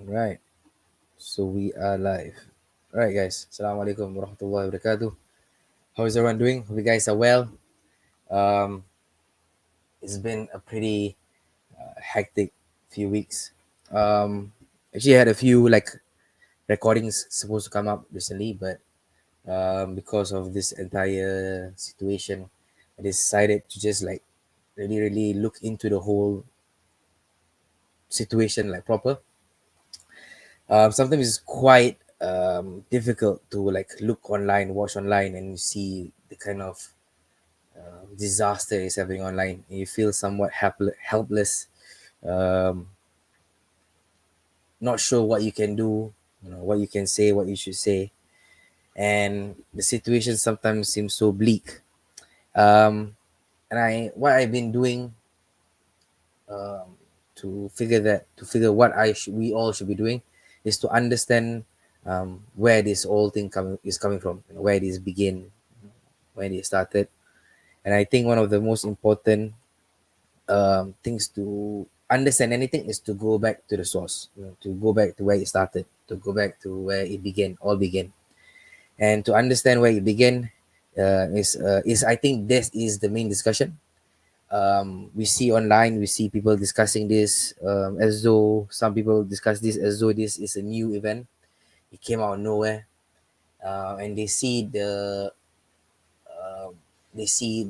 Right. So we are live. All right, guys. Assalamualaikum warahmatullahi wabarakatuh. How is everyone doing? Hope you guys are well. Um, it's been a pretty hectic few weeks. Actually, I had a few recordings supposed to come up recently, but because of this entire situation, I decided to just really, really look into the whole situation proper. Sometimes it's quite difficult to look online, watch online, and see the kind of disaster is happening online. You feel somewhat helpless, um, not sure what you can do, what you can say, what you should say, and the situation sometimes seems so bleak. Um, and what I've been doing to figure what we all should be doing is to understand where this whole thing coming from, where this begin, when it started. And I think one of the most important things to understand anything is to go back to the source, to go back to where it started, to go back to where it began, all began, and to understand where it began is I think this is the main discussion. We see online, we see people discussing this as though some people discuss this as though this is a new event. It came out of nowhere, and they see the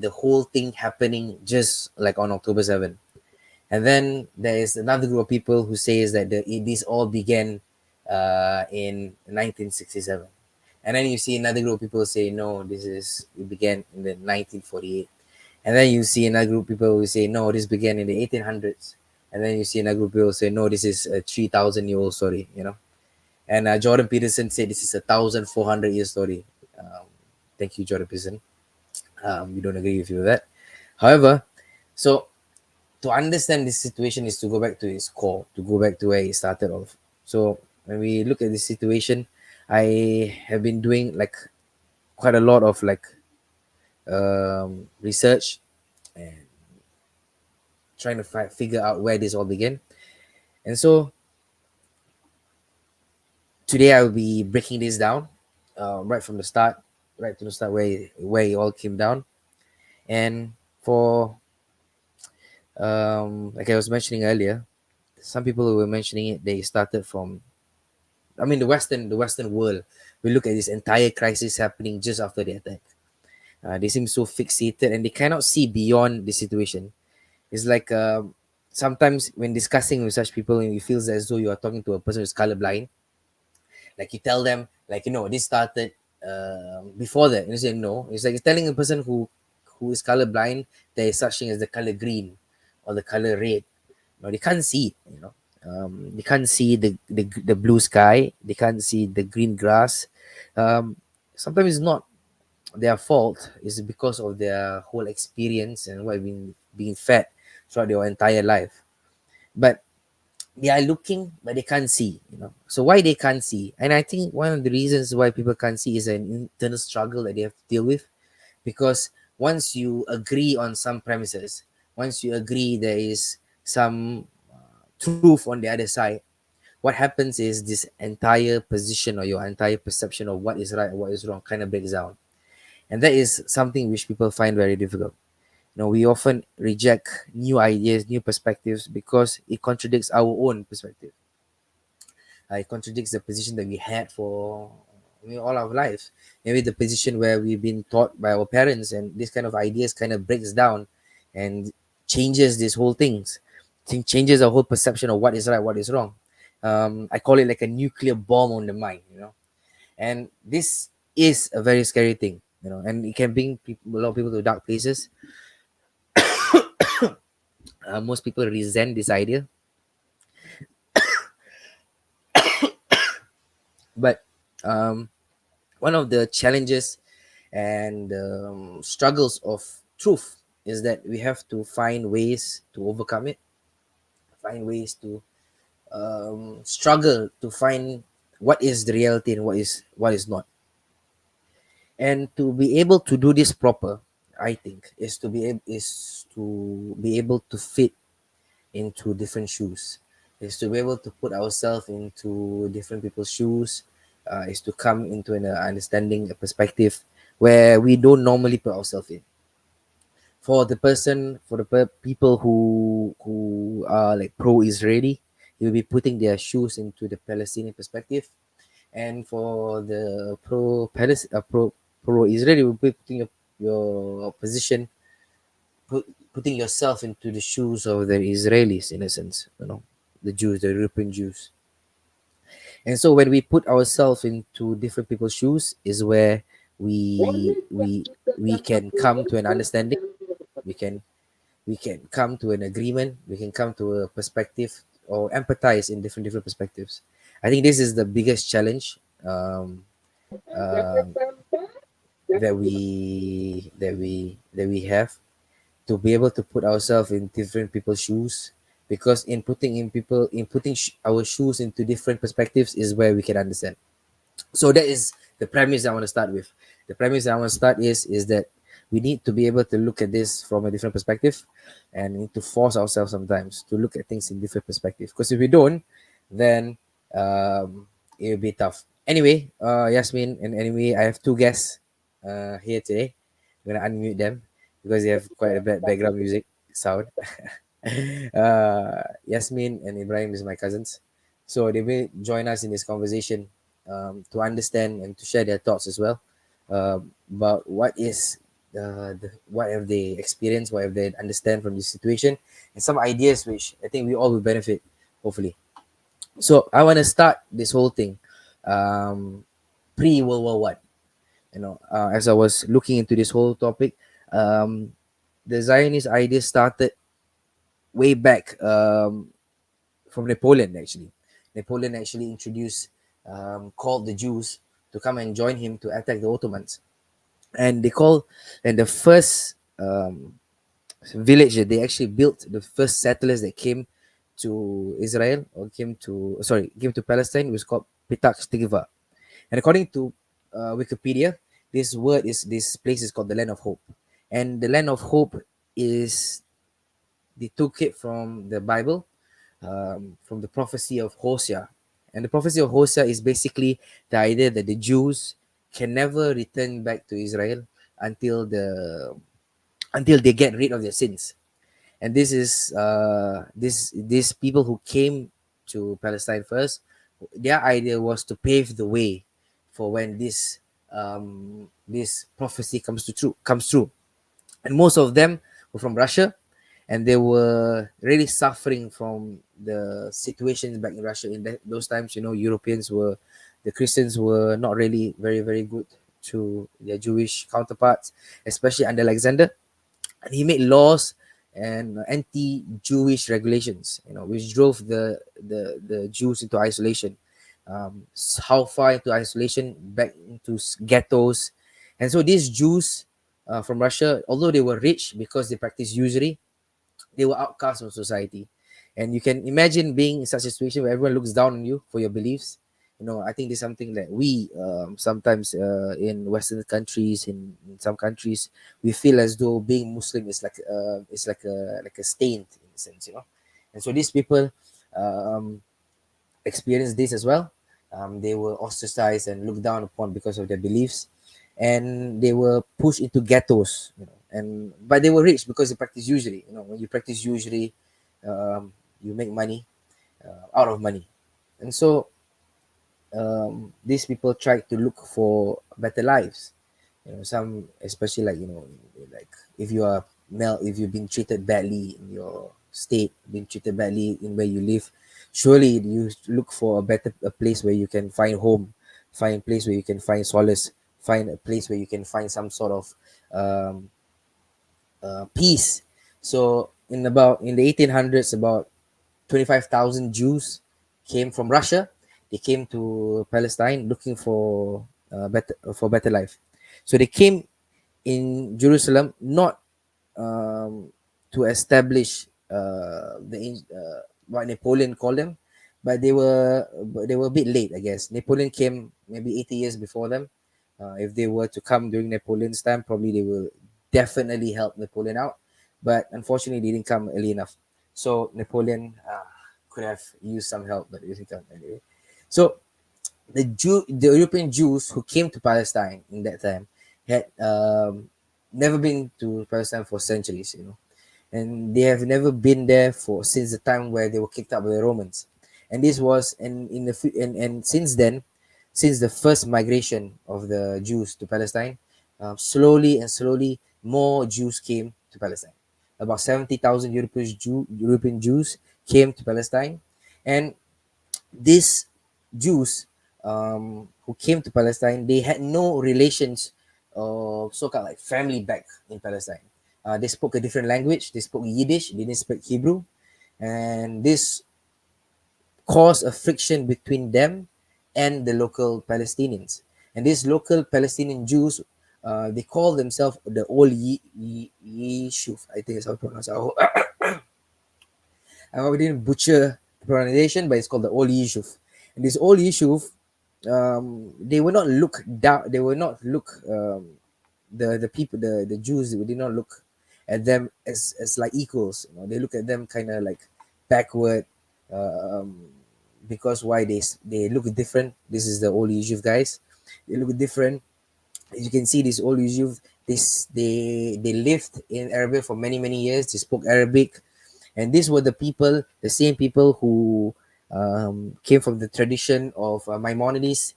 whole thing happening just like on October 7th. And then there is another group of people who says that this all began in 1967. And then you see another group of people say, no, it began in the 1948. And then you see another group of people who say, no, this began in the 1800s. And then you see another group of people who say, no, this is a 3,000-year-old story. And Jordan Peterson said this is a 1,400-year story. Um, Thank you, Jordan Peterson. We don't agree with you with that. However, so to understand this situation is to go back to its core, to go back to where it started off. So when we look at this situation, I have been doing quite a lot of research and trying to figure out where this all began. And so today I will be breaking this down right from the start, right to the start where it all came down. And for like I was mentioning earlier, some people who were mentioning it, they started from, I mean, the Western world. We look at this entire crisis happening just after the attack. They seem so fixated and they cannot see beyond the situation. It's like sometimes when discussing with such people, it feels as though you are talking to a person who's colorblind. Like you tell them, this started before that. And you say no. It's like telling a person who is colorblind there is such thing as the color green or the color red. No, they can't see it. They can't see the blue sky. They can't see the green grass. Sometimes it's not their fault. It's because of their whole experience and what been being fed throughout their entire life. But they are looking, but they can't see. So why they can't see? And I think one of the reasons why people can't see is an internal struggle that they have to deal with. Because once you agree on some premises, once you agree there is some truth on the other side, what happens is this entire position or your entire perception of what is right or what is wrong kind of breaks down. And that is something which people find very difficult. We often reject new ideas, new perspectives because it contradicts our own perspective. It contradicts the position that we had for all our lives. Maybe the position where we've been taught by our parents, and this kind of ideas kind of breaks down and changes these whole things. Changes our whole perception of what is right, what is wrong. I call it like a nuclear bomb on the mind. And this is a very scary thing. And it can bring a lot of people to dark places. Most people resent this idea, but um, one of the challenges and struggles of truth is that we have to find ways to overcome it, find ways to struggle to find what is the reality and what is not. And to be able to do this proper, I think, is to be able to fit into different shoes. is to be able to put ourselves into different people's shoes, is to come into an understanding, a perspective where we don't normally put ourselves in. For the person, for the people who are like pro-Israeli, you'll be putting their shoes into the Palestinian perspective, and for the pro-Israeli, you'll be putting your position, putting yourself into the shoes of the Israelis, in a sense, the Jews, the European Jews. And so when we put ourselves into different people's shoes is where we can come to an understanding. We can we can come to an agreement. We can come to a perspective or empathize in different perspectives. I think this is the biggest challenge, um, that we have, to be able to put ourselves in different people's shoes, because in putting our shoes into different perspectives is where we can understand. So that is the premise I want to start with. The premise I want to start is that we need to be able to look at this from a different perspective, and need to force ourselves sometimes to look at things in different perspective, because if we don't, then it will be tough. Anyway, Yasmin and anyway, I have two guests here today. I'm gonna unmute them because they have quite a bad background music sound. Yasmin and Ibrahim is my cousins, so they will join us in this conversation, to understand and to share their thoughts as well, about what have they experienced, what have they understand from this situation, and some ideas which I think we all will benefit, hopefully. So I want to start this whole thing, pre World War One. As I was looking into this whole topic, the Zionist idea started way back, from Napoleon. Actually, Napoleon actually introduced, called the Jews to come and join him to attack the Ottomans, and the first, village that they actually built, the first settlers that came to Israel, or came to Palestine, was called Petach Tikva. And according to Wikipedia, this place is called the Land of Hope, and the Land of Hope is they took it from the Bible, from the prophecy of Hosea. And the prophecy of Hosea is basically the idea that the Jews can never return back to Israel until they get rid of their sins. And this is these people who came to Palestine first. Their idea was to pave the way for when this prophecy comes true. And most of them were from Russia, and they were really suffering from the situations back in Russia in those times. The Christians were not really very very good to their Jewish counterparts, especially under Alexander, and he made laws and anti-Jewish regulations, which drove the Jews into isolation. How far into isolation? Back into ghettos. And so these Jews, from Russia, although they were rich because they practiced usury, they were outcasts from society. And you can imagine being in such a situation where everyone looks down on you for your beliefs. I think there's something that we, sometimes, in Western countries, in some countries, we feel as though being Muslim is like a stain, in a sense. And so these people, um, experienced this as well. They were ostracized and looked down upon because of their beliefs, and they were pushed into ghettos. And but they were rich because they practice usury. When you practice usury, you make money, out of money. And so, these people tried to look for better lives. Some, especially, like if you are male, if you've been treated badly in your state, been treated badly in where you live, surely you look for a place where you can find home, find a place where you can find solace, find a place where you can find some sort of, um, peace. So in the 1800s, about 25,000 Jews came from Russia. They came to Palestine looking for better life. So they came in Jerusalem, not, to establish, what Napoleon called them, but they were a bit late, I guess. Napoleon came maybe 80 years before them. If they were to come during Napoleon's time, probably they will definitely help Napoleon out. But unfortunately, they didn't come early enough. So Napoleon, could have used some help, but it didn't come anyway. So the European Jews who came to Palestine in that time had never been to Palestine for centuries, and they have never been there for since the time where they were kicked out by the Romans. And this was and in the and since then, since the first migration of the Jews to Palestine, slowly and slowly more Jews came to Palestine. About 70,000 European Jews came to Palestine, and these Jews who came to Palestine, they had no relations or so-called like family back in Palestine. They spoke a different language. They spoke Yiddish. They didn't speak Hebrew, and this caused a friction between them and the local Palestinians. And these local Palestinian Jews, they call themselves the Old Yishuv. I think is how to pronounce it. I didn't butcher the pronunciation, but it's called the Old Yishuv. And this Old Yishuv, they will not look down. They will not look the people, the Jews. They did not look at them as like equals. They look at them kind of like backward, um, because why they look different. This is the Old Yishuv guys. They look different. As you can see, this Old Yishuv, they lived in Arabic for many years. They spoke Arabic, and these were the same people who came from the tradition of Maimonides.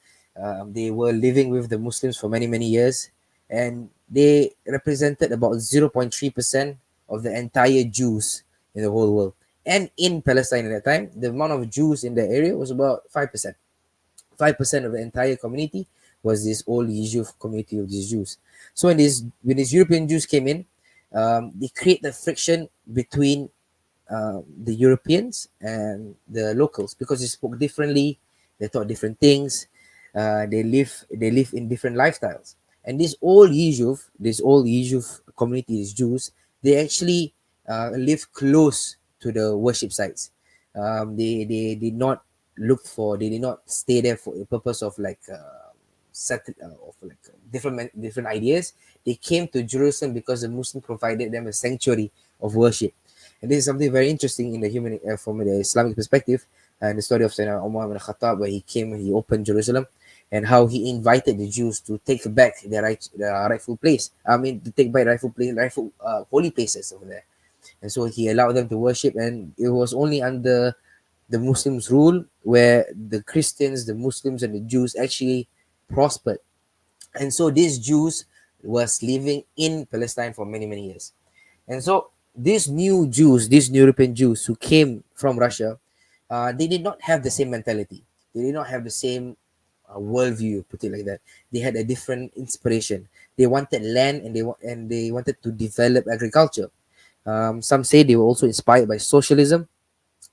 They were living with the Muslims for many years, and they represented about 0.3% of the entire Jews in the whole world. And in Palestine at that time, the amount of Jews in the area was about 5%. 5% of the entire community was this old Yishuv community of these Jews. So when these European Jews came in, they create the friction between the Europeans and the locals because they spoke differently, they thought different things, they live in different lifestyles. And this old Yishuv community, these Jews, they actually live close to the worship sites. They did not they did not stay there for the purpose of like of like different ideas. They came to Jerusalem because the Muslim provided them a sanctuary of worship. And this is something very interesting in the from the Islamic perspective, and the story of Sayyidina Umar ibn Khattab, where he came and he opened Jerusalem, and how he invited the Jews to take back their rightful place. I mean, to take back rightful holy places over there. And so he allowed them to worship, and it was only under the Muslims' rule where the Christians, the Muslims, and the Jews actually prospered. And so these Jews was living in Palestine for many years. And so these new European Jews who came from Russia, they did not have the same mentality. They did not have the same worldview, put it like that. They had a different inspiration. They wanted land, and they wanted to develop agriculture. Some say they were also inspired by socialism,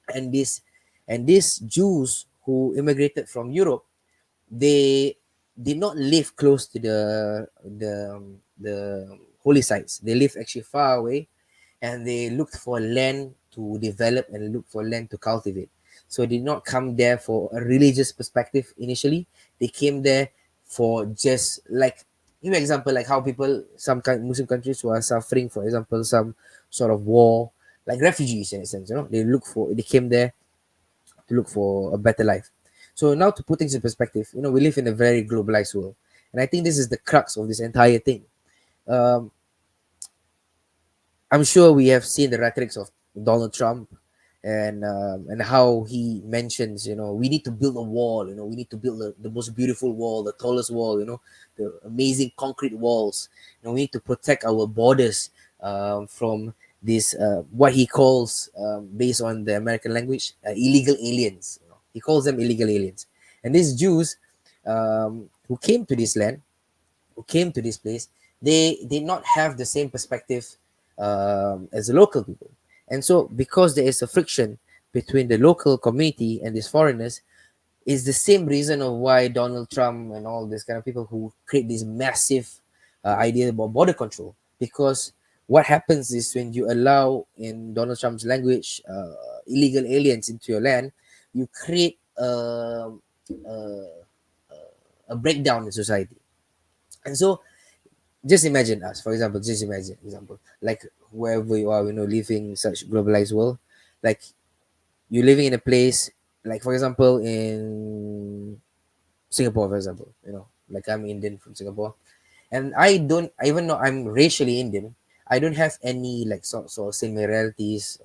and these Jews who immigrated from Europe, they did not live close to the holy sites. They lived actually far away, and they looked for land to develop and look for land to cultivate. So they did not come there for a religious perspective initially. They came there for just like, give me an example, like how people, Muslim countries who are suffering, for example, some sort of war, like refugees in a sense, they came there to look for a better life. So now to put things in perspective, we live in a very globalized world. And I think this is the crux of this entire thing. Um, I'm sure we have seen the rhetorics of Donald Trump, and how he mentions, we need to build a wall, we need to build the most beautiful wall, the tallest wall, the amazing concrete walls. We need to protect our borders from this, what he calls, based on the American language, illegal aliens. He calls them illegal aliens. And these Jews who came to this land, who came to this place, they did not have the same perspective as the local people. And so, because there is a friction between the local community and these foreigners, is the same reason of why Donald Trump and all these kind of people who create this massive idea about border control. Because what happens is when you allow, in Donald Trump's language, illegal aliens into your land, you create a breakdown in society. And so just imagine us, for example, like wherever you are, living in such globalized world, like you're living in a place, like for example in Singapore, for example, like I'm Indian from Singapore, and I don't, even though I'm racially Indian, I don't have any like similarities,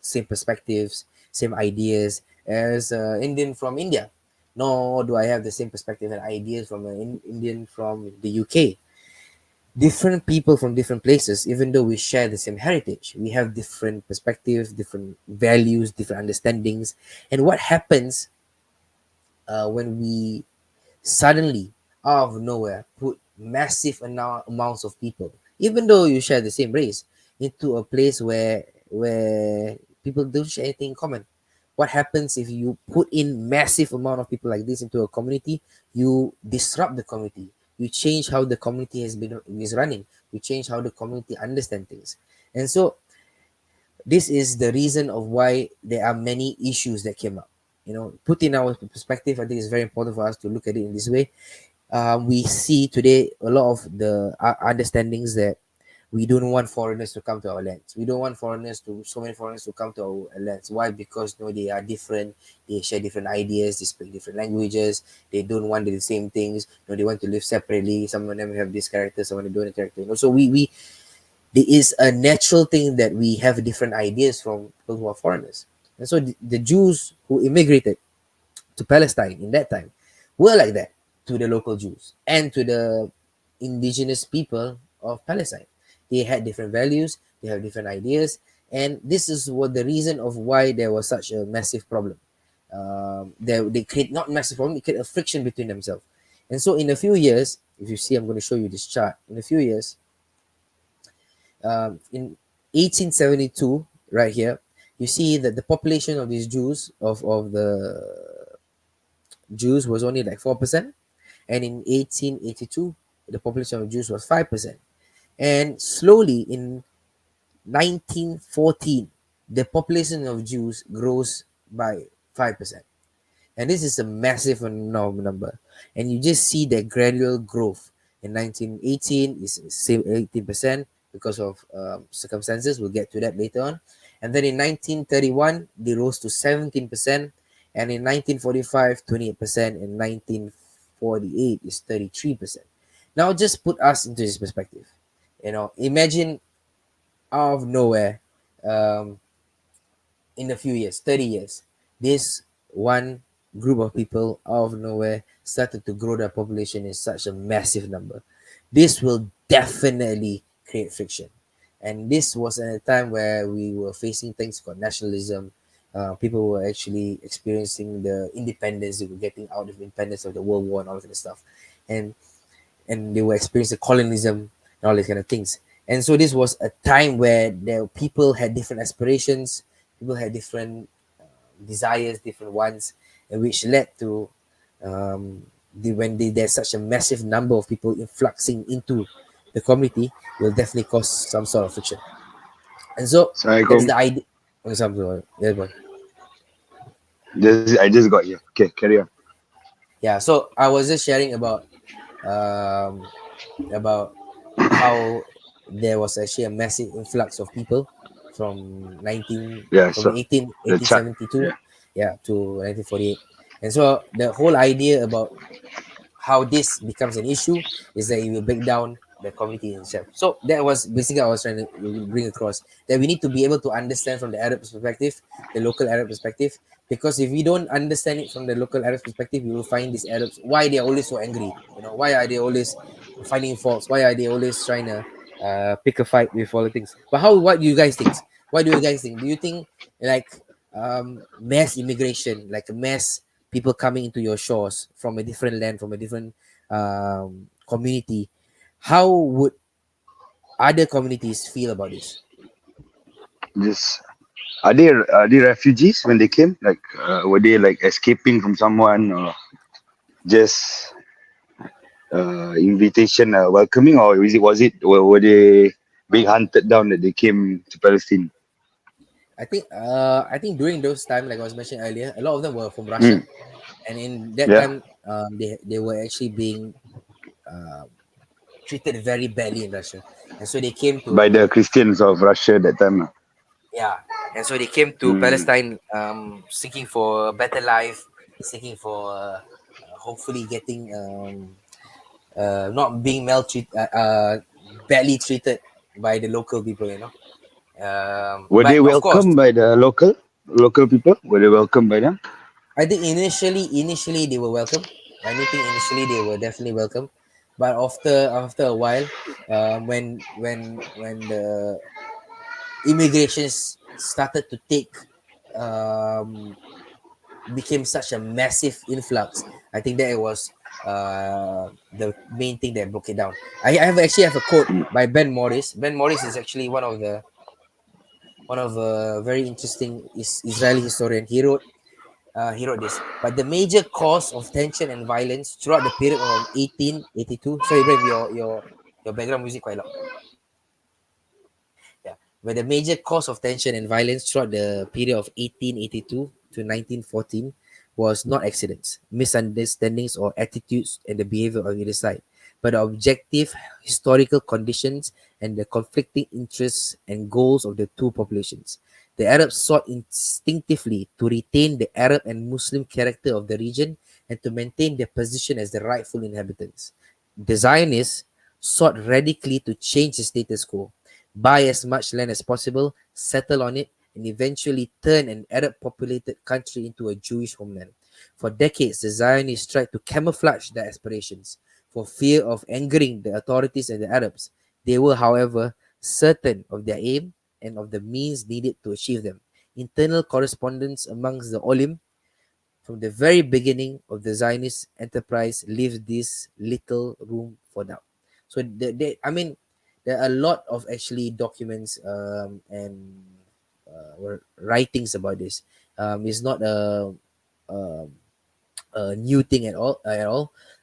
same perspectives, same ideas as Indian from India. Nor do I have the same perspective and ideas from an Indian from the UK. Different people from different places, even though we share the same heritage, we have different perspectives, different values, different understandings. And what happens when we suddenly, out of nowhere, put massive amounts of people, even though you share the same race, into a place where people don't share anything in common? What happens if you put in massive amount of people like this into a community? You disrupt the community. You change how the community is running. You change how the community understand things. And so this is the reason of why there are many issues that came up. Put in our perspective, I think it's very important for us to look at it in this way. We see today a lot of the understandings that we don't want foreigners to come to our lands. We don't want so many foreigners to come to our lands. Why? Because they are different. They share different ideas. They speak different languages. They don't want the same things. They want to live separately. Some of them have this character. Some of them don't have character. So we there is a natural thing that we have different ideas from people who are foreigners. And so the Jews who immigrated to Palestine in that time were like that to the local Jews and to the indigenous people of Palestine. They had different values, they have different ideas, and this is what the reason of why there was such a massive problem. They create not massive problem, they create a friction between themselves. And so in a few years, if you see, I'm going to show you this chart. In a few years, in 1872, right here, you see that the population of these Jews, of the Jews, was only like 4%. And in 1882, the population of Jews was 5%. And slowly in 1914, the population of Jews grows by 5%. And this is a massive number. And you just see that gradual growth. In 1918 is same 18% because of circumstances. We'll get to that later on. And then in 1931, they rose to 17%. And in 1945, 28%. And 1948 is 33%. Now just put us into this perspective. Imagine out of nowhere, um, in a few years, 30 years, this one group of people out of nowhere started to grow their population in such a massive number. This will definitely create friction. And this was at a time where we were facing things called nationalism. People were actually experiencing the independence. They were getting out of the independence of the World War and all of that stuff. And they were experiencing colonialism and all these kind of things. And so this was a time where people had different aspirations, people had different desires, different wants, and which led to there's such a massive number of people influxing into the community, will definitely cause some sort of friction. And so that's Assalamualaikum. the idea. For example, yeah, boy. I just got here. Okay, carry on. Yeah. So I was just sharing um, about how there was actually a massive influx of people from 19 Yeah, from so 18 the chart. 1872, Yeah. yeah, to 1948. And so the whole idea about how this becomes an issue is that it will break down the community itself. So that was basically I was trying to bring across, that we need to be able to understand from the Arab perspective, the local Arab perspective, because if we don't understand it from the local Arab perspective, we will find these Arabs why they are always so angry. Why are they always finding faults? Why are they always trying to pick a fight with all the things? But what do you guys think? What do you guys think? Do you think like mass immigration, like mass people coming into your shores from a different land, from a different community, how would other communities feel about this? Just are they refugees when they came? Like were they like escaping from someone or just invitation welcoming, or were they being hunted down that they came to Palestine? I think during those time, like I was mentioning earlier, a lot of them were from Mm, Russia, and in that yeah, time, they were actually being uh, treated very badly in Russia, and so they came by to, the Christians of Russia that time. Yeah, and so they came to Mm. Palestine, seeking for a better life, seeking for hopefully getting not being maltreated, badly treated by the local people, you know. Were But they of course, welcomed by the local people? Were they welcomed by them? I think initially they were welcome. I think initially they were definitely welcome, but after a while, when the immigrations started to take um, became such a massive influx. I think that it was the main thing that broke it down. Actually have a quote by Ben Morris. Ben Morris is actually one of a very interesting Israeli historian. He wrote this. But the major cause of tension and violence throughout the period of 1882. Sorry, Ibrahim, your background music quite loud. Yeah, where the major cause of tension and violence throughout the period of 1882 to 1914 was not accidents, misunderstandings, or attitudes and the behavior of either side, but the objective historical conditions and the conflicting interests and goals of the two populations. The Arabs sought instinctively to retain the Arab and Muslim character of the region and to maintain their position as the rightful inhabitants. The Zionists sought radically to change the status quo, buy as much land as possible, settle on it, and eventually turn an Arab populated country into a Jewish homeland. For decades, the Zionists tried to camouflage their aspirations for fear of angering the authorities and the Arabs. They were, however, certain of their aim and of the means needed to achieve them. Internal correspondence amongst the Olim from the very beginning of the Zionist enterprise leaves this little room for doubt. So, I mean, there are a lot of actually documents and writings about this. It's not a new thing at all.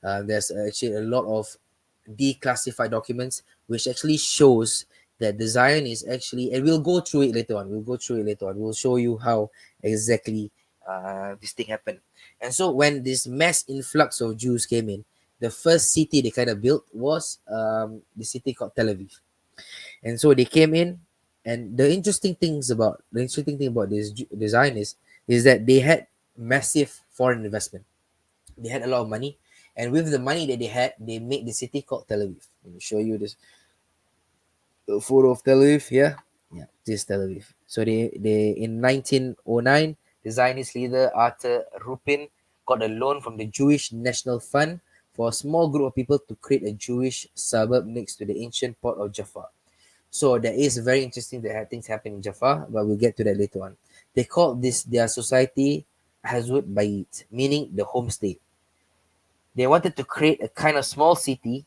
There's actually a lot of declassified documents which actually shows that the Zion is actually, and we'll go through it later on. We'll go through it later on. We'll show you how exactly this thing happened. And so when this mass influx of Jews came in, the first city they kind of built was the city called Tel Aviv. And so they came in, and the interesting thing about the Zionists is that they had massive foreign investment. They had a lot of money, and with the money that they had, they made the city called Tel Aviv. Let me show you this photo of Tel Aviv here. Yeah, this is Tel Aviv. So they in 1909, the Zionist leader Arthur Rupin got a loan from the Jewish National Fund for a small group of people to create a Jewish suburb next to the ancient port of Jaffa. So there is very interesting that things happen in Jaffa, but we'll get to that later on. They called this their society Hazut Bayit, meaning the homestay. They wanted to create a kind of small city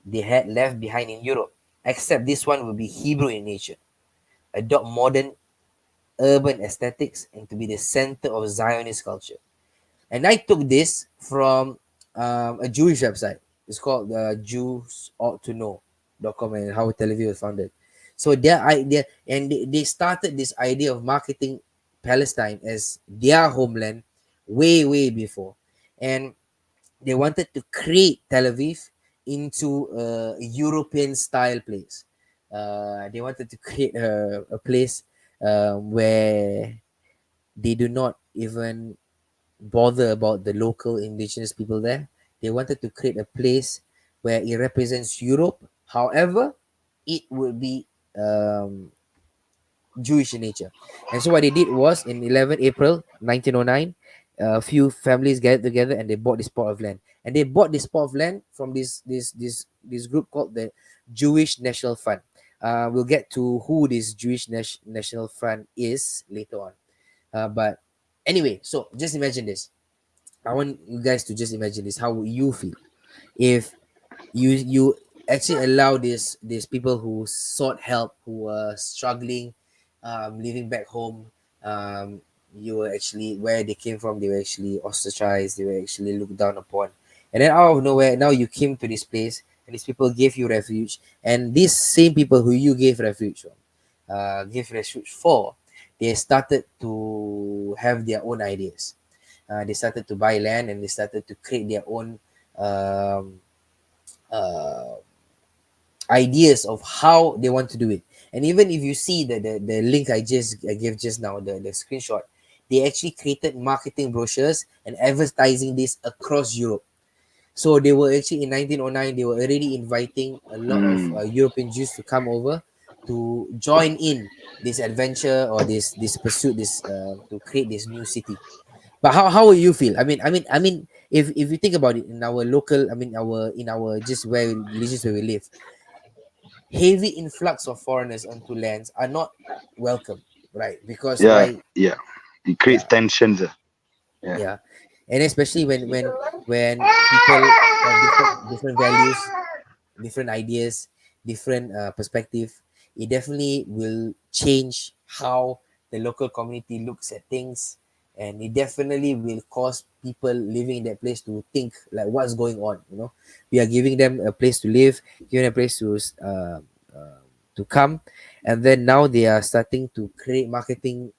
they had left behind in Europe, except this one will be Hebrew in nature, adopt modern urban aesthetics, and to be the center of Zionist culture. And I took this from a Jewish website. It's called Jews Ought to Know.com, and how Tel Aviv was founded. So their idea, and they started this idea of marketing Palestine as their homeland way before. And they wanted to create Tel Aviv into a European style place. They wanted to create a place where they do not even bother about the local indigenous people there. They wanted to create a place where it represents Europe. However, it would be Jewish in nature. And so what they did was in 11 April 1909, a few families gathered together and they bought this plot of land. And they bought this plot of land from this group called the Jewish National Fund. We'll get to who this National Fund is later on. But anyway, so just imagine this. I want you guys to just imagine this. How would you feel if you actually allow these people who sought help, who were struggling, living back home, you were actually where they came from, they were actually ostracized, they were actually looked down upon, and then out of nowhere now you came to this place and these people gave you refuge, and these same people who you gave refuge for, they started to have their own ideas. They started to buy land and they started to create their own um, uh, ideas of how they want to do it. And even if you see the link I gave just now, the screenshot, they actually created marketing brochures and advertising this across Europe. So they were actually in 1909, they were already inviting a lot of Mm. European Jews to come over to join in this adventure or this pursuit, this to create this new city. But how will you feel? I mean, if you think about it in our local, I mean, our in our just where religions where we live, heavy influx of foreigners onto lands are not welcome, right? Because Yeah, why? yeah. It creates Yeah, tensions. Yeah. yeah, and especially when people have different values, different ideas, different perspective, it definitely will change how the local community looks at things, and it definitely will cause people living in that place to think like what's going on. We are giving them a place to live, giving them a place to come, and then now they are starting to create marketing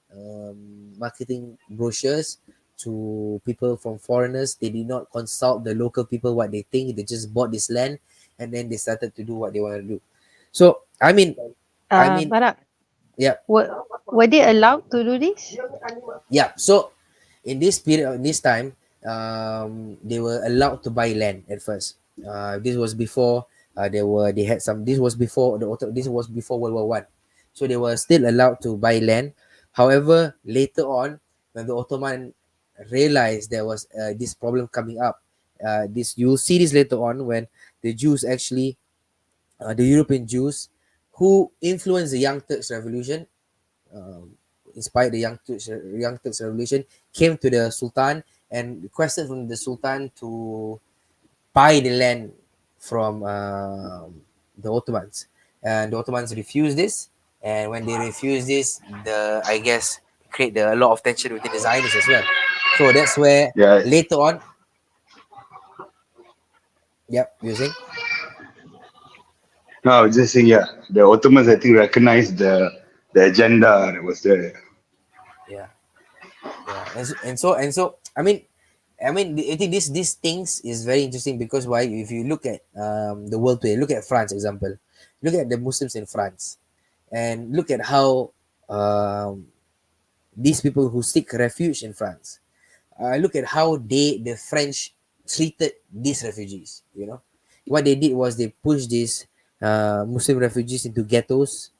brochures to people from foreigners. They did not consult the local people what they think. They just bought this land and then they started to do what they want to do. So I mean, Barak, yeah, were they allowed to do this? yeah. So in this period, in this time, they were allowed to buy land at first. This was before they had some. This was before this was before World War I, so they were still allowed to buy land. However, later on, when the Ottoman realized there was this problem coming up, this you'll see this later on when the Jews actually, the European Jews, who influenced the Young Turks Revolution, um, inspired the Young Turks Revolution, came to the Sultan and requested from the Sultan to buy the land from the Ottomans, and the Ottomans refused this. And when they refused this, the I guess create a lot of tension within the Zionists as well. So that's where Yeah. later on, yep, you're saying, No, I was just saying, yeah, the Ottomans, I think, recognized the agenda that was there. yeah, yeah, and so I mean, I think these things is very interesting because why? If you look at the world today, look at France example, look at the Muslims in France, and look at how um, these people who seek refuge in France, look at how the French treated these refugees. What they did was they pushed these Muslim refugees into ghettos.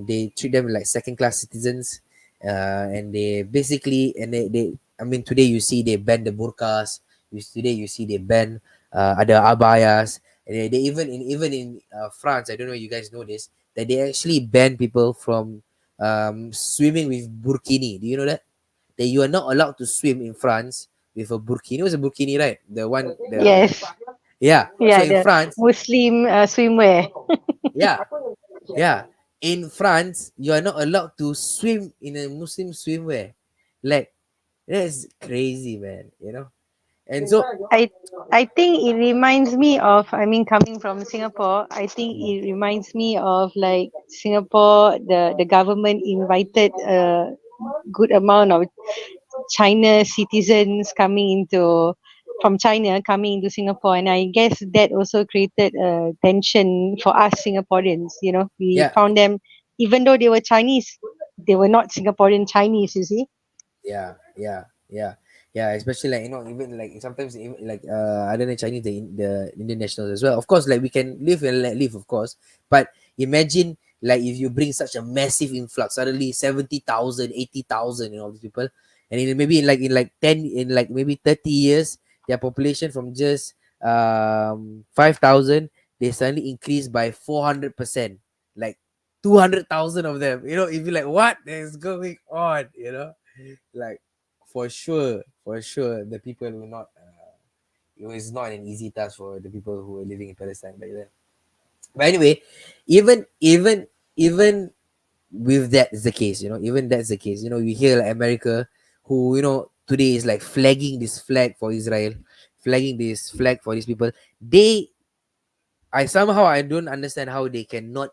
They treat them like second class citizens, and they basically and they I mean today you see they ban the burqas. Today you see they ban other abayas. And they even in France, I don't know if you guys know this, that they actually ban people from swimming with burkini. Do you know that? That you are not allowed to swim in France with a burkini. It was a burkini, right? The one, Yes. yeah. So Yeah, in the France, Muslim swimwear. yeah, yeah. In France, you are not allowed to swim in a Muslim swimwear. Like, that's crazy, man. And so, I I think it reminds me of, I mean, coming from Singapore, I think mm, it reminds me of like Singapore, the government invited a good amount of China citizens coming into from China coming into Singapore, and I guess that also created a tension for us Singaporeans. We yeah, found them, even though they were Chinese, they were not Singaporean Chinese. You see? yeah, yeah, yeah, yeah. Especially like even like sometimes even like other than Chinese, the Indian nationals as well. Of course, like we can live and let live, of course. But imagine like if you bring such a massive influx, suddenly 70,000, 80,000, all these people, and maybe in like maybe 30 years, their population from just 5,000, they suddenly increase by 400%, like 200,000 of them. If you're like, what is going on? Like for sure the people will not it was not an easy task for the people who were living in Palestine back then. But anyway, even with that is the case, even that's the case, you hear like America, who today is like flagging this flag for Israel, flagging this flag for these people. I don't understand how they cannot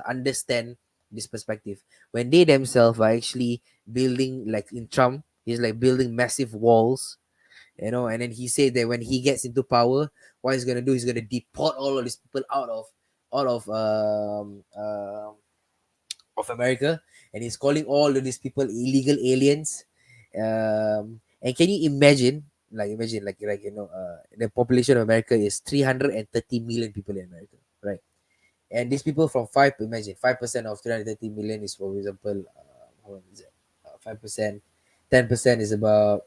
understand this perspective when they themselves are actually building, like in Trump, he's like building massive walls, and then he said that when he gets into power, what he's gonna do, he's gonna deport all of these people out of all of America, and he's calling all of these people illegal aliens. And can you imagine, the population of America is 330 million people in America, right? And these people from five, imagine 5% of 330 million is, for example, how much is it? 5%, 10% is about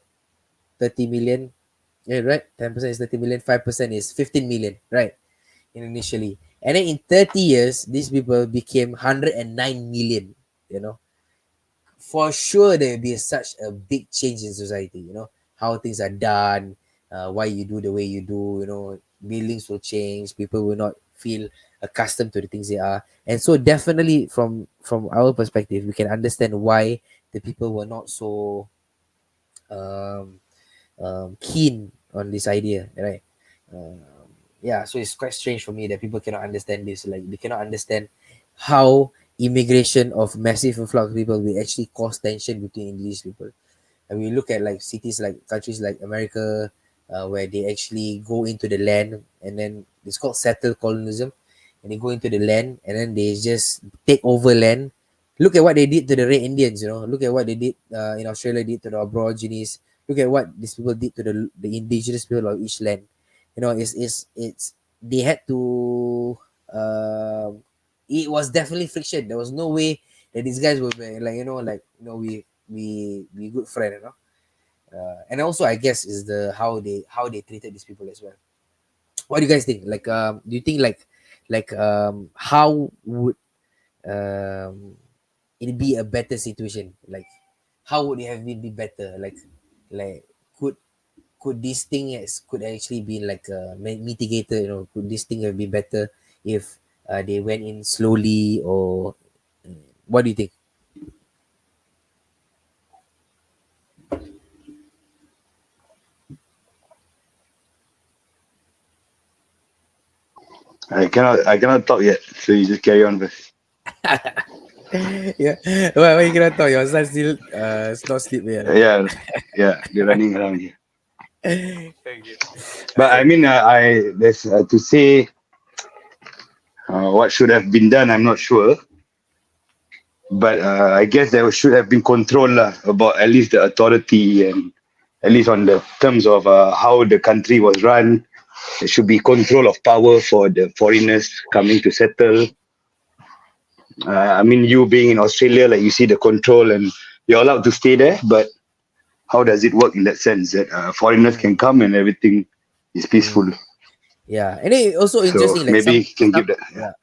30 million. Yeah, right. 10% is 30 million. 5% is 15 million, right? Initially, and then in 30 years, these people became 109 million. You know, for sure there will be such a big change in society. You know how things are done, why you do the way you do. You know, buildings will change. People will not feel accustomed to the things they are, and so definitely from our perspective, we can understand why the people were not so um, keen on this idea, right? Um, yeah, so it's quite strange for me that people cannot understand this. Like they cannot understand how immigration of massive influx of people will actually cause tension between indigenous people. And we look at like cities like countries like America, where they actually go into the land, and then it's called settled colonialism, and they go into the land and then they just take over land. Look at what they did to the Red Indians. You know, look at what they did in Australia, did to the Aborigines. Look at what these people did to the indigenous people of each land. You know, it's they had to. It was definitely friction. There was no way that these guys were like, we good friend, you know. And also, I guess, is the how they treated these people as well. What do you guys think? Like, do you think how would um it be a better situation? Like, how would it have been be better? Like could this thing could actually be like a mitigator? You know, could this thing have been better if they went in slowly, or what do you think? I cannot talk yet. So you just carry on first. Yeah. Well, you cannot talk. Your son still not sleep yet. Yeah, yeah, they're running around here. Okay. But I mean, I there's to say what should have been done. I'm not sure, but I guess there should have been control lah, about at least the authority, and at least on the terms of how the country was run. There should be control of power for the foreigners coming to settle. I mean, you being in Australia, like you see the control, and you're allowed to stay there, but how does it work in that sense that foreigners Mm, can come and everything is peaceful? mm. Yeah, and then also So interesting, like maybe you can some give that. Yeah. yeah,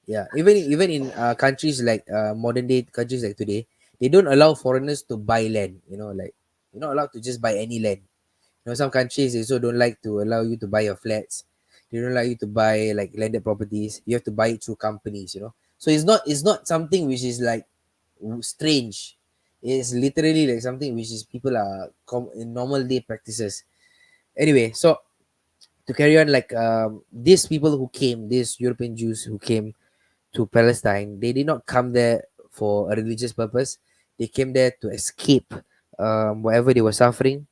yeah. Even in countries like modern day countries like today, they don't allow foreigners to buy land. You know, like you're not allowed to just buy any land. You know, some countries they also don't like to allow you to buy your flats. They don't allow you to buy like landed properties. You have to buy it through companies. You know, so it's not something which is like strange. It's literally like something which is people are in normal day practices. Anyway, so to carry on, like these people who came, these European Jews who came to Palestine, they did not come there for a religious purpose. They came there to escape whatever they were suffering.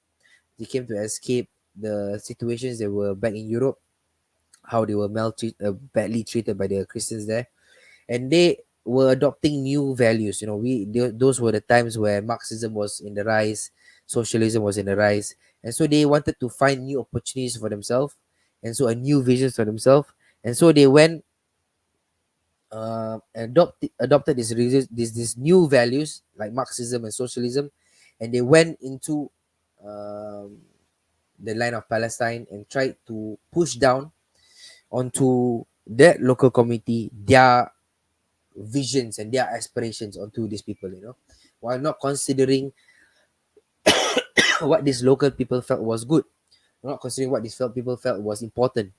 They came to escape the situations they were back in Europe, how they were badly treated by the Christians there, and they were adopting new values. You know, those were the times where Marxism was in the rise, socialism was in the rise, and so they wanted to find new opportunities for themselves, and so a new visions for themselves, and so they went adopted these new values like Marxism and socialism, and they went into um, the line of Palestine and tried to push down onto that local community their visions and their aspirations onto these people, you know, while not considering what these local people felt was good, not considering what these felt people felt was important.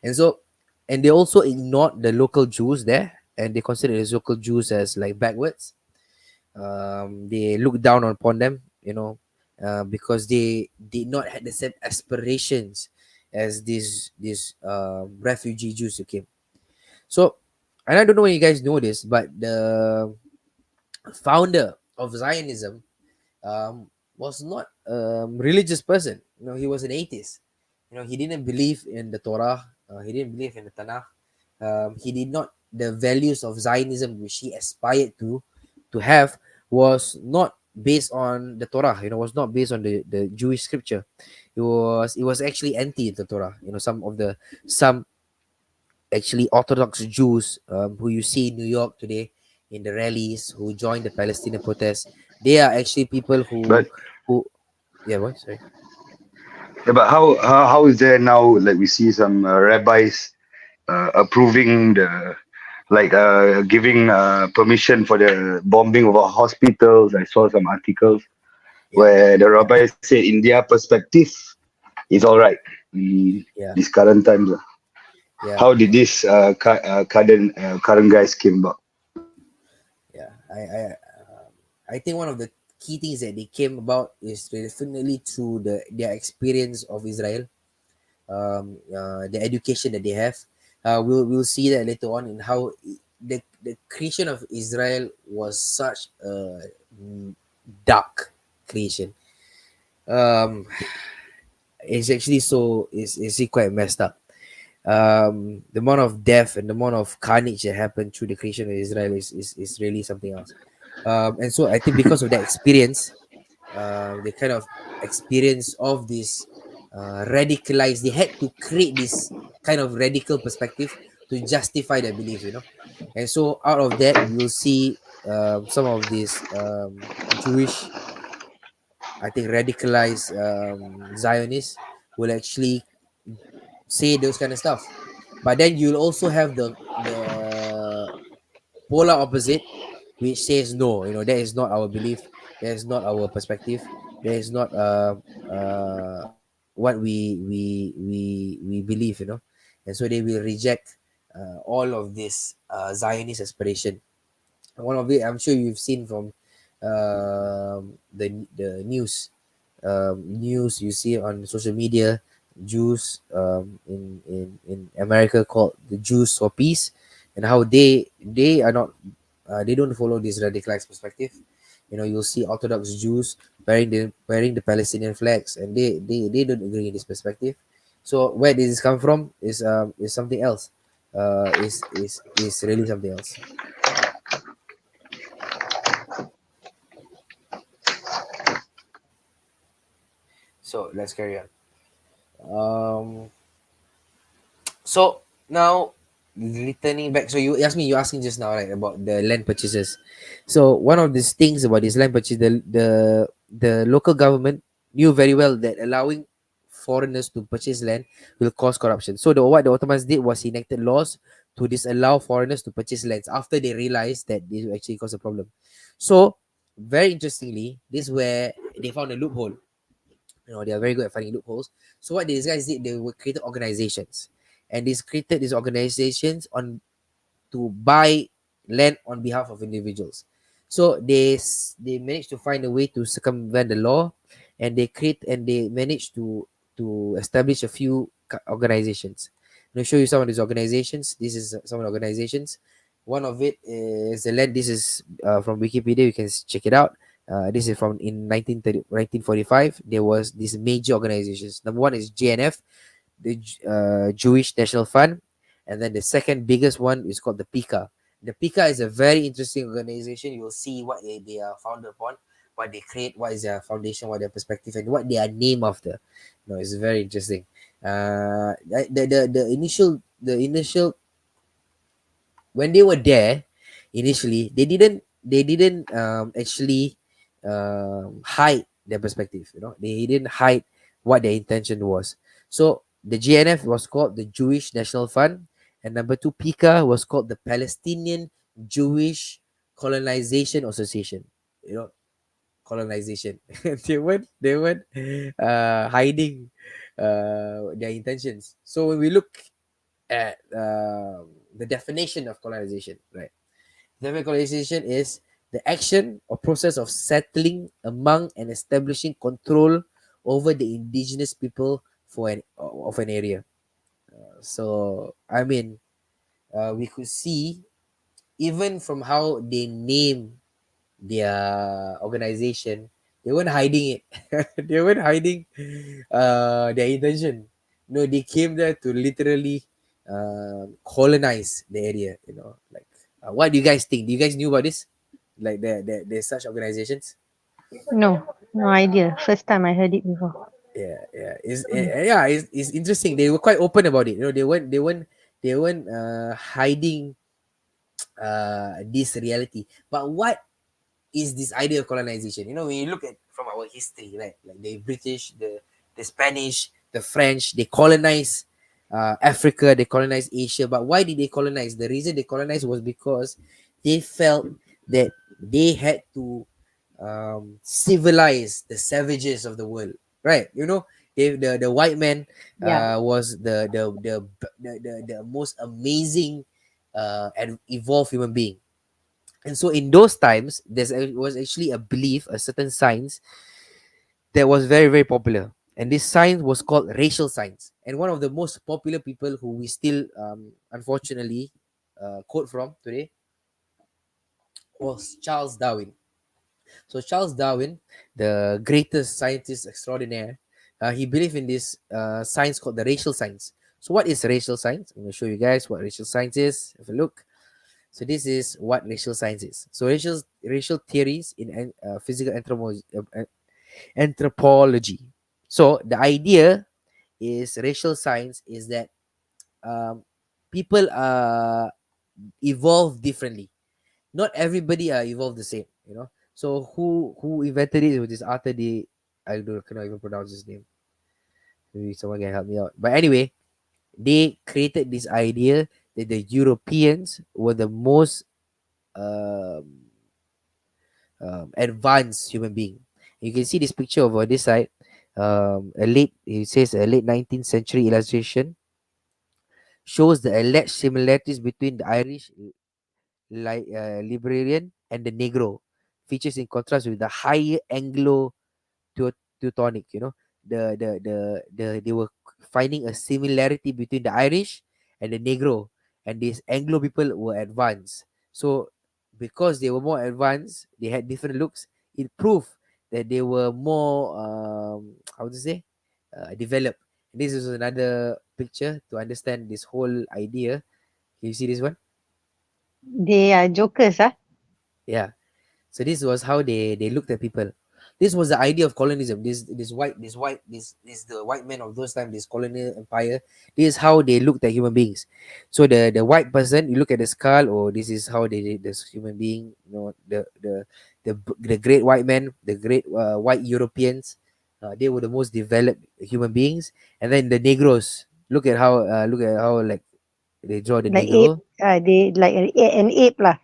And so, and they also ignored the local Jews there, and they considered these local Jews as like backwards. They looked down upon them, you know, because they did not have the same aspirations as these refugee Jews who came. So, and I don't know when you guys know this, but the founder of Zionism was not a religious person. You know, he was an atheist. You know, he didn't believe in the Torah. He didn't believe in the Tanakh. He did not, the values of Zionism which he aspired to have was not based on the Torah. Was not based on the Jewish scripture. It was actually anti the Torah. Some actually Orthodox Jews, who you see in New York today in the rallies, who joined the Palestinian protests. They are actually people who But who yeah, what? Sorry. yeah, but how is there now? Like we see some rabbis approving the like giving permission for the bombing of our hospitals. I saw some articles Yeah, where the yeah, rabbi said, in their perspective, it's all right in yeah, these current times. yeah, How did this current guys came about? yeah. I think one of the key things that they came about is definitely through their experience of Israel, the education that they have. We'll see that later on in how the creation of Israel was such a dark creation. Um, it's actually it's quite messed up. The amount of death and the amount of carnage that happened through the creation of Israel is really something else. And so I think because of that experience, the kind of experience of this radicalized, they had to create this kind of radical perspective to justify their belief. And so out of that, we will see some of these Jewish, I think, radicalized Zionists will actually say those kind of stuff. But then you'll also have the polar opposite, which says no, that is not our belief, that is not our perspective, that is not what we believe. And so they will reject all of this Zionist aspiration. One of it, I'm sure you've seen from the news you see on social media. Jews in America called the Jews for Peace, and how they are not, they don't follow this radicalized perspective. You'll see Orthodox Jews wearing the Palestinian flags, and they don't agree in this perspective. So where does this come from is something else. Is really something else. So let's carry on. So now, returning back, so you asking just now, right, about the land purchases. So one of these things about this land purchase, the local government knew very well that allowing foreigners to purchase land will cause corruption. So what the Ottomans did was enacted laws to disallow foreigners to purchase lands after they realized that this will actually cause a problem. So very interestingly, this is where they found a loophole. They are very good at finding loopholes. So what these guys did, they were created organizations, and these created these organizations on to buy land on behalf of individuals. So they managed to find a way to circumvent the law, and they managed to establish a few organizations. I'm going to show you some of these organizations. This is some of the organizations. One of it is the land. This is from Wikipedia. You can check it out. This is from in 1945. There was these major organizations. Number one is JNF, the Jewish National Fund, and then the second biggest one is called the PICA. The PICA is a very interesting organization. You'll see what they are founded upon, what they create, what is their foundation, what their perspective, and what they are named after. It's very interesting. The initial when they were there initially, they didn't actually hide their perspective. They didn't hide what their intention was. So the GNF was called the Jewish National Fund, and number two, PICA, was called the Palestinian Jewish Colonization Association. you know Colonization. They weren't hiding their intentions. So when we look at the definition of colonization, right? Colonization is the action or process of settling among and establishing control over the indigenous people of an area. So I mean, we could see even from how they name their organization, they weren't hiding it. They weren't hiding their intention. No, they came there to literally colonize the area. You know, like what do you guys think? Do you guys knew about this? Like there's such organizations. No, no idea. First time I heard it before. Yeah, it's interesting. They were quite open about it. You know, they weren't hiding this reality. But what is this idea of colonization? You know, when you look at from our history, right? Like the British, the Spanish, the French, they colonized Africa, they colonized Asia. But why did they colonize? The reason they colonized was because they felt that they had to civilize the savages of the world, right? You know, the white man Yeah. was the most amazing and evolved human being. And so in those times, was actually a belief, a certain science that was very, very popular. And this science was called racial science. And one of the most popular people who we still, unfortunately, quote from today was Charles Darwin. So Charles Darwin, the greatest scientist extraordinaire, he believed in this science called the racial science. So what is racial science? I'm going to show you guys what racial science is. Have a look. So this is what racial science is. So racial theories in physical anthropology. So the idea is racial science is that um, people evolve differently. Not everybody are evolved the same. You know. So who invented it was this Arthur D. I don't cannot even pronounce his name. Maybe someone can help me out. But anyway, they created this idea that the Europeans were the most um, advanced human being. You can see this picture over this side. It says a late 19th century illustration shows the alleged similarities between the Irish librarian and the Negro. Features in contrast with the higher Anglo Teutonic. You know, they were finding a similarity between the Irish and the Negro, and these Anglo people were advanced. So because they were more advanced, they had different looks. It proved that they were more how to say developed. This is another picture to understand this whole idea. Can you see this one? They are jokers, ah. Yeah. So this was how they looked at people. This was the idea of colonialism. This the white men of those times, this colonial empire. This is how they looked at human beings. So the white person, you look at the skull, or this is how they did this human being. You know, the great white men, the great white Europeans, they were the most developed human beings. And then the Negroes. Look at how like they draw the Like ape. Negro. They like an ape lah.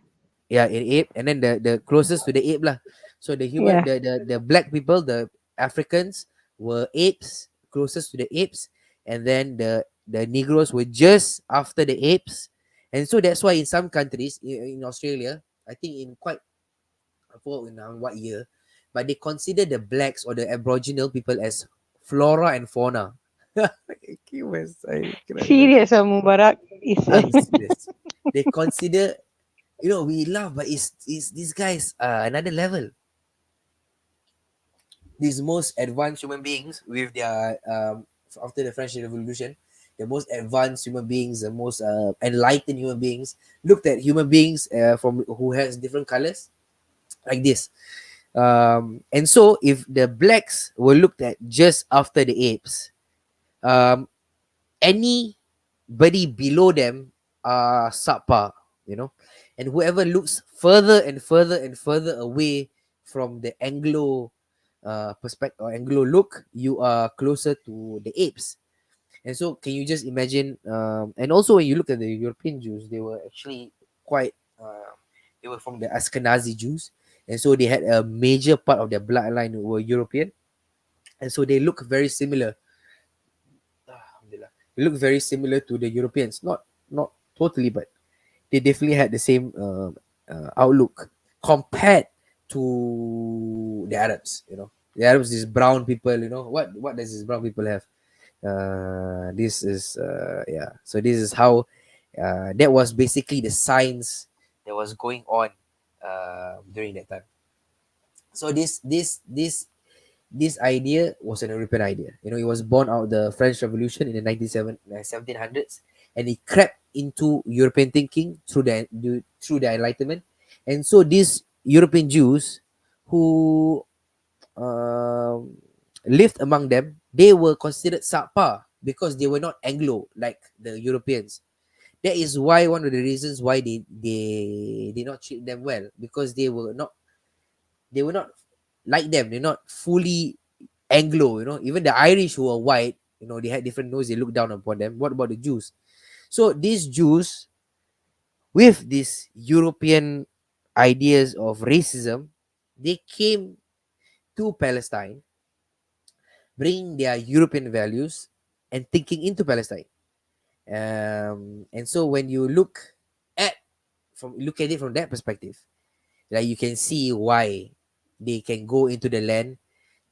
Yeah, in ape, and then the closest to the ape lah. So the human, Yeah. the black people, the Africans were apes, closest to the apes, and then the Negroes were just after the apes. And so that's why in some countries in Australia, I think in quite, I forgot in what year, but they consider the blacks or the aboriginal people as flora and fauna. I cannot even. Serious, Mubarak is. I'm serious. They consider, we laugh, but it's these guys another level. These most advanced human beings with their after the French Revolution, the most advanced human beings, the most enlightened human beings looked at human beings from who has different colors like this. And so if the blacks were looked at just after the apes, um, anybody below them are subpar, you know. And whoever looks further and further and further away from the Anglo perspective or Anglo look, you are closer to the apes. And so can you just imagine, and also when you look at the European Jews, they were actually quite they were from the Ashkenazi Jews, and so they had a major part of their bloodline who were European, and so they look very similar. Alhamdulillah. They look very similar to the Europeans. Not totally, but they definitely had the same outlook compared to the Arabs. You know, the Arabs, these brown people. You know, what does these brown people have? This is yeah. So this is how that was basically the science that was going on during that time. So this idea was an European idea. You know, it was born out of the French Revolution in the 1700s, and it crept into European thinking through the Enlightenment. And so these European Jews who um, lived among them, they were considered subpar because they were not Anglo like the Europeans. That is why one of the reasons why they did not treat them well, because they were not like them. They're not fully Anglo. Even the Irish who are white, they had different nose. They look down upon them. What about the Jews? So these Jews, with these European ideas of racism, they came to Palestine, bringing their European values and thinking into Palestine. And so when you at look at it from that perspective, like you can see why they can go into the land.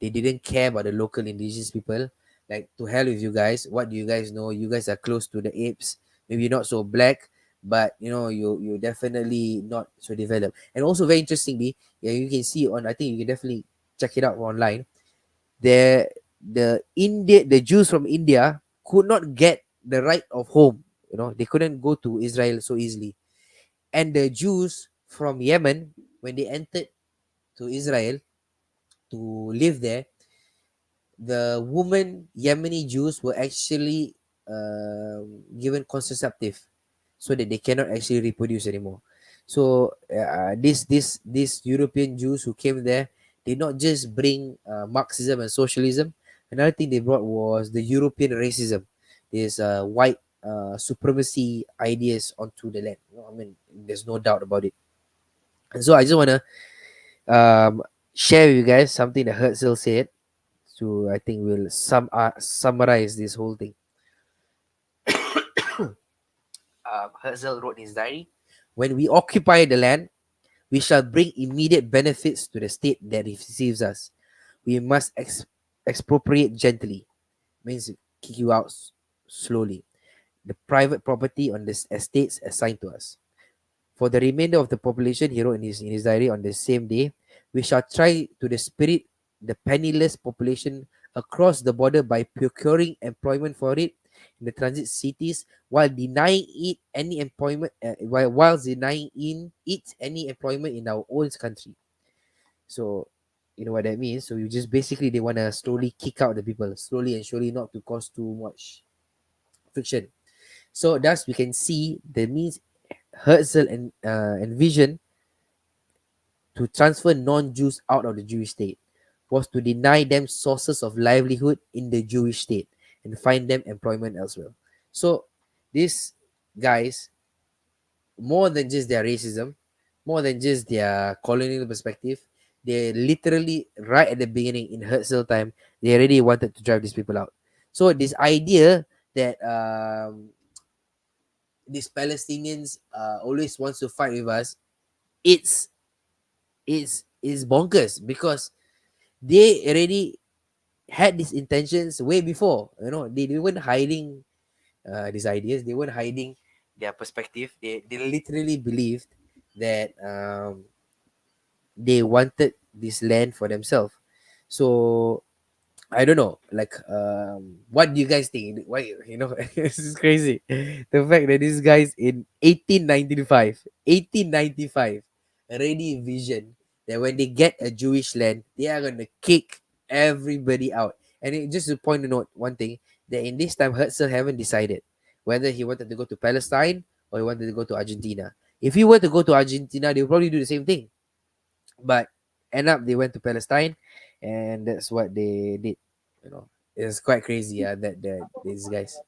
They didn't care about the local indigenous people. Like, to hell with you guys. What do you guys know? You guys are close to the apes. Maybe not so black, but you definitely not so developed. And also very interestingly, yeah, you can see on. I think you can definitely check it out online. The the Jews from India could not get the right of home. They couldn't go to Israel so easily. And the Jews from Yemen, when they entered to Israel to live there, the women Yemeni Jews were actually given contraceptive so that they cannot actually reproduce anymore. So these European Jews who came there did not just bring Marxism and socialism. Another thing they brought was the European racism, this white supremacy ideas onto the land. I mean, there's no doubt about it. And so I just want to share with you guys something that Herzl said. So I think we'll summarize this whole thing. Herzl wrote in his diary, "When we occupy the land, we shall bring immediate benefits to the state that receives us. We must expropriate gently, means kick you out slowly, the private property on the estates assigned to us. For the remainder of the population," he wrote in his diary on the same day, "we shall try to the spirit the penniless population across the border by procuring employment for it in the transit cities, while denying it any employment, while denying in it any employment in our own country." So you know what that means. So you just basically they want to slowly kick out the people, slowly and surely, not to cause too much friction. So thus we can see the means Herzl envisioned to transfer non-Jews out of the Jewish state was to deny them sources of livelihood in the Jewish state and find them employment elsewhere. So these guys, more than just their racism, more than just their colonial perspective, they literally right at the beginning in Herzl time, they already wanted to drive these people out. So this idea that these Palestinians always wants to fight with us, it's is bonkers because they already had these intentions way before. They weren't hiding these ideas. They weren't hiding their perspective. They literally believed that they wanted this land for themselves. So I don't know. Like, what do you guys think? Why, this is crazy. The fact that these guys in 1895 already vision that when they get a Jewish land, they are gonna kick everybody out. And just to point to note one thing, that in this time Herzl haven't decided whether he wanted to go to Palestine or he wanted to go to Argentina. If he were to go to Argentina, they would probably do the same thing. But end up they went to Palestine, and that's what they did. It's quite crazy. That these guys.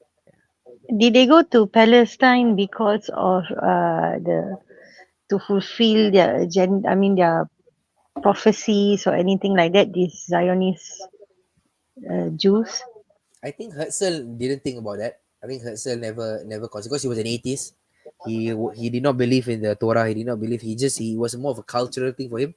Did they go to Palestine because of the to fulfill their agenda? I mean, their prophecies or anything like that. These Zionist Jews. I think Herzl didn't think about that. I think Herzl never considered, because he was an atheist. He did not believe in the Torah. He did not believe. He was more of a cultural thing for him.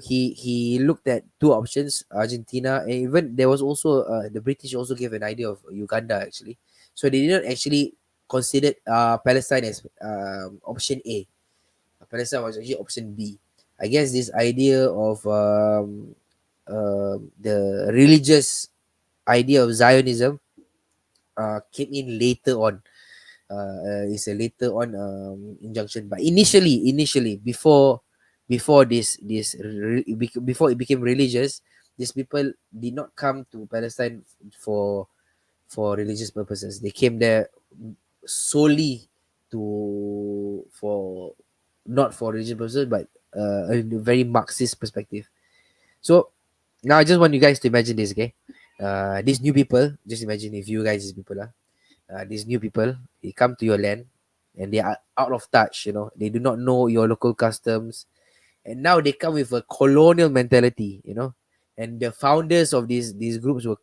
He looked at two options, Argentina, and even there was also the British also gave an idea of Uganda actually. So they did not actually consider Palestine as option A. Palestine was actually option B. I guess this idea of the religious idea of Zionism came in later on. It's a later on injunction. But initially, before before it became religious, these people did not come to Palestine for religious purposes. They came there solely for not for religious purposes, but a very Marxist perspective. So now I just want you guys to imagine this, okay? These new people, just imagine if you guys these people are these new people, they come to your land and they are out of touch, they do not know your local customs, and now they come with a colonial mentality, and the founders of these groups were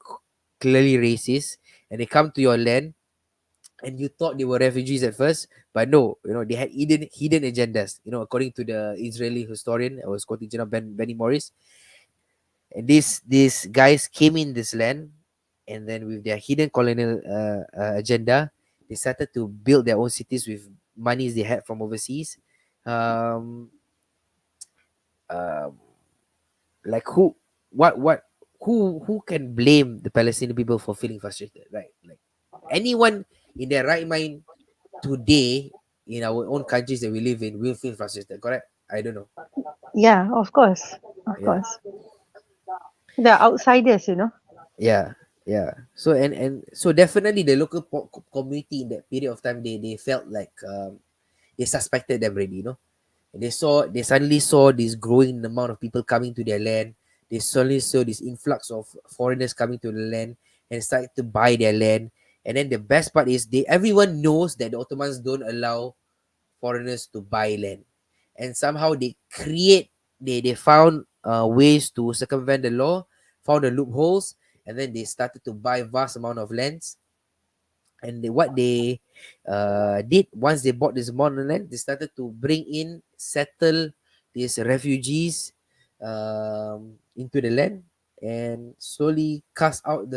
clearly racist, and they come to your land, and you thought they were refugees at first, but no, they had hidden agendas, according to the Israeli historian I was quoting General Benny Morris. And these guys came in this land, and then with their hidden colonial agenda, they started to build their own cities with monies they had from overseas. Um, um, like who can blame the Palestinian people for feeling frustrated, right? Like anyone in their right mind today in our own countries that we live in will feel frustrated, correct? I don't know. Yeah, of course. Of Yeah. course. The outsiders. Yeah, yeah. So and so definitely the local community in that period of time, they felt like they suspected them already, And they suddenly saw this growing amount of people coming to their land. They suddenly saw this influx of foreigners coming to the land and started to buy their land. And then the best part is everyone knows that the Ottomans don't allow foreigners to buy land, and somehow they found ways to circumvent the law, found the loopholes, and then they started to buy vast amount of lands. And what they did once they bought this amount of land, they started to bring in, settle these refugees into the land, and slowly cast out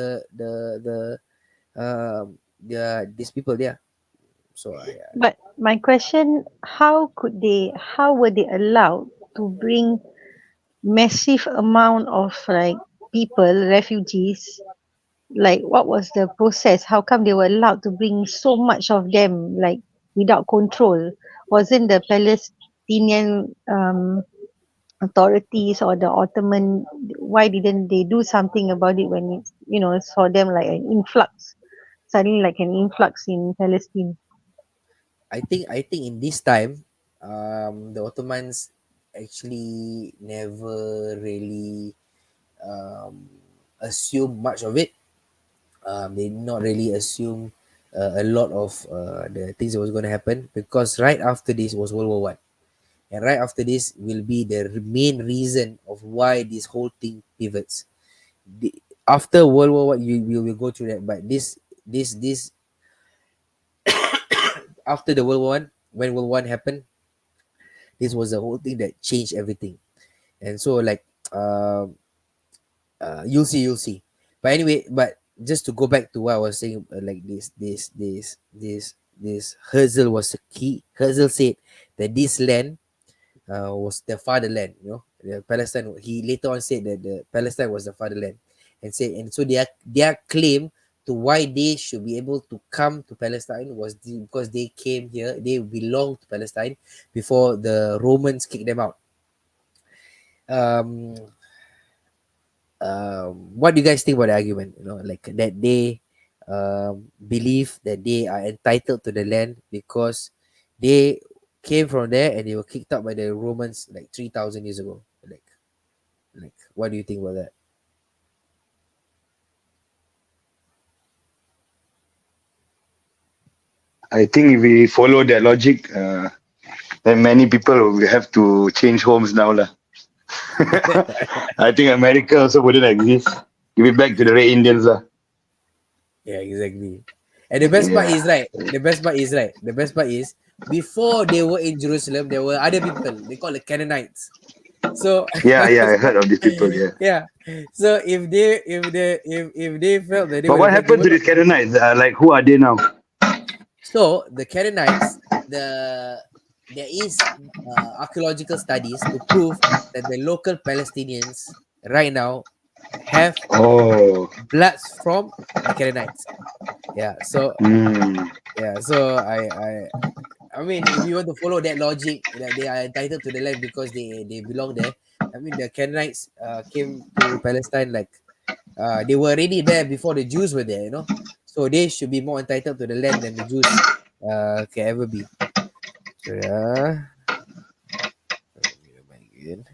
these people there. So But my question, how were they allowed to bring massive amount of like people, refugees? Like what was the process? How come they were allowed to bring so much of them like without control? Wasn't the Palestinian authorities or the Ottoman, why didn't they do something about it when it saw them like an influx, suddenly like an influx in Palestine? I think in this time, the Ottomans actually never really assume much of it. They did not really assume a lot of the things that was going to happen, because right after this was World War One, and right after this will be the main reason of why this whole thing pivots. The, After World War One, we will go through that, but this after the World War One, when World War One happened, this was the whole thing that changed everything. And so like you'll see. But anyway, but just to go back to what I was saying, like this Herzl was a key. Herzl said that this land was the fatherland, the Palestine. He later on said that the Palestine was the fatherland, and so their claim to why they should be able to come to Palestine was because they came here, they belonged to Palestine before the Romans kicked them out. um what do you guys think about the argument? Like that they believe that they are entitled to the land because they came from there and they were kicked out by the Romans like 3,000 years ago. Like, what do you think about that? I think if we follow that logic, then many people will have to change homes now lah. I think America also wouldn't exist. Give it back to the Red Indians lah. Yeah, exactly. And the best part Yeah, is right. The best part is before they were in Jerusalem, there were other people. They call the Canaanites. So yeah. I heard of these people. Yeah, yeah. So if they felt that they but were the what best, they happened were to not. these Canaanites? Like, who are they now? So the Canaanites, there is archaeological studies to prove that the local Palestinians right now have Oh. bloods from the Canaanites. Yeah, so Mm. I mean, if you want to follow that logic that they are entitled to the land because they belong there. I mean, the Canaanites came to Palestine like they were already there before the Jews were there, you know. So they should be more entitled to the land than the Jews can ever be. So yeah, again,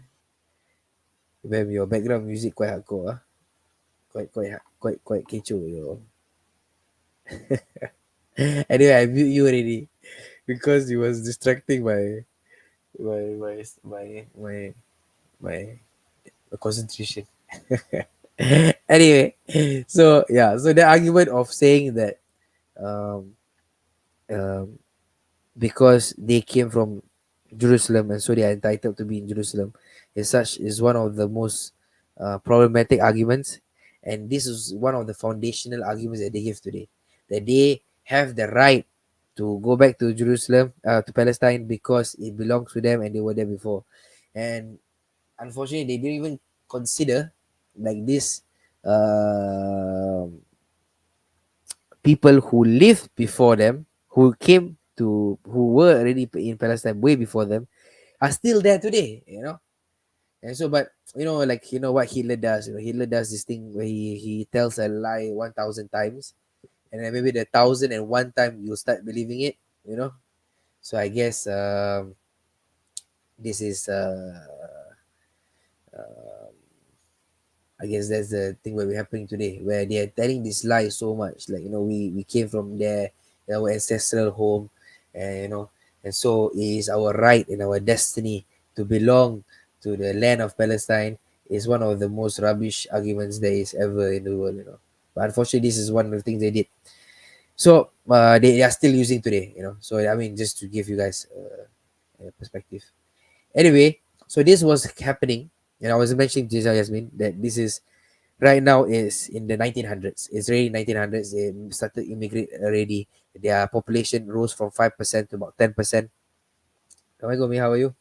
your background music quite hardcore, quite kecoh, yo. Anyway, I mute you already because it was distracting my my my my my concentration. Anyway, so yeah, so the argument of saying that um, um, because they came from Jerusalem and so they are entitled to be in Jerusalem is one of the most problematic arguments, and this is one of the foundational arguments that they give today, that they have the right to go back to Jerusalem, to Palestine, because it belongs to them and they were there before. And unfortunately, they didn't even consider like this people who lived before them, who were already in Palestine way before them, are still there today. You know, and so, but like what Hitler does. Hitler does this thing where he tells a lie 1,000 times, and then maybe the 1,001 time you start believing it. You know, so I guess this is I guess that's the thing where we're happening today, where they are telling this lie so much. Like, we came from there, our ancestral home, and and so it is our right and our destiny to belong to the land of Palestine is one of the most rubbish arguments there is ever in the world. But unfortunately, this is one of the things they did. So they are still using today. So I mean, just to give you guys a perspective. Anyway, so this was happening, and I was mentioning to Yasmin that this is right now is in the 1900s. It's already 1900s. They started immigrate already. Their population rose from 5% to about 10%. Assalamualaikum, how are you?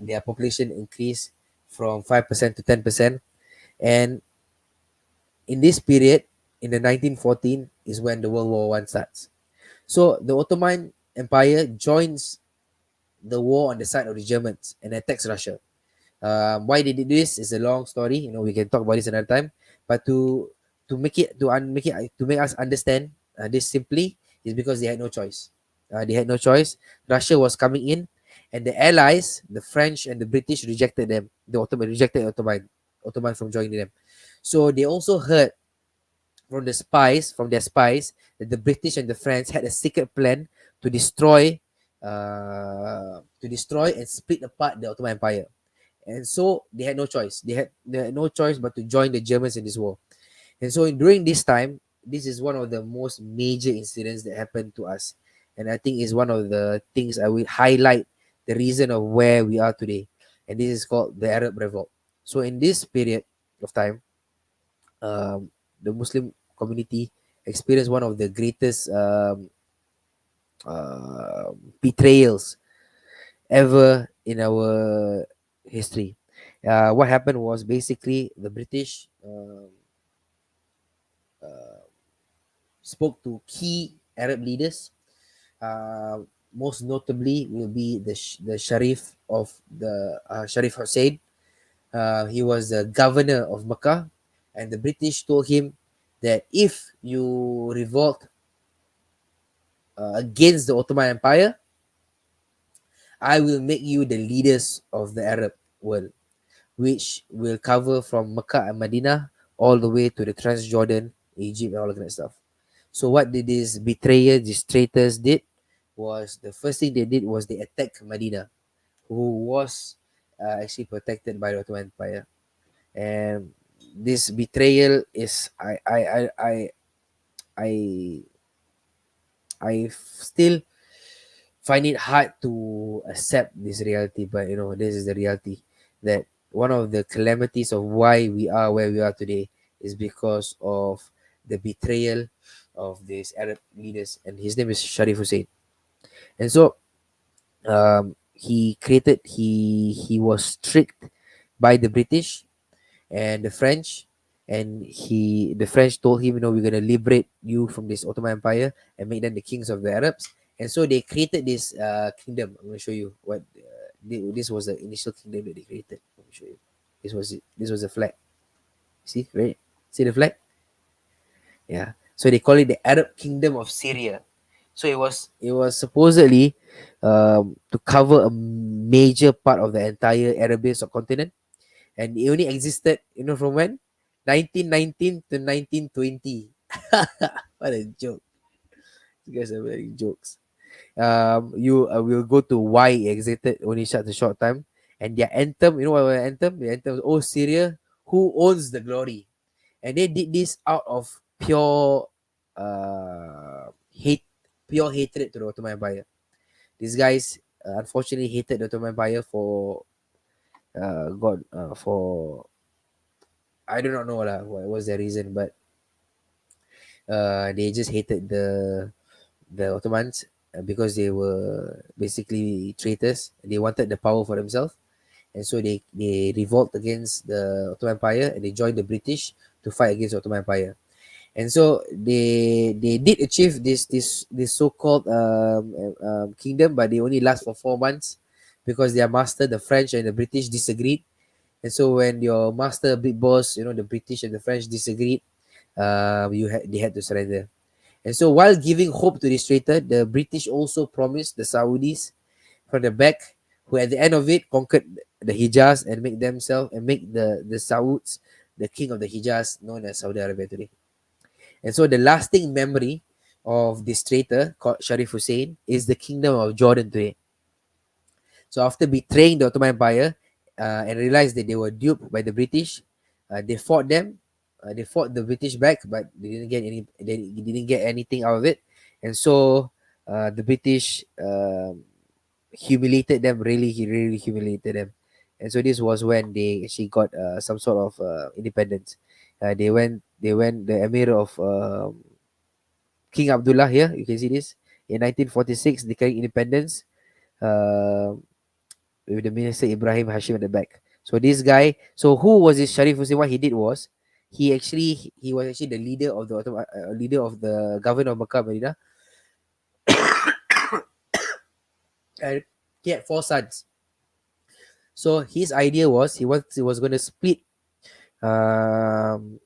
Their population increased from 5% to 10%. And in this period, in the 1914, is when the World War One starts. So the Ottoman Empire joins the war on the side of the Germans and attacks Russia. Why they did this is a long story. We can talk about this another time. But to make us understand this simply is because they had no choice. They had no choice. Russia was coming in, and the Allies, the French and the British, rejected them. The Ottoman rejected Ottoman from joining them. So they also heard from their spies, that the British and the French had a secret plan to destroy and split apart the Ottoman Empire. And so they had no choice. They had no choice but to join the Germans in this war. And so during this time, this is one of the most major incidents that happened to us. And I think is one of the things I will highlight the reason of where we are today. And this is called the Arab Revolt. So in this period of time, the Muslim community experienced one of the greatest betrayals ever in our history. What happened was basically the British spoke to key Arab leaders. Most notably will be the Sharif of the Sharif Hussein. He was the governor of Mecca, and the British told him that if you revolt against the Ottoman Empire, I will make you the leaders of the Arab world, which will cover from Mecca and Medina all the way to the Transjordan, Egypt, and all of that stuff. So what did these traitors did was the first thing they did was they attacked Medina, who was actually protected by the Ottoman Empire. And this betrayal is I still find it hard to accept this reality, but this is the reality, that one of the calamities of why we are where we are today is because of the betrayal of these Arab leaders, and his name is Sharif Hussein. And so he was tricked by the British, and the French. And the French told him, we're gonna liberate you from this Ottoman Empire and make them the kings of the Arabs. And so they created this kingdom. I'm gonna show you what this was the initial kingdom that they created. Let me show you. This was it. This was the flag. See, right? See the flag? Yeah. So they call it the Arab Kingdom of Syria. So it was supposedly to cover a major part of the entire Arabian subcontinent, and it only existed, from when 1919 to 1920. What a joke! You guys are very jokes. You will go to why it existed only such a short time, and their anthem. You know what their anthem? The anthem was, "Oh Syria, who owns the glory?" And they did this out of hate, pure hatred to the Ottoman Empire. These guys unfortunately hated the Ottoman Empire for God for I do not know lah what was the reason, but they just hated the Ottomans because they were basically traitors. They wanted the power for themselves, and so they revolt against the Ottoman Empire and they joined the British to fight against the Ottoman Empire. And so they did achieve this so-called kingdom, but they only last for 4 months because their master, the French and the British, disagreed. And so when your master, big boss, the British and the French disagreed, they had to surrender. And so while giving hope to this traitor, the British also promised the Saudis from the back, who at the end of it conquered the Hijaz and make the Sauds the king of the Hijaz, known as Saudi Arabia today. And so the lasting memory of this traitor called Sharif Hussein is the kingdom of Jordan today. So after betraying the Ottoman Empire and realized that they were duped by the British, they fought them. They fought the British back, but they didn't get anything out of it. And so the British humiliated them. Really, he really humiliated them. And so this was when they actually got some sort of independence. They went. The Emir of King Abdullah here. You can see this in 1946, declaring independence. Uh, with the minister Ibrahim Hashim at the back. So this guy, so who was this Sharif Hussein? What he did was he was actually the leader of the leader of the governor of Makkah Medina, and he had 4 sons. So his idea was he was going to split the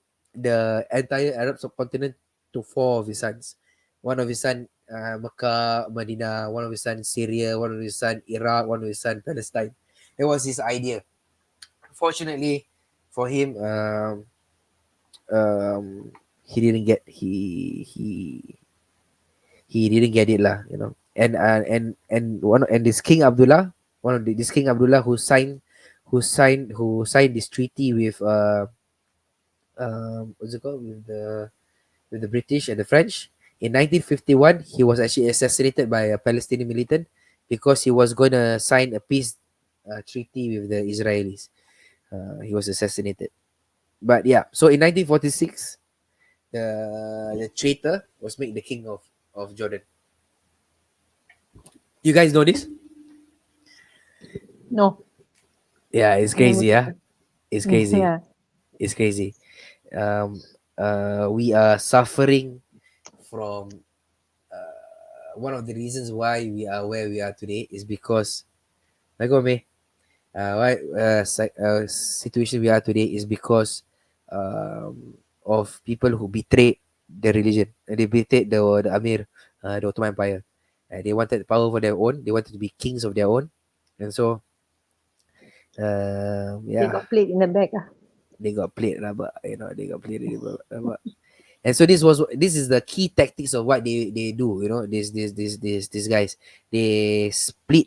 entire Arab subcontinent to 4 of his sons. One of his son Mecca, Medina, one of his son Syria, one of his son Iraq, one of his son Palestine. That was his idea. Fortunately for him, he didn't get he didn't get it lah, and this King Abdullah, this King Abdullah who signed this treaty with what's it called, with the British and the French. In 1951, he was actually assassinated by a Palestinian militant because he was going to sign a peace treaty with the Israelis. He was assassinated. But yeah, so in 1946, the traitor was made the king of Jordan. You guys know this? No. Yeah, it's Never. crazy. Yeah, it's crazy. Yeah. It's crazy. Um, we are suffering from one of the reasons why we are where we are today is because, like me, situation we are today is because of people who betrayed the religion. They betrayed the Amir, the Ottoman Empire. They wanted power for their own. They wanted to be kings of their own, and so They yeah, got played in the back. they got played rabak. They got played rabak. And so this is the key tactics of what they do. These guys, they split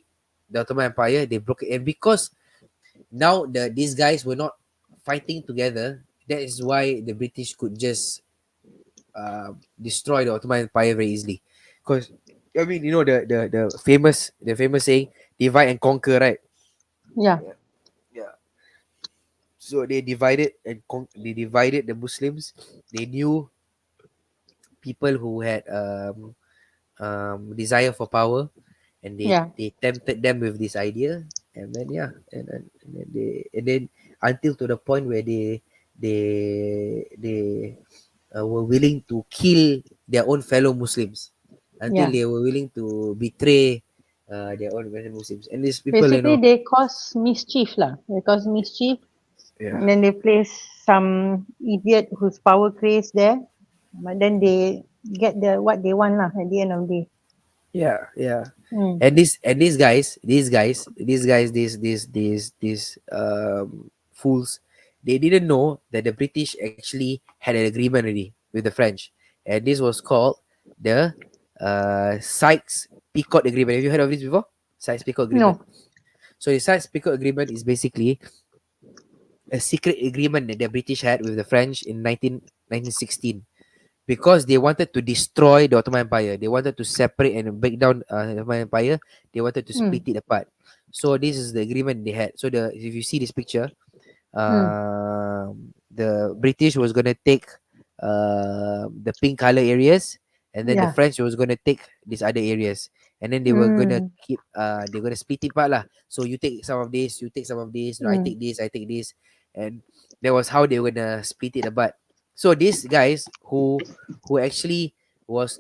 the Ottoman Empire. They broke it, and because now these guys were not fighting together, that is why the British could just destroy the Ottoman Empire very easily. Because I mean, the famous saying, divide and conquer, right? Yeah. Yeah. So they divided the Muslims. They knew people who had desire for power, and they Yeah. they tempted them with this idea, and then yeah, and then until to the point where they were willing to kill their own fellow Muslims, until Yeah. they were willing to betray their own fellow Muslims. And these people, Basically, they cause mischief lah. They cause mischief, yeah, and then they place some idiot whose power craze there, but then they get the what they want lah at the end of the day. yeah, yeah. Mm. And these fools, they didn't know that the British actually had an agreement already with the French, and this was called the Sykes-Picot Agreement. Have you heard of this before? Sykes-Picot Agreement. No. So the Sykes-Picot Agreement is basically a secret agreement that the British had with the French in 1916, because they wanted to destroy the Ottoman Empire. They wanted to separate and break down the Ottoman Empire. They wanted to Mm. split it apart. So this is the agreement they had. So if you see this picture, Mm. the British was gonna take the pink color areas, and then the Yeah. French was gonna take these other areas, and then they were gonna Mm. keep they're gonna split it apart lah. So you take some of this, you take some of this, I Mm. take this, I take this, and that was how they were gonna split it apart. So these guys who actually was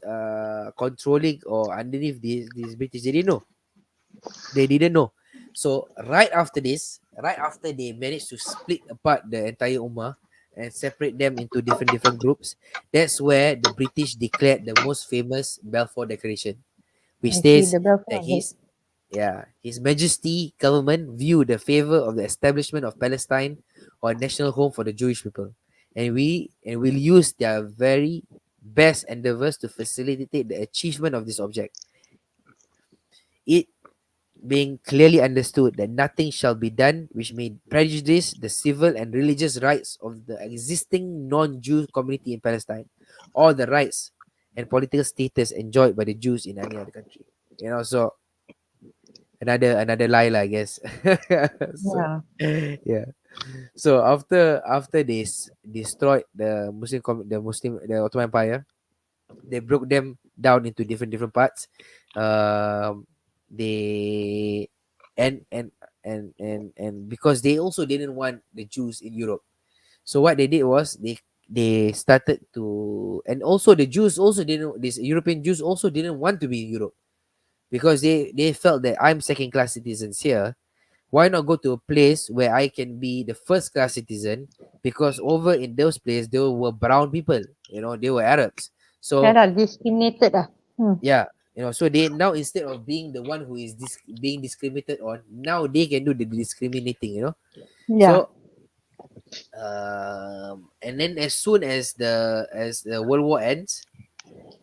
controlling or underneath these British, they didn't know. So right after they managed to split apart the entire Ummah and separate them into different groups, that's where the British declared the most famous Balfour Declaration, which I see states the bell that for it. His Majesty government view the favor of the establishment of Palestine or a national home for the Jewish people, and will use their very best endeavors to facilitate the achievement of this object. It being clearly understood that nothing shall be done which may prejudice the civil and religious rights of the existing non-Jew community in Palestine, or the rights and political status enjoyed by the Jews in any other country. So another lie lah, I guess. So Yeah. yeah. So after they destroyed the Ottoman Empire, they broke them down into different parts. They and and because they also didn't want the Jews in Europe, so what they did was they started to, and also the Jews also didn't these European Jews also didn't want to be in Europe, because they felt that I'm second class citizens here. Why not go to a place where I can be the first class citizen? Because over in those places there were brown people, they were Arabs. Yeah So lah, discriminated lah. Hmm. yeah, so they now, instead of being the one who is being discriminated on, now they can do the discriminating. Yeah. So and then as soon as the World War ends,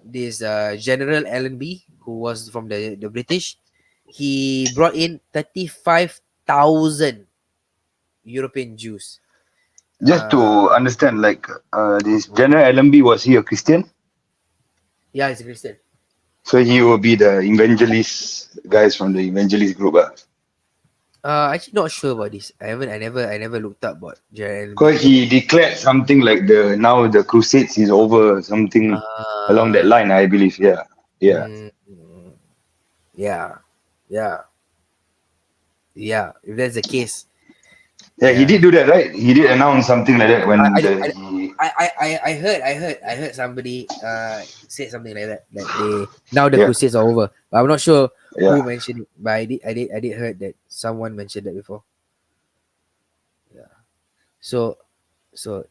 this General Allenby, who was from the British, he brought in 35,000 European Jews. Just to Uh, understand, like this General Allenby, was he a Christian? yeah, he's a Christian. So he will be the evangelist guys from the evangelist group. Actually not sure about this. I never looked up about General Because Allenby. he declared something like now the crusades is over, something along that Uh, line, I believe. Yeah. Yeah. mm, yeah, yeah, yeah. If that's the case, Yeah, he yeah. did do that, right? He did announce something like that I when I don't- he I heard somebody say something like that, that they now the yeah, crusades are over. But I'm not sure who yeah. mentioned it. But I did heard that someone mentioned that before. Yeah. So so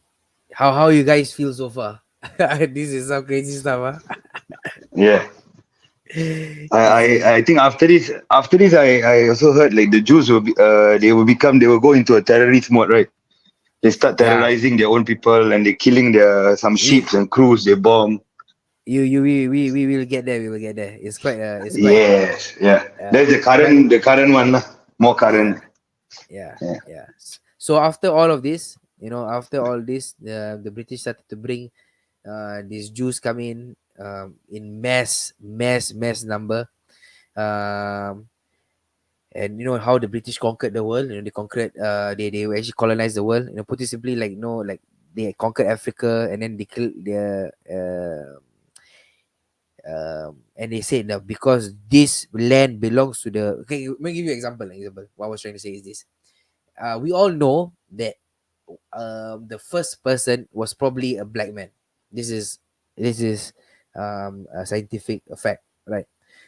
how you guys feel so far? This is some crazy stuff, huh? Yeah. Is it? I think after this I also heard like the Jews will be they will go into a terrorist mode, right? They start Yeah. terrorizing their own people and they killing some We ships and crews, they bomb. we will get there. We will get there. It's quite Yes, yeah. That's but the current one lah. More yeah, current. yeah, Yeah. yeah. So after all of this, after all this, the British started to bring these Jews come in mass number. Um, and how the British conquered the world. They conquered. They actually colonized the world. Put it simply, like like they conquered Africa, and then they killed their. And they said that because this land belongs to the. Okay, let me give you an example. What I was trying to say is this. We all know that the first person was probably a black man. This is this is a scientific fact, right?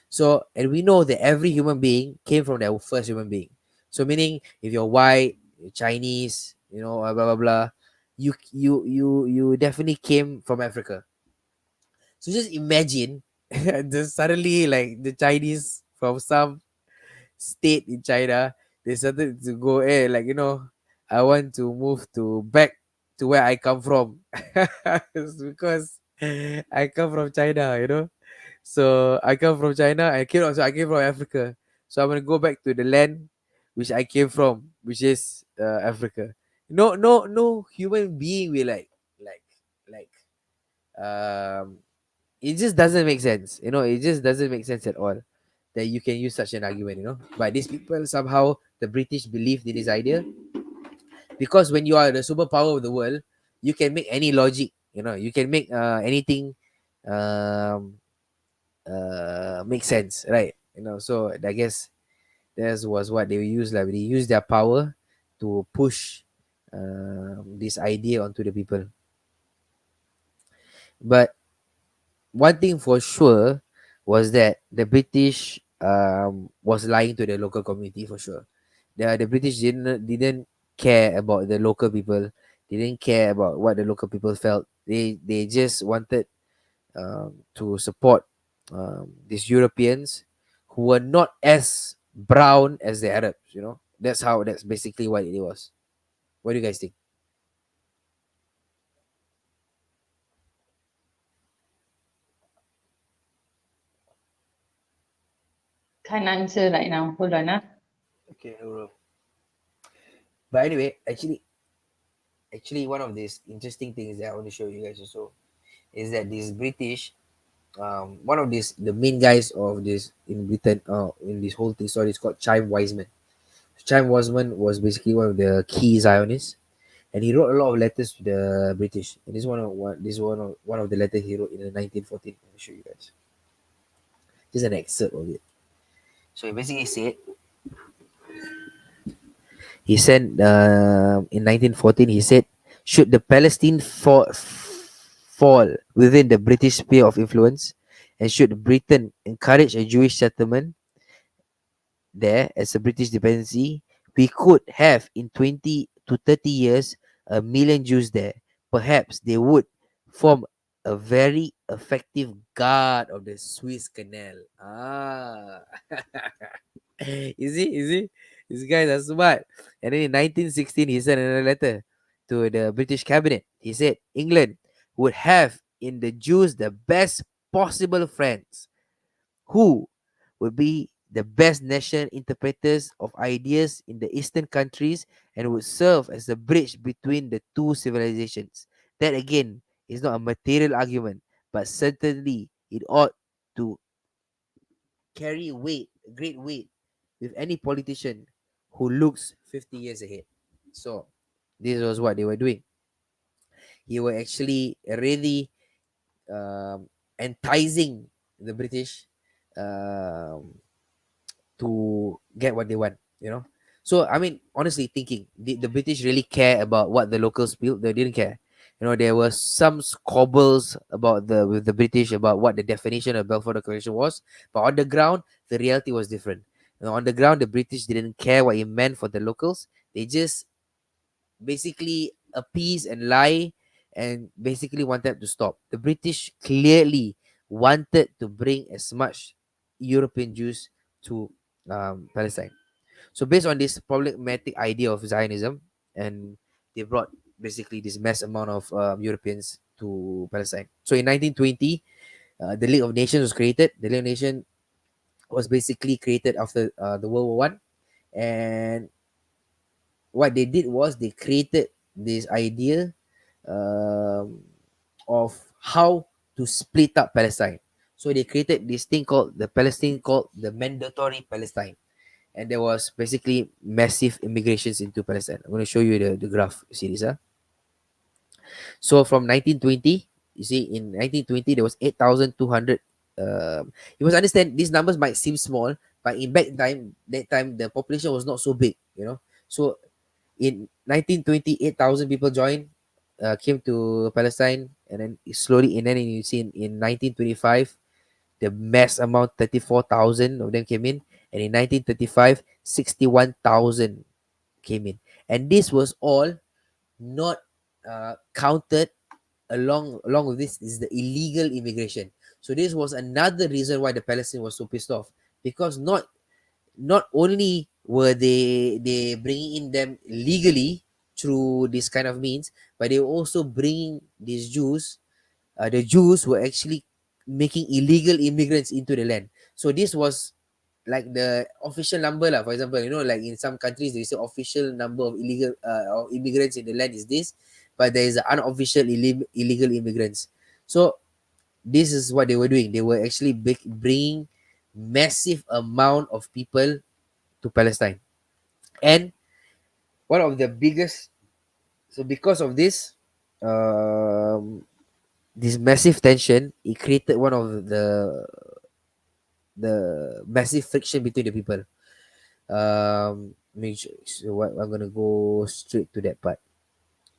So, and we know that every human being came from that first human being. So, meaning if you're white, you're Chinese, blah blah blah, you definitely came from Africa. So just imagine, just suddenly like the Chinese from some state in China, they started to go, hey, like, I want to move to back to where I come from. It's because I come from China. So I come from China. I came from Africa. So I'm gonna go back to the land which I came from, which is Africa. No human being will like like um it just doesn't make sense. It just doesn't make sense at all that you can use such an argument. But these people, somehow the British believed in this idea, because when you are the superpower of the world, you can make any logic. You can make anything um make sense, right? So I guess that was what they used. Like, they use their power to push this idea onto the people. But one thing for sure was that the British was lying to the local community for sure. The British didn't care about the local people. They didn't care about what the local people felt. They just wanted to support these Europeans who were not as brown as the Arabs. That's basically what it was. What do you guys think? Can't answer right now. Hold on, ah. Okay, bro. But anyway, actually, one of these interesting things that I want to show you guys also is that these British, one of these the main guys of this in Britain, in this whole thing story is called Chaim Wiseman. Chaim Wiseman was basically one of the key Zionists, and he wrote a lot of letters to the British. And this is one of the letters he wrote in the 1914. Let me show you guys. Just an excerpt of it. So he basically said, he said in 1914, he said, should the Palestine fall within the British sphere of influence, and should Britain encourage a Jewish settlement there as a British dependency, we could have in 20 to 30 years a million Jews there. Perhaps they would form a very effective guard of the Suez Canal. You see, these guys are smart. And then in 1916, he sent another letter to the British cabinet. He said England would have in the Jews the best possible friends, who would be the best nation interpreters of ideas in the Eastern countries, and would serve as the bridge between the two civilizations. That again is not a material argument, but certainly it ought to carry weight, great weight, with any politician who looks 50 years ahead. So, this was what they were doing. He were actually really enticing the British um, to get what they want. So, I mean, honestly thinking, the British really care about what the locals feel? They didn't care. There were some squabbles about with the British about what the definition of Balfour Declaration was, but on the ground, the reality was different. On the ground, the British didn't care what it meant for the locals. They just basically appease and lie, and basically wanted to stop. The British clearly wanted to bring as much European Jews to Palestine. So based on this problematic idea of Zionism, and they brought basically this mass amount of Europeans to Palestine. So in 1920, the League of Nations was created. The League of Nations was basically created after the World War One, and what they did was they created this idea um, of how to split up Palestine. So they created this thing called the Mandatory Palestine, and there was basically massive immigrations into Palestine. I'm going to show you the graph. You see this, huh? So from 1920, you see, in 1920 there was 8,200. You must understand these numbers might seem small, but in back time, that time the population was not so big. So In 1920, 8,000 people joined, came to Palestine, and then slowly, and then you see in 1925, the mass amount 34,000 of them came in, and in 1935, 61,000 came in, and this was all not counted along with this is the illegal immigration. So this was another reason why the Palestinians was so pissed off, because not only were they bringing in them legally through this kind of means, but they were also bringing these Jews. The Jews were actually making illegal immigrants into the land. So this was like the official number lah. For example, like in some countries they say official number of illegal of immigrants in the land is this, but there is unofficial illegal immigrants. So this is what they were doing. They were actually bringing massive amount of people to Palestine. And one of the biggest, so because of this massive tension, it created one of the massive friction between the people. So what I'm gonna go straight to that part.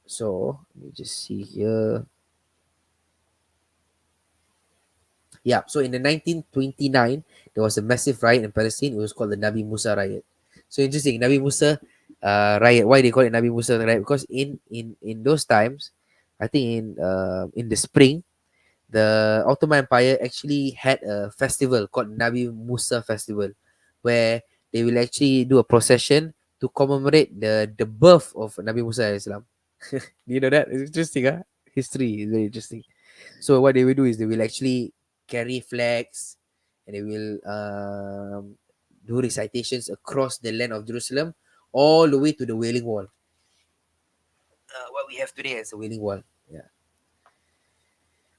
So let me just see here. Yeah, so in the 1929, there was a massive riot in Palestine. It was called the Nabi Musa riot. So interesting, Nabi Musa riot. Why they call it Nabi Musa riot? Because in those times, I think in the spring, the Ottoman Empire actually had a festival called Nabi Musa Festival, where they will actually do a procession to commemorate the birth of Nabi Musa alayhi salam. Do you know that? It's interesting, huh? History is very interesting. So what they will do is they will actually carry flags, and they will do recitations across the land of Jerusalem all the way to the Wailing Wall. What we have today as the Wailing Wall. Yeah.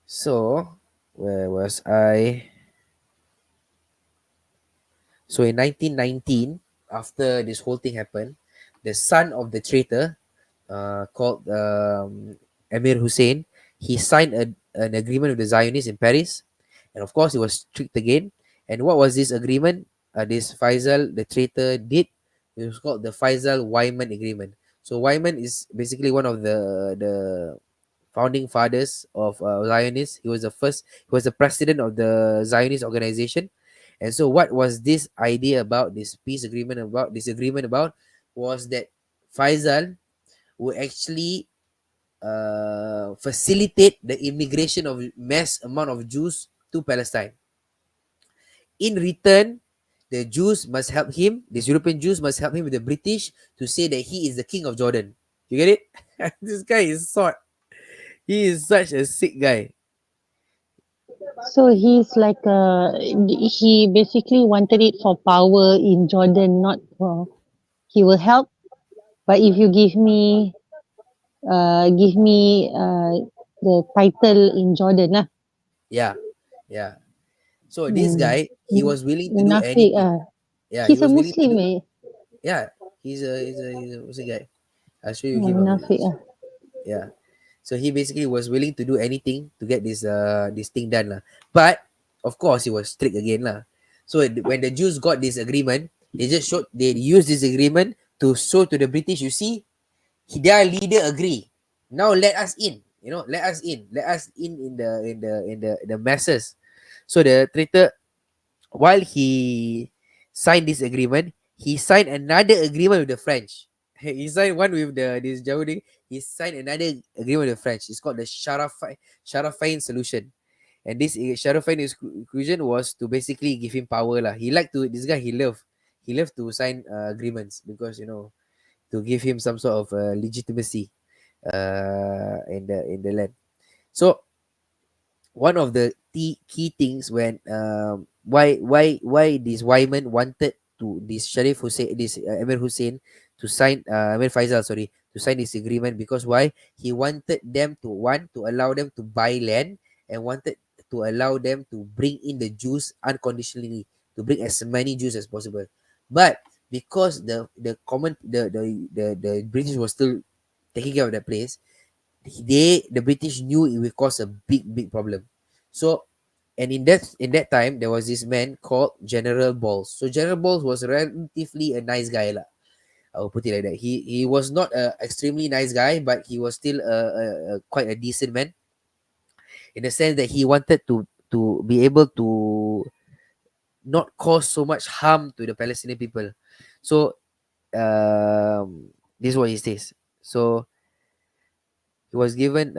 So where was I? So in 1919, after this whole thing happened, the son of the traitor, called Emir Hussein, he signed an agreement with the Zionists in Paris, and of course, it was strict again. And what was this agreement? This Faisal, the traitor, did. It was called the Faisal-Wyman Agreement. So Wyman is basically one of the founding fathers of Zionists. He was the first. He was the president of the Zionist organization. And so, what was this idea about this peace agreement about? This agreement about was that Faisal would actually facilitate the immigration of mass amount of Jews to Palestine. In return, the Jews must help him. These European Jews must help him with the British to say that he is the king of Jordan. You get it? This guy is sort. He is such a sick guy. So he's like he basically wanted it for power in Jordan, not for he will help, but if you give me the title in Jordan lah. Yeah, yeah. So this Hmm. guy, he was willing to do Munafik anything. ah. Yeah, he He's a was willing to Muslim do. eh. Yeah, he's a what's the guy? I'll show you Yeah, him after munafik this. ah. Yeah. So he basically was willing to do anything to get this thing done lah. But of course he was strict again lah. So when the Jews got this agreement, they used this agreement to show to the British, you see, their leader agree. Now let us in. Let us in. Let us in the masses. So the traitor, while he signed this agreement, he signed another agreement with the French. He signed one with this Jahudi. He signed another agreement with the French. It's called the Sharafain solution. And this Sharafain inclusion was to basically give him power lah. He liked to this guy. He loved to sign agreements because to give him some sort of legitimacy in the land. So one of the key things when why this Wyman wanted to this Sharif Hussein, this Emir Hussein, to sign Emir Faisal, sorry, to sign this agreement, because why he wanted them to allow them to buy land, and wanted to allow them to bring in the Jews unconditionally, to bring as many Jews as possible. But because the British was still taking care of that place, the British knew it would cause a big problem. So, and in that time there was this man called General Balls. So General Balls was relatively a nice guy lah. I will put it like that. He was not a extremely nice guy, but he was still a quite a decent man, in the sense that he wanted to be able to not cause so much harm to the Palestinian people. So this is what he says. So he was given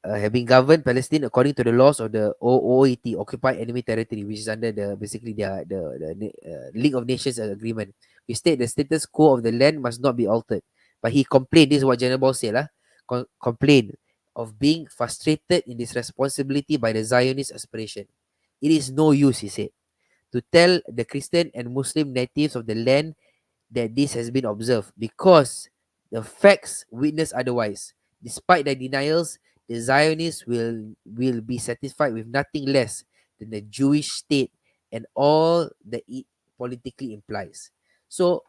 having governed Palestine according to the laws of the OOET, Occupied Enemy Territory, which is under the basically the League of Nations agreement. We state the status quo of the land must not be altered. But he complained. This is what General Ball said, complained of being frustrated in this responsibility by the Zionist aspiration. It is no use, he said, to tell the Christian and Muslim natives of the land that this has been observed, because the facts witness otherwise. Despite the denials, the Zionists will be satisfied with nothing less than the Jewish state and all that it politically implies. So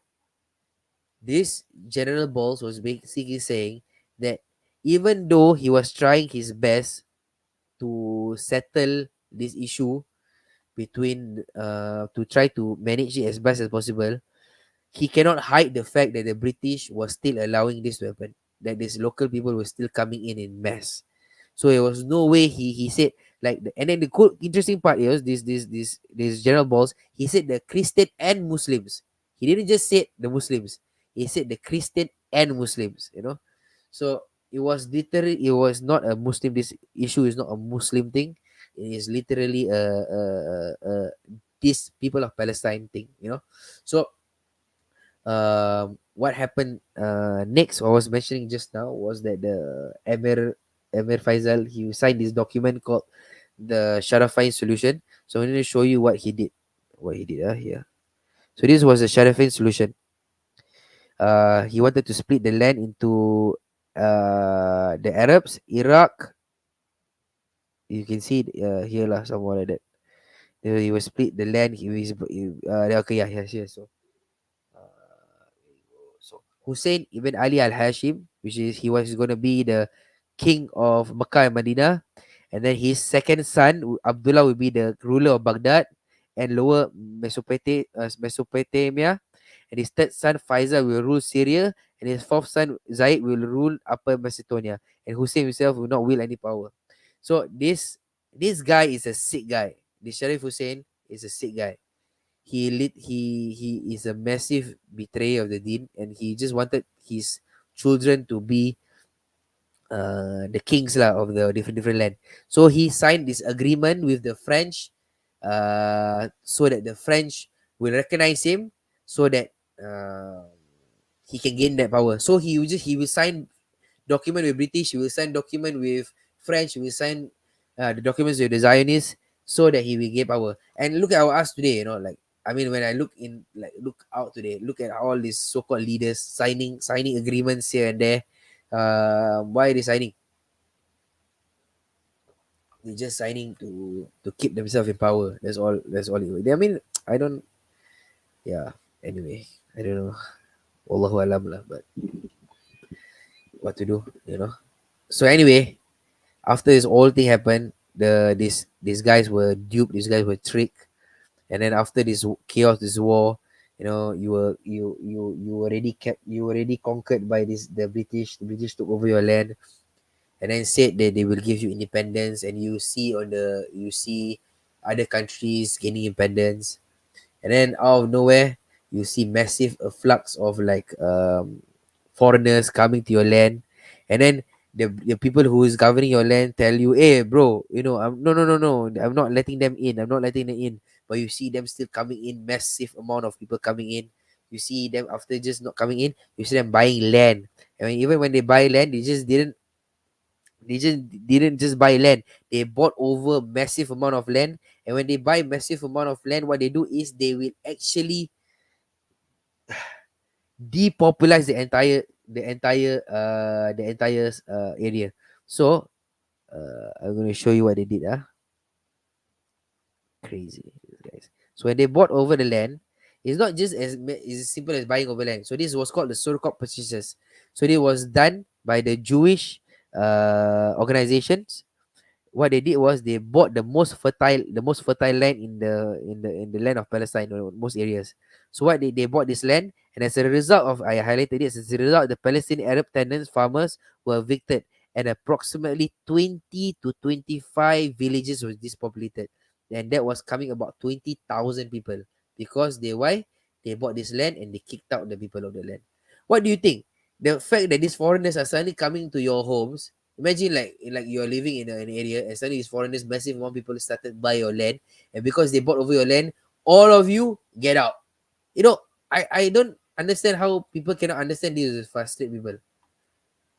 this General Balls was basically saying that even though he was trying his best to settle this issue between to try to manage it as best as possible, he cannot hide the fact that the British was still allowing this to happen, that these local people were still coming in mass. So there was no way he said like and then the cool interesting part is this General Balls, he said the Christian and Muslims. He didn't just say the Muslims. He said the Christian and Muslims, So it was not a Muslim, this issue is not a Muslim thing. It is literally this people of Palestine thing. So what happened next, I was mentioning just now, was that the Emir Faisal, he signed this document called the Sharafain solution. So I'm going to show you what he did here. So this was the Sharafain solution. He wanted to split the land into the Arabs, Iraq. You can see it here lah, somewhere like that. He will split the land. Okay, yeah, here. So so Hussein ibn Ali al Hashim, which is he was going to be the king of Mecca and Medina, and then his second son Abdullah will be the ruler of Baghdad and lower Mesopotamia, and his third son Faisal will rule Syria, and his fourth son Zaid will rule Upper Macedonia, and Hussein himself will not wield any power. So this guy is a sick guy. This Sharif Hussein is a sick guy. He is a massive betrayer of the deen, and he just wanted his children to be the kings lah of the different land. So he signed this agreement with the French, so that the French will recognize him, so that he can gain that power. So he will sign document with British, he will sign document with French, he will sign the documents with the Zionists, so that he will gain power. And look at us today, like I mean, when I look out today, look at all these so-called leaders signing agreements here and there. Why are they signing? They're just signing to keep themselves in power. That's all. That's all. I mean, I don't. Yeah. Anyway, I don't know. Wallahu alam lah. But what to do? So anyway, after this whole thing happened, these guys were duped. These guys were tricked. And then after this chaos, this war, you already conquered by the British. The British took over your land, and then said that they will give you independence, and you see other countries gaining independence, and then out of nowhere you see massive afflux of foreigners coming to your land, and then the people who is governing your land tell you, hey bro, no, I'm not letting them in, but you see them still coming in, massive amount of people coming in. You see them, after just not coming in, you see them buying land. I mean, even when they buy land, they just didn't just buy land. They bought over massive amount of land. And when they buy massive amount of land, what they do is they will actually depopularize the entire area. So I'm going to show you what they did. Crazy, these guys. So when they bought over the land, it's not just as simple as buying over land. So this was called the Surkop purchases. So it was done by the Jewish organizations, what they did was they bought the most fertile land in the land of Palestine, most areas. So what they bought this land, and as a result of, I highlighted this, as a result, the Palestinian Arab tenants farmers were evicted, and approximately 20 to 25 villages was depopulated, and that was coming about 20,000 people, because they bought this land and they kicked out the people of the land. What do you think? The fact that these foreigners are suddenly coming to your homes. Imagine like you're living in an area, and suddenly these foreigners, massive amount of people started buy your land, and because they bought over your land, all of you get out. You know, I don't understand how people cannot understand this is frustrate people.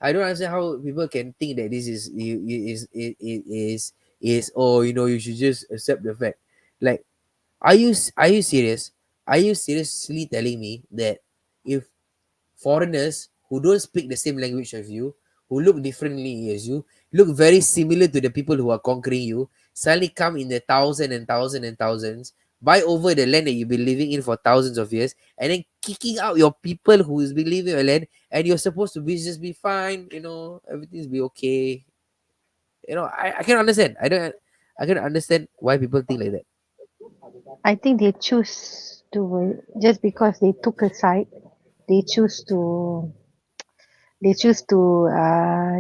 I don't understand how people can think that this is oh, you should just accept the fact. Like, are you serious? Are you seriously telling me that if foreigners who don't speak the same language as you, who look differently as you, look very similar to the people who are conquering you, suddenly come in the thousand and thousand and thousands, buy over the land that you've been living in for thousands of years, and then kicking out your people who is been living in your land, and you're supposed to be just be fine, everything's be okay. I can understand. I can understand why people think like that. I think they choose to, just because they took a side, they choose to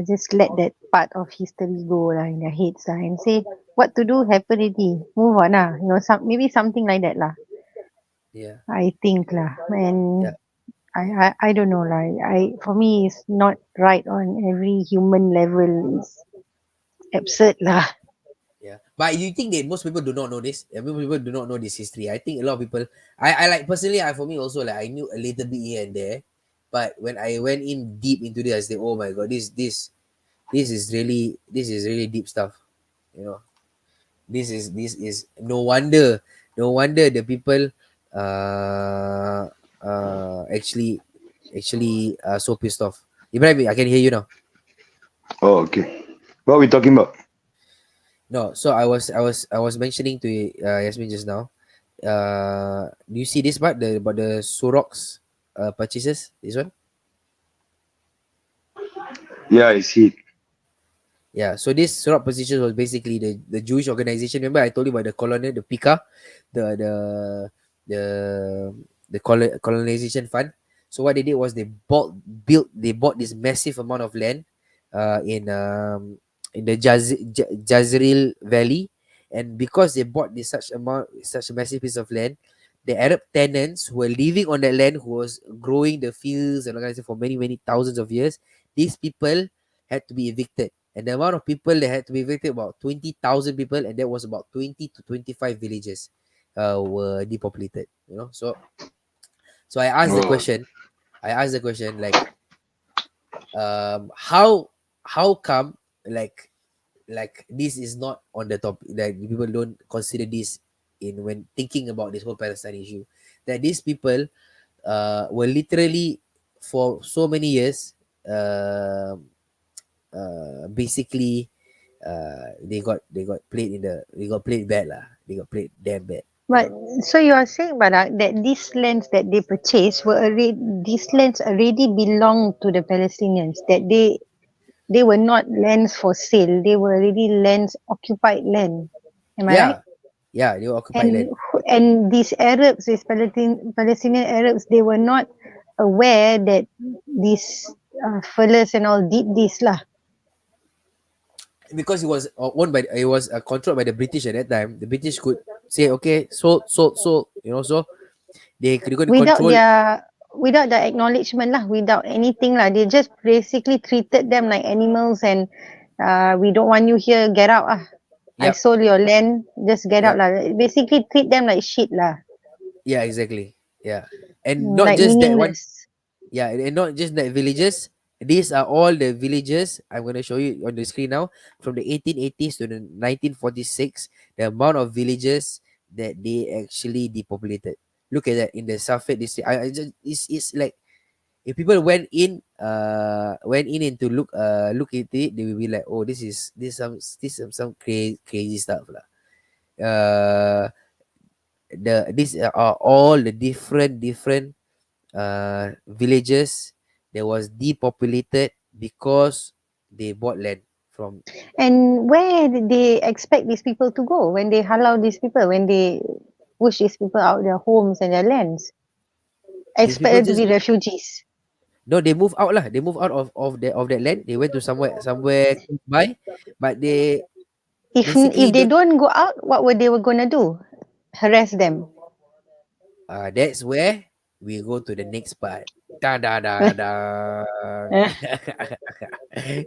just let that part of history go lah in their heads lah, and say what to do happen already, move on lah, maybe something like that lah. Yeah. I think lah, and Yeah. I don't know lah. For me it's not right on every human level. It's absurd lah. Yeah, but you think that most people do not know this? Most people do not know this history. I think a lot of people. I like personally. For me also, like, I knew a little bit here and there, but when I went in deep into this, I said, "Oh my god, this is really deep stuff." You know, this is no wonder the people uh actually so pissed off. Ibrahim, I can hear you now. Oh, okay. What are we talking about? No, so I was mentioning to Yasmin just now. Do you see this part, the about the Surox purchases? This one. Yeah, I see. Yeah. So this Surok purchases was basically the Jewish organization. Remember I told you about the colonial, the PICA, the the the colonization fund. So what they did was they bought this massive amount of land in the Jazreel Valley, and because they bought such a massive piece of land, the Arab tenants who were living on that land, who was growing the fields and organizing for many many thousands of years, these people had to be evicted, and the amount of people that had to be evicted, about 20,000 people, and that was about 20 to 25 villages were depopulated. So Oh, I asked the question, like, how come, like this is not on the top, like people don't consider this in when thinking about this whole Palestine issue, that these people were literally for so many years, uh, basically, they got played bad lah. They got played damn bad. But so you are saying, Barak, that these lands that they purchased these lands already belong to the Palestinians. That they were not lands for sale. They were already lands, occupied land. Am I right? Yeah, yeah, they were occupied And land. these Arabs, these Palestinian Arabs, they were not aware that these fellas and all did this lah. Because it was controlled by the British at that time. The British could say, okay, sold, sold, sold. So they're going to Without control. the acknowledgement lah, without anything lah. They just basically treated them like animals, and we don't want you here, get out ah. I Yep. sold your land, just get out Yep. lah. Basically treat them like shit lah. Yeah, exactly. Yeah. And not Like just that one. meaningless. Yeah, and not just that villages. These are all the villages I'm going to show you on the screen now. From the 1880s to the 1946, the amount of villages that they actually depopulated. Look at that in the Safed district. I just, it's like, if people went in and to look at it, they will be like, oh, this is some crazy stuff lah. Uh, these are all the different villages that was depopulated because they bought land from. And where did they expect these people to go when they halal these people, when they push these people out their homes and their lands? These Expect people them to just be go. refugees. No, they move out lah. They move out of that land. They went to somewhere close by, but they If basically they don't. don't go out, what were they were gonna do? Harass them. That's where we go to the next part. Da da da da.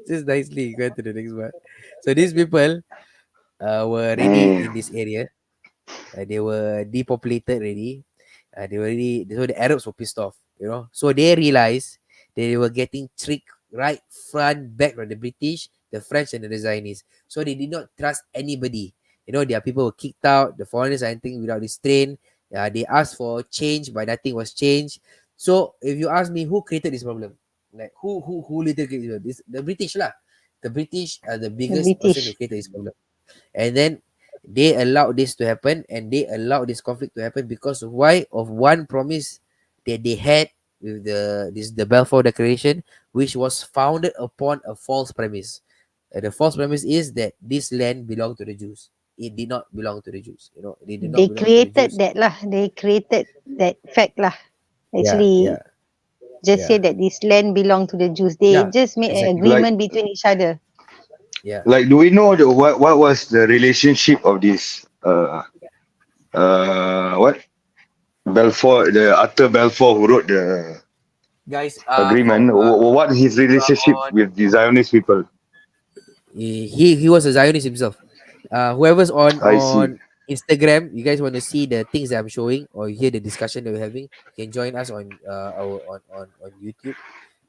Just nicely go to the next part. So these people were already Eh, in this area. They were depopulated already. They were already, so the Arabs were pissed off, you know. So they realized they were getting tricked right front back from the British, the French, and the Zionists. So they did not trust anybody. You know, their people were kicked out. The foreigners are entering without restraint. They asked for change, but nothing was changed. So if you ask me, who created this problem? Like who literally created this? The British lah. The British are the The biggest person who British. created this problem. And then they allowed this to happen, and they allowed this conflict to happen because of why? Of one promise that they had with the Balfour Declaration, which was founded upon a false premise. The false premise is that this land belonged to the Jews. It did not belong to the Jews. You know, it did not They belong to the created Jews. that lah. They created that fact lah. Yeah, Actually, yeah, just say yeah, that this land belonged to the Jews. They yeah. just made an Exactly. like agreement between each other. Yeah. like do we know what was the relationship of this what Balfour, the Arthur Balfour who wrote the Guys, agreement? What his relationship on with the Zionist people? he was a Zionist himself. Whoever's I see. on Instagram, you guys want to see the things that I'm showing or hear the discussion that we're having, you can join us on on YouTube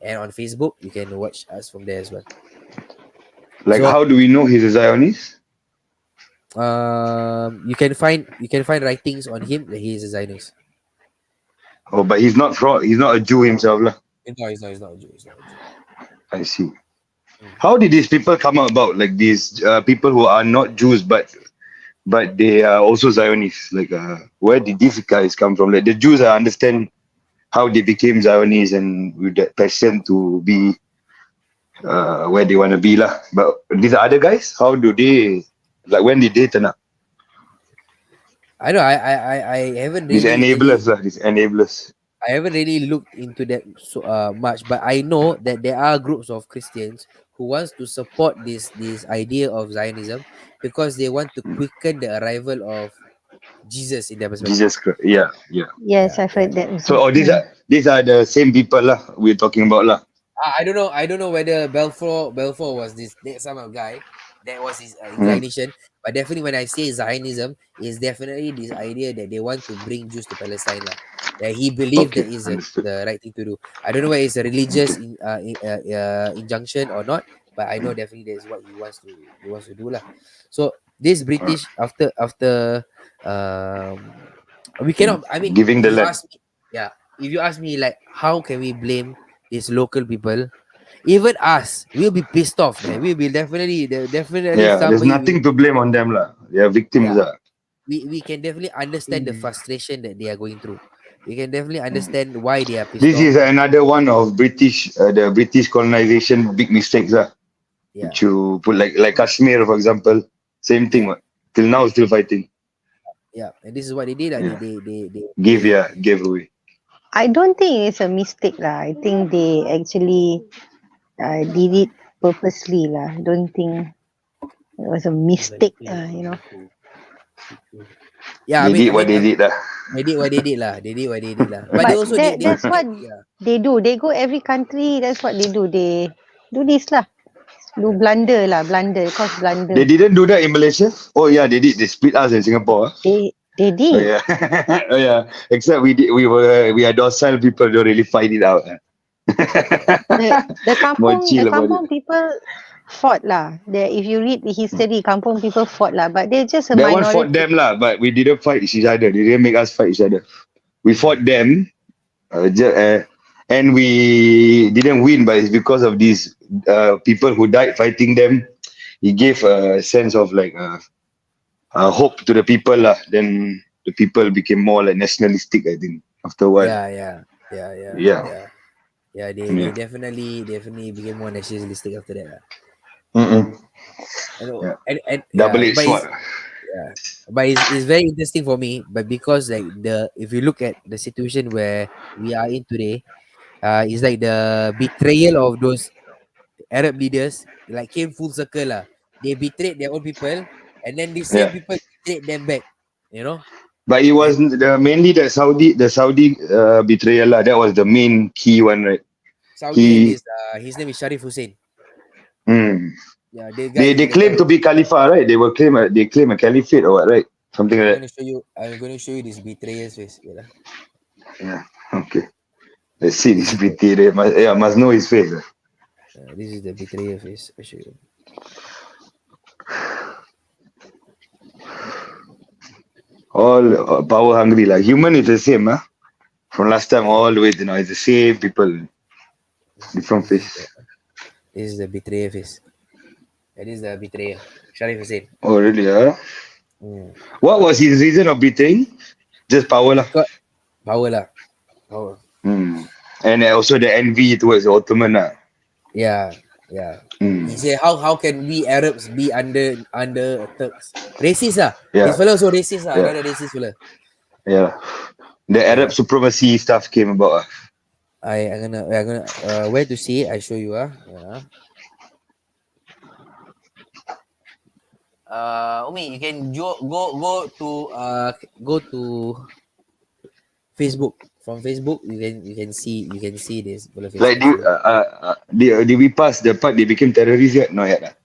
and on Facebook. You can watch us from there as well. Like, So how do we know he's a Zionist? you can find writings on him that he is a Zionist. Oh, but he's not a Jew himself, lah. No, he's not a Jew. He's not a Jew. I see. Mm. How did these people come about? Like these people who are not Jews, but they are also Zionists. Like, where did these guys come from? Like the Jews, I understand how they became Zionists and with that passion to be where they want to be, lah. But these other guys, how do they? Like, when did they turn up? I know I haven't These really enablers, lah. These enablers. I haven't really looked into that so much, but I know that there are groups of Christians who wants to support this idea of Zionism because they want to quicken the arrival of Jesus in their perspective. Jesus Christ. Yeah, yeah. Yes, Yeah, I've yeah. heard that So, also. oh, these are the same people, lah. We're talking about, lah. I don't know. I don't know whether Balfour was this that some of guy that was his Mm. inclination, but definitely when I say Zionism, is definitely this idea that they want to bring Jews to Palestine lah. That he believed Okay, that is understood. the right thing to do. I don't know whether it's a religious Okay. injunction or not, but I know definitely that's what he wants to do lah. So this Uh, British after um we cannot. I mean, giving if the you land. ask me, yeah, if you ask me like how can we blame these local people, even us, we'll be pissed off, man. We'll be definitely Yeah, there's somebody will, nothing to blame on them, lah. They are victims, yeah. lah. We can definitely understand the frustration that they are going through. We can definitely understand why they are pissed This off. is another one of the British colonization big mistakes, lah. Yeah, Which you put like Kashmir, for example, same thing. yeah, What? Till now, still fighting. yeah. And this is what they did. Yeah, They give away. I don't think it's a mistake lah. I think they actually did it purposely lah. Don't think it was a mistake. yeah. They I did what mean, they did, lah. they did what they did lah. They did what they did lah. But they But also that's what yeah, they do. They go every country. That's what they do. They do this lah. Do yeah. blunder lah. Blunder. Cause They blunder. didn't do that in Malaysia. Oh yeah, they did. They split us in Singapore. Ah. They Oh did. yeah, oh yeah. Except we are docile people. Don't really fight it out. Ah. More The chill about it. kampung people fought lah. If you read the history, kampung people fought lah. But they're just a That one fought minority. them, lah. But we didn't fight each other. They didn't make us fight each other. We fought them, and we didn't win. But it's because of these people who died fighting them. He gave a sense of like hope to the people, lah. Then the people became more like nationalistic, I think, after a while. Yeah. Yeah. Yeah, they Yeah. definitely became more nationalistic after that lah. Mm-mm. And, Yeah. and Double yeah, edged sword. yeah, it's very interesting for me, but because like the if you look at the situation where we are in today, it's like the betrayal of those Arab leaders like came full circle lah. They betrayed their own people, and then the same Yeah. people betrayed them back. You know, But it and was the mainly the Saudi betrayal lah. That was the main key one, right? Saudi and He this his name is Sharif Hussein. mm, Yeah, the they guy, they the claim guy. to be Khalifa, right? They claim a caliphate or what, right? Something I'm like that. gonna show you. I'm gonna show you this betrayer's face. Wait, lah. Yeah. Okay. Let's see This this is the betrayer. Must know his face. this is the betrayer face. I show you. All power hungry lah. Human is the same, huh? From last time all the way to now, it's the same people, different This is face. the betrayer face. That is the betrayer, Sharif Hussein. Oh really? Huh? Mm. What was his reason of betraying? Just power lah. Because power lah, power. Hmm. And also the envy towards the Ottoman lah. Yeah, yeah. Hmm. He said, how can we Arabs be under Turks? Racist ah. This Yeah. fellow also racist ah. Yeah. Another racist fella. Yeah. The Arab Yeah. supremacy stuff came about. I'm gonna where to see it? I show you ah. Yeah. Umi, you can go to Facebook. From Facebook, you can see this bullet face. Like, I show you. did we pass the part they became terrorists yet? Not yet.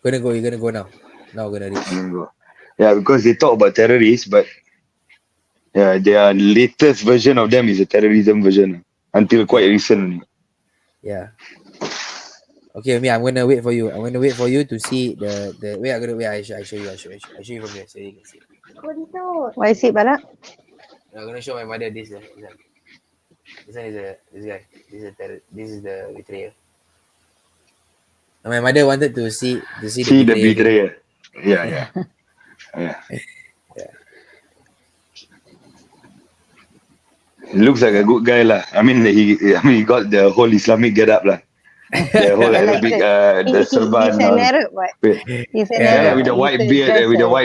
You're gonna go now. Now we're gonna reach. Yeah, because they talk about terrorists, but yeah, their latest version of them is a terrorism version until quite Yeah. recent only. Yeah. Okay, Umi, I'm gonna wait for you. I'm gonna wait for you to see the wait. I'm gonna wait. I show you. I show you from here so you can see. What is it, Balak? I'm gonna show my mother this. This one is this guy. This is the betrayer. And my mother wanted to see the See the betrayer. betrayer. Yeah, yeah. Yeah. Yeah. He looks like a good guy lah. I mean, he got the whole Islamic get up lah. The whole Arabic, the He's Serban. an Arab, what? He's an Yeah, Yeah, Arab. with the He's white a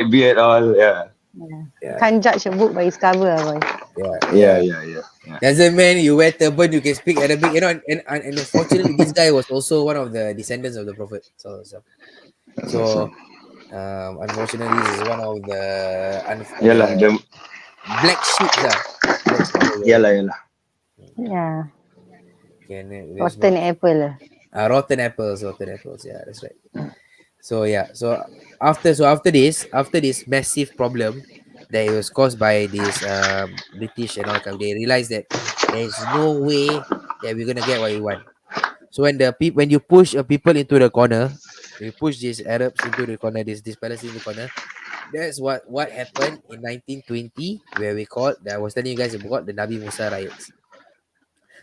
beard, dresser. all. Yeah, Yeah. Can't judge a book by its cover, boy. Yeah. yeah. Doesn't mean you wear turban, you can speak Arabic. You know, and unfortunately, this guy was also one of the descendants of the Prophet. So unfortunately, this is one of the Yeah lah, black sheep lah. Black sheep. yeah lah. Yeah. Okay, Rotten apple. rotten apples. Yeah, that's right. So yeah, after this massive problem that it was caused by this British and all that, they realized that there is no way that we're gonna get what we want. So when you push people into the corner, you push these Arabs into the corner, this Palestine in the corner. That's what happened in 1920, where I was telling you guys about the Nabi Musa riots.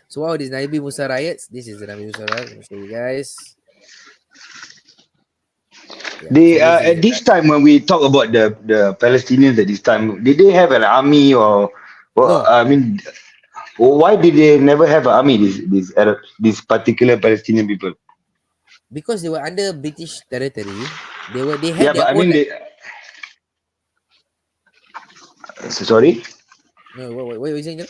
So what are these Nabi Musa riots? This is the Nabi Musa riots. Let me show you guys. Yeah, They so this is at this time when we talk about the Palestinians at this time, did they have an army or No. I mean, why did they never have an army? These Arab, these particular Palestinian people. Because they were under British territory. They Yeah, had but their I own. mean, sorry. No, what were you saying? John?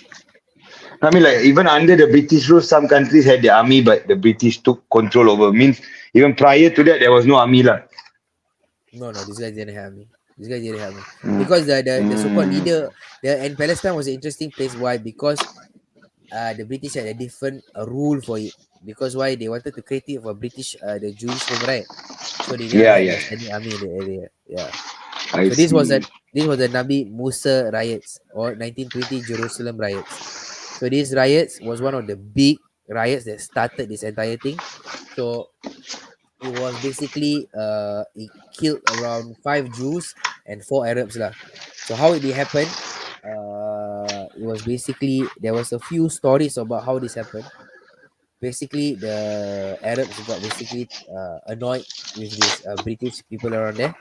I mean, like even under the British rule, some countries had their army, but the British took control over. Means even prior to that, there was no army lah. No, these guys didn't have me. Because the so-called leader, and Palestine was an interesting place. Why? Because the British had a different rule for it. Because why? They wanted to create it for British, the Jewish home, right? So they didn't Yeah, have yeah. a standing army in the area. Yeah. I So see. this was the Nabi Musa riots or 1920 Jerusalem riots. So these riots was one of the big riots that started this entire thing. So it was basically it killed around 5 Jews and 4 Arabs lah. So how it happened? It was basically there was a few stories about how this happened. Basically, the Arabs got basically annoyed with these British people around there,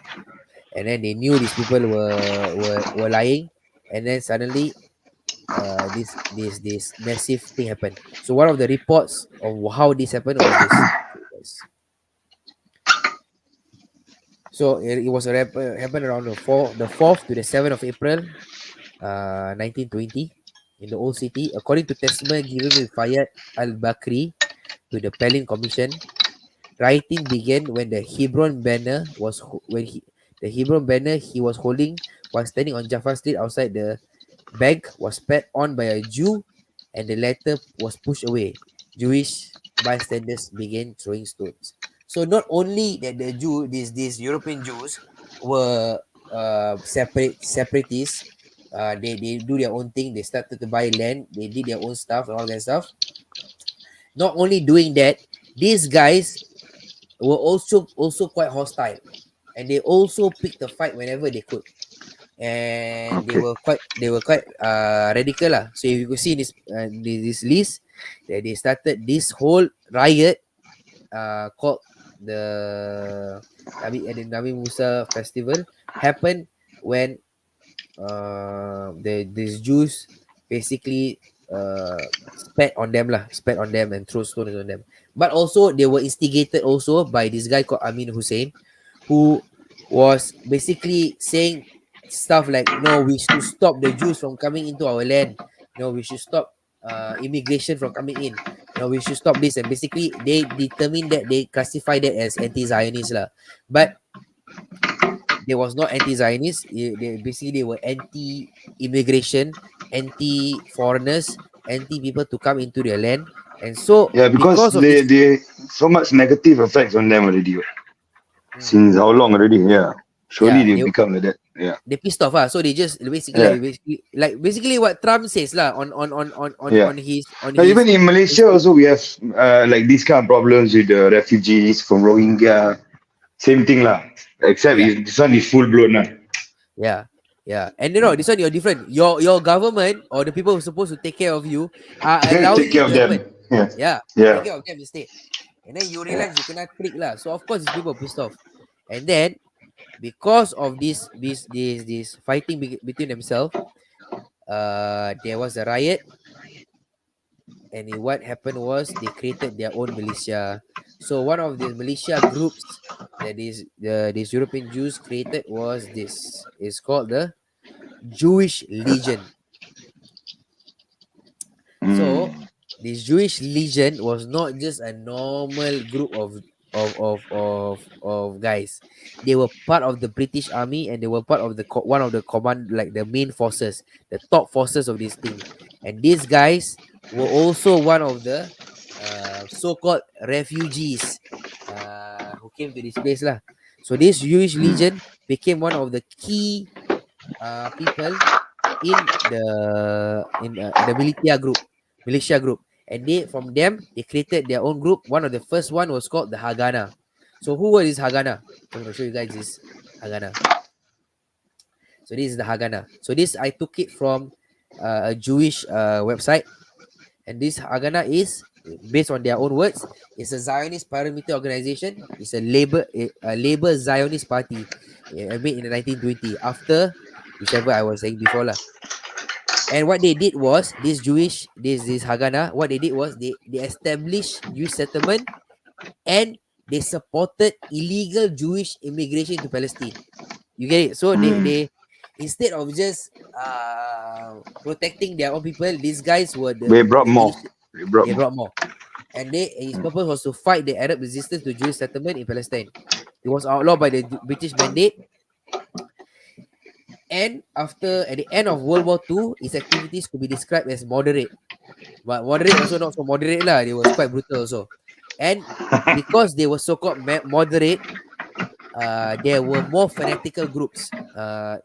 and then they knew these people were lying, and then suddenly this massive thing happened. So one of the reports of how this happened was this. So it was happened around the 4th to the 7th of April, 1920, in the old city. According to testimony given by Fayed al-Bakri to the Pelin Commission, rioting began when the Hebron banner was the Hebron banner he was holding while standing on Jaffa Street outside the bank was spat on by a Jew, and the latter was pushed away. Jewish bystanders began throwing stones. So not only that these European Jews were separatists, they do their own thing. They started to buy land. They did their own stuff and all that stuff. Not only doing that, these guys were also quite hostile, and they also picked a fight whenever they could, and Okay. they were quite radical lah. So if you could see in this list that they started this whole riot called the Nabi Musa festival happened when these Jews basically spat on them and throw stones on them. But also they were instigated also by this guy called Amin Hussein, who was basically saying stuff like, no, we should stop the Jews from coming into our land. No, we should stop immigration from coming in. No, we should stop this. And basically they determined that they classify that as anti-Zionist lah. But they was not anti-Zionist. They were anti-immigration, anti-foreigners, anti-people to come into their land. And so Yeah, because because of this, they so much negative effects on them already. mm, Since how long already? Yeah. Surely yeah, they become like that. Yeah. they pissed off. So they just Yeah. basically what Trump says lah Yeah. on Now, his even in Malaysia Facebook. also we have like these kind of problems with the refugees from Rohingya. Same thing lah. Except Yeah, this one is full blown lah. yeah, yeah. And this one you're different. Your government or the people who are supposed to take care of you are allowing Take it care to of happen. them. Yeah. Yeah, Yeah. take care of them instead. And then you Yeah. realize you cannot click lah. So of course these people are pissed off. And then because of this fighting between themselves, there was a riot, and what happened was they created their own militia. So one of the militia groups that these European Jews created was this. It's called the Jewish Legion. So Mm. this Jewish Legion was not just a normal group of guys. They were part of the British Army, and they were part of one of the command, like the main forces, the top forces of this thing. And these guys were also one of the so-called refugees who came to this place lah. So this Jewish Legion became one of the key people in the militia group, and they created their own group. One of the first one was called the Hagana. So who was this Hagana? So I'm gonna show you guys this Hagana. So this is the Hagana. So this I took it from a Jewish website, and this Hagana is based on their own words. It's a Zionist paramilitary organization. It's a labor Zionist party made in the 1920 after whichever I was saying before lah. And what they did was this Hagana, what they did was they established Jewish settlement, and they supported illegal Jewish immigration to Palestine. You get it? So they instead of just protecting their own people, these guys were They brought the more. militia. They brought They more. brought more. And his purpose was to fight the Arab resistance to Jewish settlement in Palestine. It was outlawed by the British mandate. And at the end of World War II, its activities could be described as moderate. But moderate also not so moderate lah. They was quite brutal also. And because they were so-called moderate, there were more fanatical groups.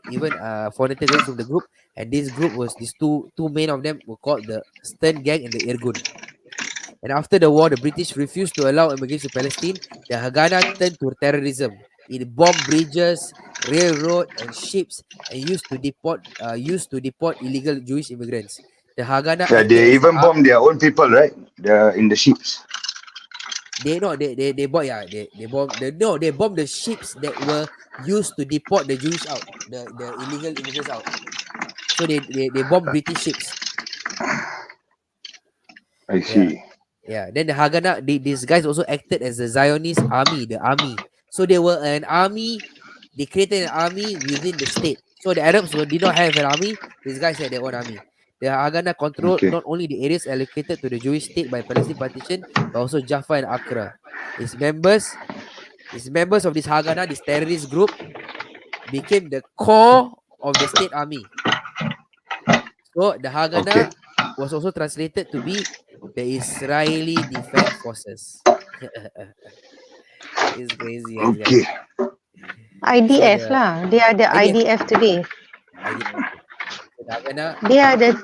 Even fanatical groups from the group. And this group was these two main of them were called the Stern Gang and the Irgun. And after the war, the British refused to allow immigration to Palestine. The Haganah turned to terrorism. It bombed bridges, railroad, and ships, and used to deport illegal Jewish immigrants. The Haganah Yeah, acted they as even bomb their own people, right? They're in the ships. they bought yeah they bombed the ships that were used to deport the Jewish out, the illegal immigrants out. So they bombed British ships. I Yeah. see. Yeah, then the Haganah, these guys also acted as the Zionist army, the army. So they were an army they created an army within the state. So the Arabs did not have an army. These guys had their own army. The Haganah controlled Okay. not only the areas allocated to the Jewish state by Palestine partition, but also Jaffa and Accra. Its members, its members of this Haganah, this terrorist group, became the core of the state army. So the Okay. Haganah was also translated to be the Israeli Defense Forces. It's crazy, guys. Okay. So IDF the lah. They are the idea, IDF today. idea, so the Haganah, They are the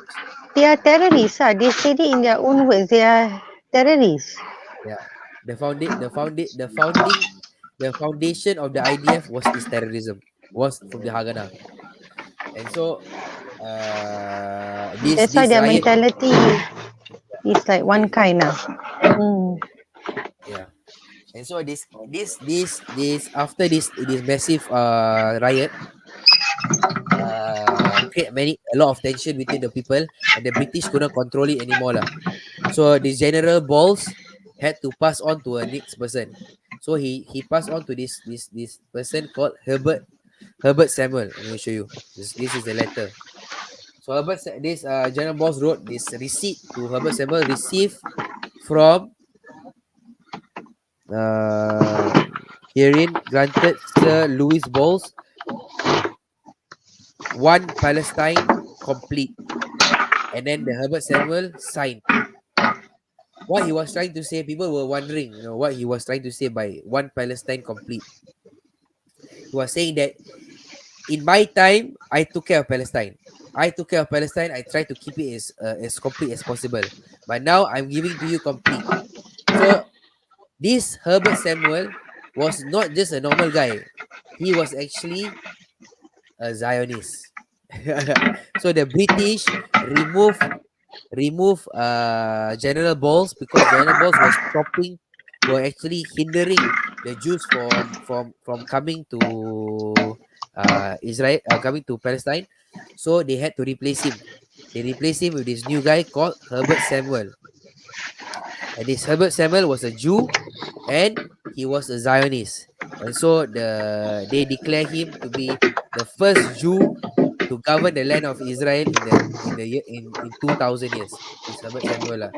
they are terrorists. They said it in their own words. They are terrorists. yeah, the foundation of the IDF is terrorism, was from the Haganah, and so this That's why their riot, mentality is like one kind now. Mm. yeah, and so this after this massive riot create a lot of tension between the people, and the British couldn't control it anymore lah. So this General Balls had to pass on to a next person. So he passed on to this person called Herbert Samuel. I'm going to show you. This is the letter. So this General Balls wrote this receipt to Herbert Samuel, received from uh, herein granted Sir Louis Balls one Palestine complete, and then the Herbert Samuel signed. What he was trying to say, people were wondering, what he was trying to say by one Palestine complete. He was saying that in my time, I took care of Palestine. I took care of Palestine. I tried to keep it as complete as possible. But now I'm giving to you complete. So this Herbert Samuel was not just a normal guy. He was actually a Zionist. So the British remove General Balls, because General Balls was stopping, were actually hindering the Jews from coming to Israel, coming to Palestine. So they had to replace him. They replaced him with this new guy called Herbert Samuel. And this Herbert Samuel was a Jew, and he was a Zionist. And so they declare him to be the first Jew to govern the land of Israel in 2000 years. This Herbert Samuel lah.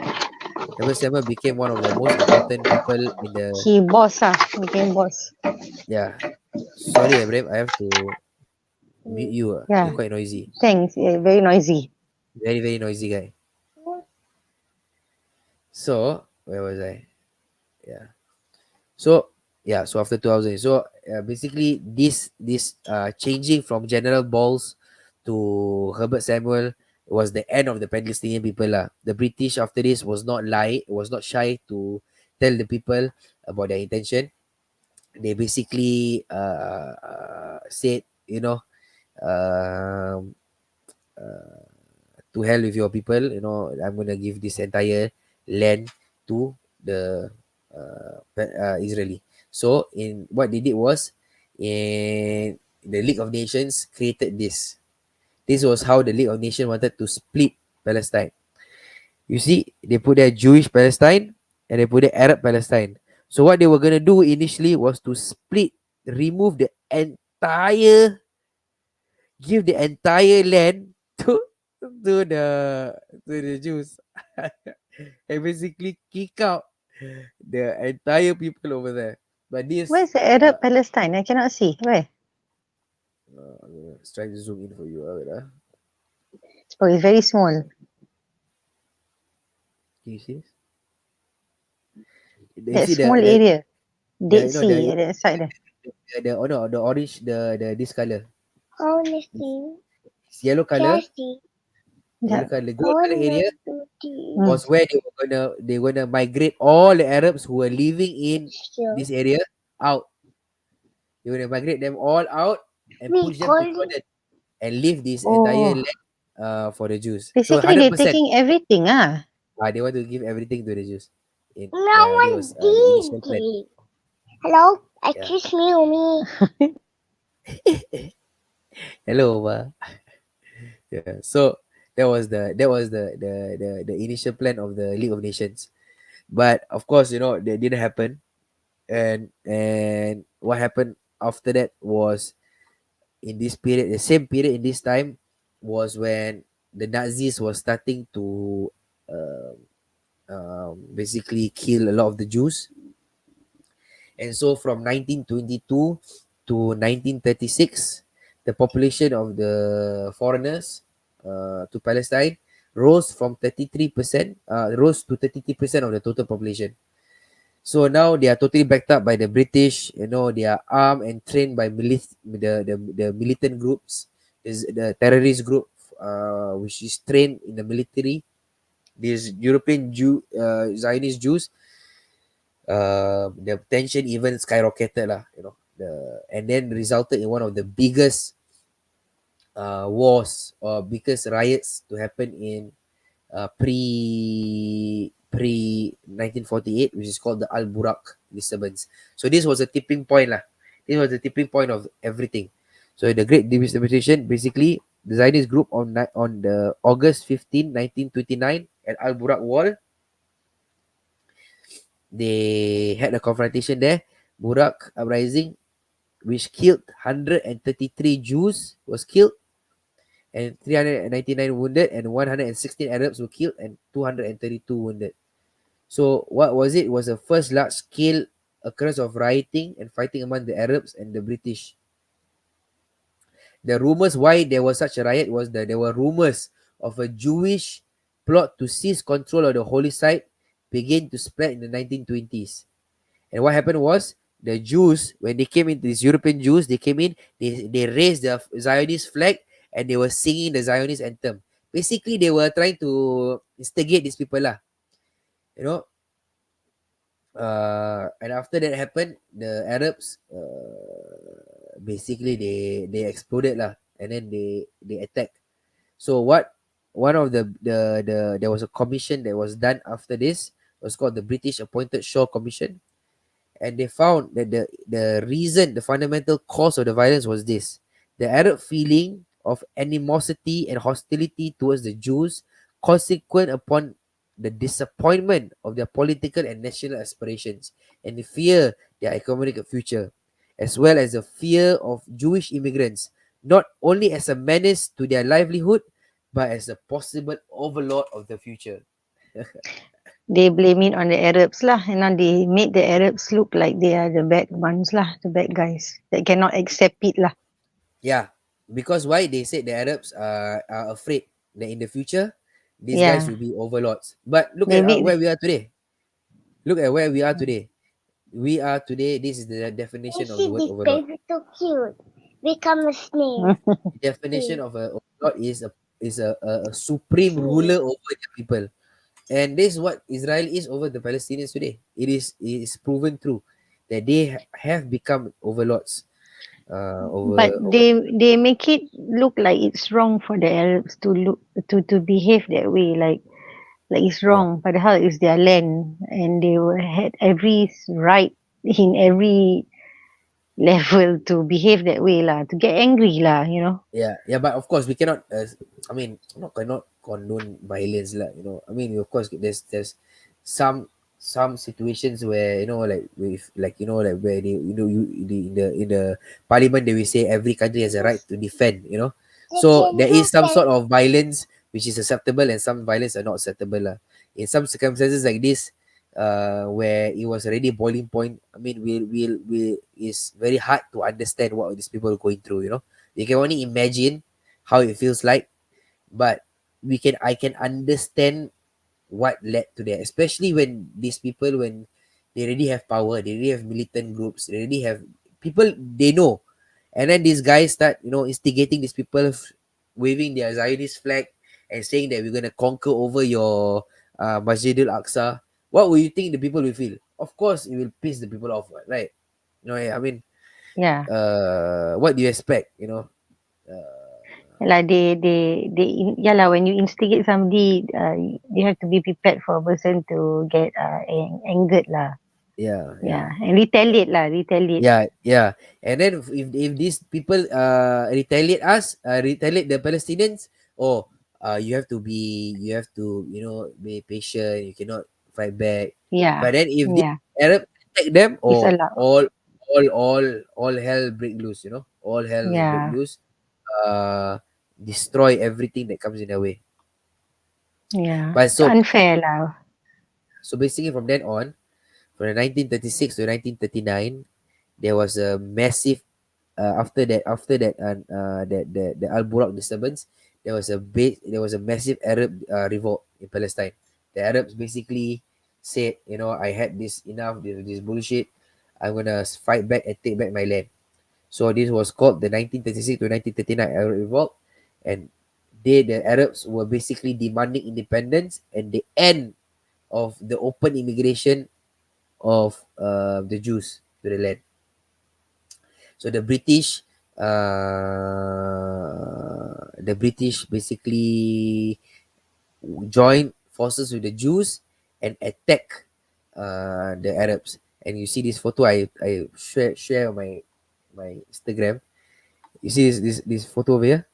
Herbert Samuel became one of the most important people in the, He boss became boss. yeah. Sorry, Abraham, I have to mute you. You're Yeah. quite noisy. Thanks. Very noisy. Very, very noisy guy. So where was I? Yeah. So yeah, so after 2000, so basically this changing from General Balls to Herbert Samuel was the end of the Palestinian people lah. The British after this was not shy to tell the people about their intention. They basically said, um, to hell with your people, I'm gonna give this entire land to the Israeli. So in what they did was, in the League of Nations created this. This was how the League of Nations wanted to split Palestine. You see, they put their Jewish Palestine and they put the Arab Palestine. So what they were gonna do initially was to split, remove the entire, give the entire land to the to the Jews, and basically kick out the entire people over there. But this, Where's the Arab Palestine? I cannot see. Where? let's try to zoom in for you. Wait, Oh, it's very small. Can you see? You That see small area. the Dead Sea at the side there. the orange, the this color, Honestly, it's yellow color, Kirsty, yellow Yeah. color, gold color area Mm. was where they were gonna migrate all the Arabs who were living in still. this area out. They were gonna migrate them all out and We push them to called Jordan and leave this entire Oh, land for the Jews. So basically they're 100%, taking everything. they want to give everything to the Jews. No That one was the initial plan. did. Hello? Yeah. Excuse me, Umi. Hello, Ma. Yeah. So that was the initial plan of the League of Nations. But of course, that didn't happen. And what happened after that was in this period, the same period in this time was when the Nazis was starting to uh, basically kill a lot of the Jews. And so from 1922 to 1936, the population of the foreigners to Palestine rose to 33% of the total population. So now they are totally backed up by the British. You know, they are armed and trained by the militant groups, the terrorist group, which is trained in the military. These European Zionist Jews, the tension even skyrocketed lah. You know, and then resulted in one of the biggest wars or biggest riots to happen in pre 1948, which is called the Al Burak disturbance. So this was a tipping point lah. This was the tipping point of everything. So the Great Distribution, basically, the Zionist group on the August 15, 1929, at Al Burak Wall, they had a confrontation there. Burak uprising, which killed 133 Jews, was killed, and 399 wounded, and 116 Arabs were killed, and 232 wounded. So what was it? It was the first large-scale occurrence of rioting and fighting among the Arabs and the British. The rumors why there was such a riot was that there were rumors of a Jewish plot to seize control of the holy site began to spread in the 1920s. And what happened was, the Jews, when they came in, these European Jews, they came in, they raised the Zionist flag, and they were singing the Zionist anthem. Basically, they were trying to instigate these people lah. You know, and after that happened, the Arabs basically they exploded lah, and then they attacked. So what one of the there was a commission that was done after this, was called the British Appointed Shaw Commission, and they found that the reason, the fundamental cause of the violence was this: the Arab feeling of animosity and hostility towards the Jews, consequent upon the disappointment of their political and national aspirations, and the fear their economic future, as well as the fear of Jewish immigrants, not only as a menace to their livelihood, but as a possible overlord of the future. They blame it on the Arabs lah, and now they made the Arabs look like they are the bad ones lah, the bad guys that cannot accept it lah. Yeah, because why? They said the Arabs are afraid that in the future these guys Yeah, will be overlords. But look they at made. where we are today. Look at where we are today. We are today. This is the I definition of the see word this overlord. baby so cute. Become a snake. The definition of a overlord is a supreme ruler over the people, and this is what Israel is over the Palestinians today. It is proven true that they have become overlords But over. they make it look like it's wrong for the Arabs to look to behave that way, like it's Yeah, wrong. Padahal it's their land, and they had every right in every level to behave that way lah, to get angry lah, you know. yeah, but of course we cannot. I mean, not cannot condone violence, lah. You know, I mean, of course, there's some situations where, like with, like, like where they, in the parliament, they will say every country has a right to defend. They So can there do is some that. sort of violence which is acceptable, and some violence are not acceptable, lah. In some circumstances like this, where it was already boiling point. I mean, we it's very hard to understand what these people are going through. You can only imagine how it feels like, but I can understand what led to that, especially when these people, when they already have power, they already have militant groups, they already have people they know, and then these guys start, instigating these people, waving their Zionist flag and saying that we're gonna conquer over your Masjid al Aqsa. What will you think the people will feel? Of course, it will piss the people off, right? I mean, Yeah. what do you expect? Like yeah lah, when you instigate somebody, you have to be prepared for a person to get angered lah. Yeah, yeah. Yeah, and retaliate. Yeah. And then if these people retaliate the Palestinians, oh, you have to, be patient. You cannot fight back. Yeah, But then if the yeah, Arab attack them, it's oh, allowed. all hell break loose. all hell will break Yeah. loose, uh, destroy everything that comes in their way. Yeah. But It's so unfair lah. so basically from then on, from the 1936 to 1939, there was a massive the Al Burak disturbance. There was a massive Arab revolt in Palestine. The Arabs basically said, I had this enough this bullshit. I'm gonna fight back and take back my land. So this was called the 1936 to 1939 Arab revolt, and the Arabs were basically demanding independence and the end of the open immigration of the Jews to the land. So the British basically joined forces with the Jews and attack the Arabs. And you see this photo I share on my Instagram. You see this photo over here.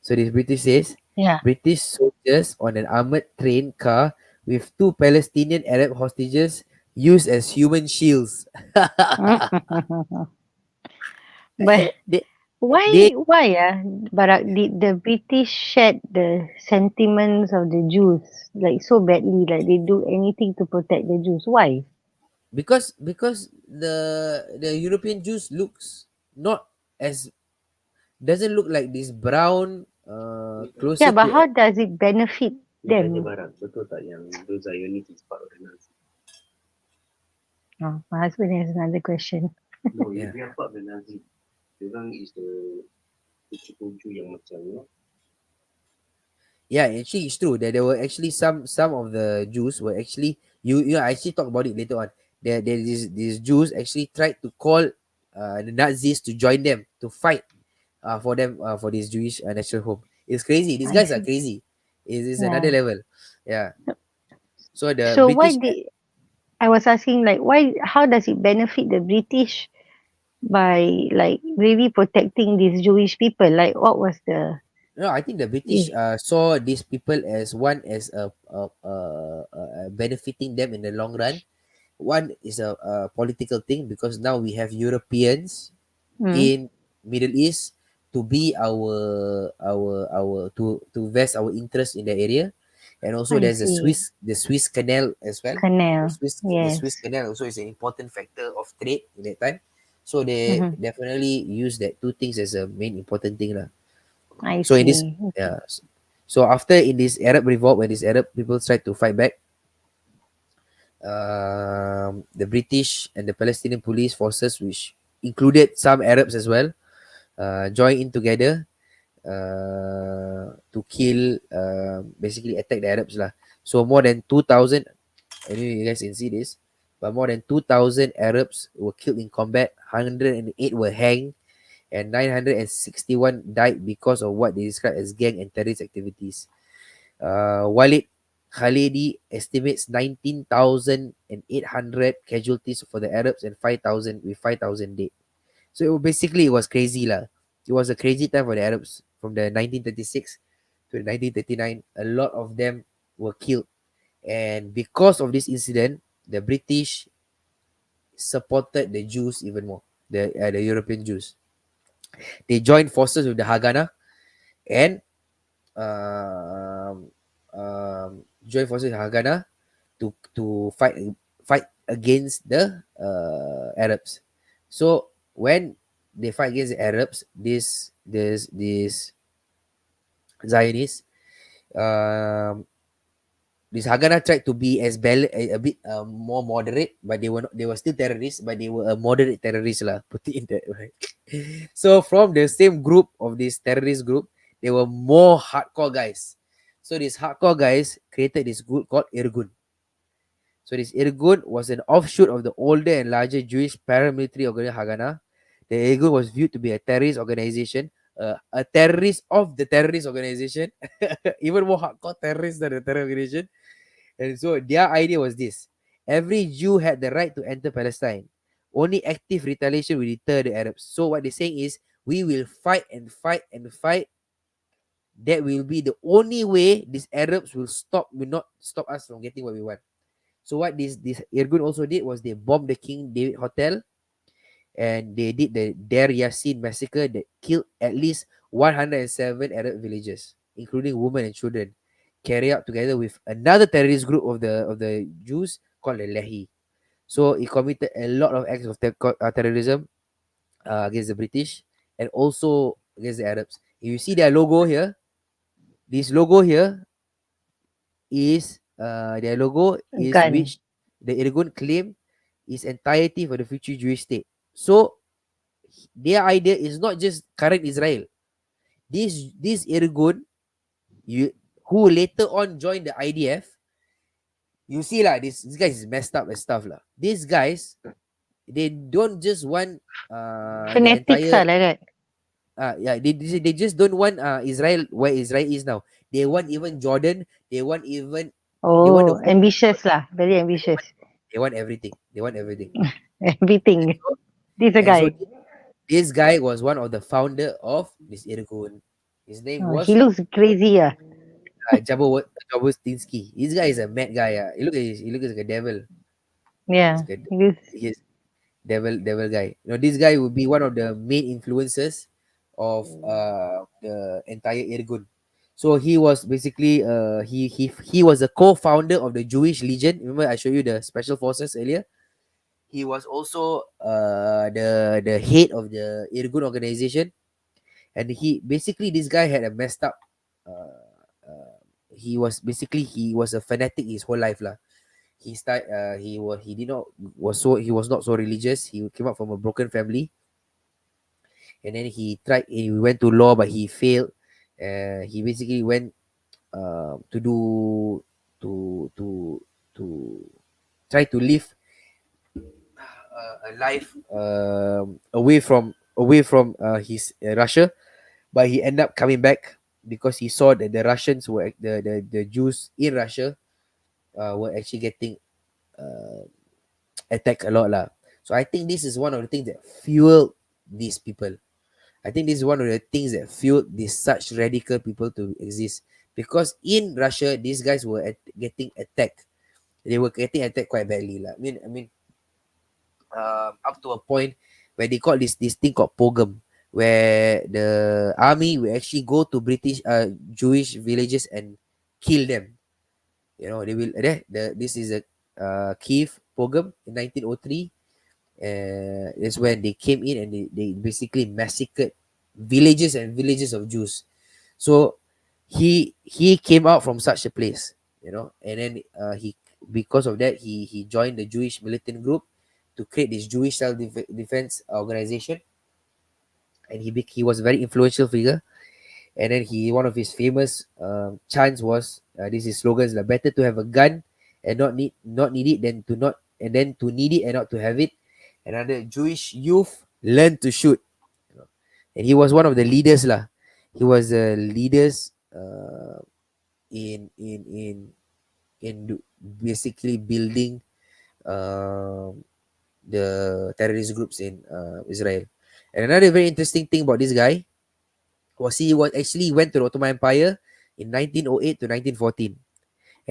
So this British says Yeah. British soldiers on an armored train car with two Palestinian Arab hostages used as human shields. But they they why Barak, did the British shed the sentiments of the Jews like so badly, like they do anything to protect the Jews? Why? because the European Jews looks not as doesn't look like this brown Yeah, closer but to how does it benefit Ni tanya them? Barak, betul tak yang those Zionists is part of the Nazi? Oh, my husband has another question. No, yeah. they are part of the Nazi. Diorang is the kucu-kucu yang macam, Yeah, actually it's true that there were actually some of the Jews were actually you I actually talk about it later on. There these Jews actually tried to call the Nazis to join them to fight for them for this Jewish national home. It's crazy. These I guys are see. crazy. It's another Yeah. level. Yeah. So the So why British did I was asking like why how does it benefit the British by like really protecting these Jewish people? Like what was the no, I think the British eh, saw these people as one as benefiting them in the long run. One is a political thing because now we have Europeans mm, in Middle East to be our to vest our interest in the area, and also I there's see. The Swiss Canal as well. Canal. The Swiss Yes. Canal also is an important factor of trade in that time. So they Mm-hmm. definitely use that two things as a main important thing lah. I So in this see. Okay. yeah, so after in this Arab revolt when these Arab people tried to fight back, the British and the Palestinian police forces, which included some Arabs as well, joined in together to kill, basically attack the Arabs lah. So more than 2,000, I know you guys can see this, but more than 2,000 Arabs were killed in combat, 108 were hanged, and 961 died because of what they describe as gang and terrorist activities. Walid Khalidi estimates 19,800 casualties for the Arabs and 5,000 dead. So basically it was crazy lah. It was a crazy time for the Arabs from the 1936 to the 1939. A lot of them were killed, and because of this incident, the British supported the Jews even more. The European Jews. They joined forces with the Haganah and um, joined forces with Haganah to fight against the Arabs. So when they fight against the Arabs, this Zionists, um, this Haganah tried to be a bit more moderate, but they were still terrorists, but they were a moderate terrorist lah. Put it in that way. So from the same group of this terrorist group, there were more hardcore guys. So these hardcore guys created this group called Irgun. So this Irgun was an offshoot of the older and larger Jewish paramilitary organization Haganah. The Irgun was viewed to be a terrorist organization, a terrorist of the terrorist organization, even more hardcore terrorist than the terror organization. And so their idea was this: every Jew had the right to enter Palestine. Only active retaliation will deter the Arabs. So what they're saying is, we will fight and fight and fight. That will be the only way these Arabs will not stop us from getting what we want. So what this Irgun also did was they bombed the King David Hotel, and they did the Deir Yassin massacre that killed at least 107 Arab villagers, including women and children, carried out together with another terrorist group of the Jews called the Lehi. So he committed a lot of acts of terrorism against the British and also against the Arabs. If you see their logo here, this logo here is their logo is Gun. which the Irgun claim is entirety for the future Jewish state. So their idea is not just current Israel. This Irgun, you who later on joined the IDF, you see lah, this guys is messed up and stuff lah. These guys, they don't just want the Fanatics entire lah like that. yeah, they just don't want Israel where Israel is now. They want even Jordan. They want the Oh, whole. ambitious lah. Very ambitious. They want everything. They want everything. And Everything. so, This a and so guy. this guy was one of the founder of this Irgun. His name Oh, he was looks crazy. Jabotinsky. This guy is a mad guy. He looks like a devil. Yeah. He's like He looks, he's devil guy. You know, this guy would be one of the main influences of the entire Irgun. So he was basically he was a co-founder of the Jewish Legion. Remember I showed you the special forces earlier. He was also the head of the Irgun organization, and he basically this guy had a messed up. He was a fanatic his whole life lah. He did not was so he was not so religious. He came up from a broken family, and then he went to law but he failed. He basically went to do to try to live a life away from his Russia, but he ended up coming back because he saw that the Russians were the Jews in Russia were actually getting uh, attacked a lot lah. So I think this is one of the things that fueled these people. I think this is one of the things that fueled these such radical people to exist, because in Russia these guys were getting attacked. They were getting attacked quite badly lah. Up to a point where they called this thing called pogrom, where the army will actually go to British Jewish villages and kill them. You know, they will this is a Kiev pogrom in 1903. Is when they came in and they basically massacred villages and villages of Jews. So he came out from such a place, you know, and then he because of that he joined the Jewish militant group to create this Jewish self-defense organization, and he was a very influential figure. And then one of his famous chants was this is slogans like better to have a gun and not need it than to not and then to need it and not to have it. Another Jewish youth learn to shoot, you know. And he was one of the leaders lah. He was the leaders in in in basically building um the terrorist groups in Israel. And another very interesting thing about this guy was he was actually went to the Ottoman Empire in 1908 to 1914,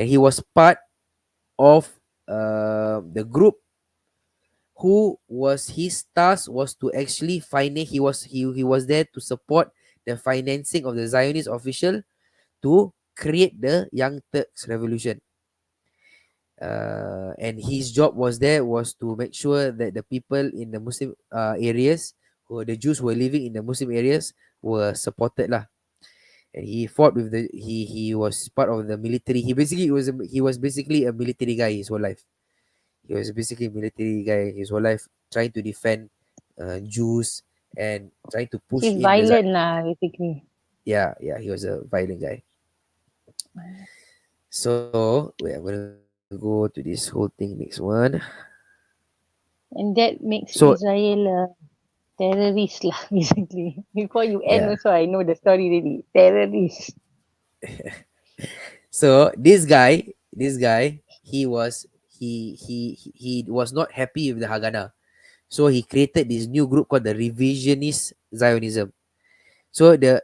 and he was part of the group who was his task was to actually finance. He was there to support the financing of the Zionist official to create the Young Turks Revolution. And his job was to make sure that the people in the Muslim areas, or the Jews who were living in the Muslim areas, were supported lah. And he fought with he was part of the military. He was basically a military guy his whole life. He was basically a military guy his whole life, trying to defend Jews and trying to push he's in the violent lah, basically. yeah, he was a violent guy. So wait, I'm gonna go to this whole thing next one. And that makes So Israel a terrorist lah, basically. Before you end yeah, also, I know the story really. Terrorist. so this guy, he was not happy with the Haganah, so he created this new group called the Revisionist Zionism. So the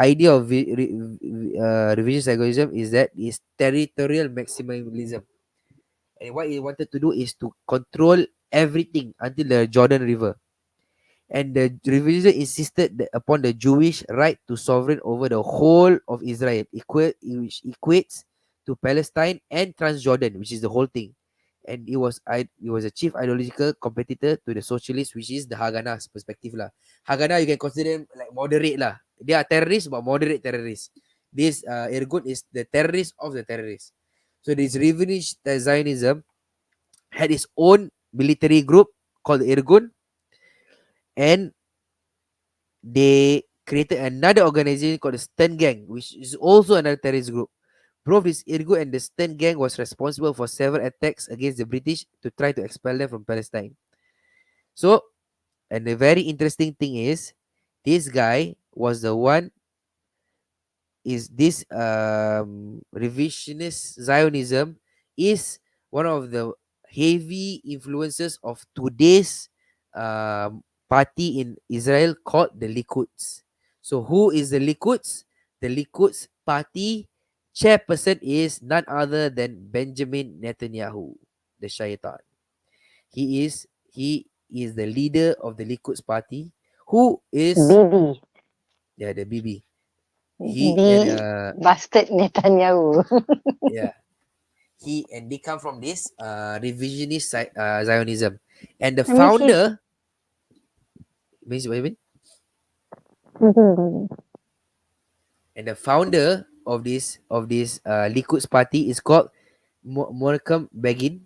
idea of revisionist Zionism is that is territorial maximalism. And what he wanted to do is to control everything until the Jordan River. and the revision insisted upon the Jewish right to sovereign over the whole of Israel, which equates to Palestine and Transjordan, which is the whole thing. And it was a chief ideological competitor to the socialists, which is the Haganah's perspective lah. Haganah you can consider them like moderate lah. They are terrorists but moderate terrorists. This Irgun is the terrorist of the terrorists. So this revisionist Zionism had its own military group called the Irgun, and they created another organization called the Stern Gang, which is also another terrorist group. Both this Irgun and the Stern Gang was responsible for several attacks against the British to try to expel them from Palestine. So, and the very interesting thing is, this guy was the one, is this revisionist Zionism is one of the heavy influences of today's party in Israel called the Likuds. So who is the Likuds? The Likuds party chairperson is none other than Benjamin Netanyahu, the Shaitan. He is the leader of the Likuds party, who is Bibi, the BB. He and the bastard Netanyahu. yeah, they come from this revisionist Zionism, and the I mean, he's founder means what you mean? Mhm. And the founder of this Liquid's party is called Menachem Begin,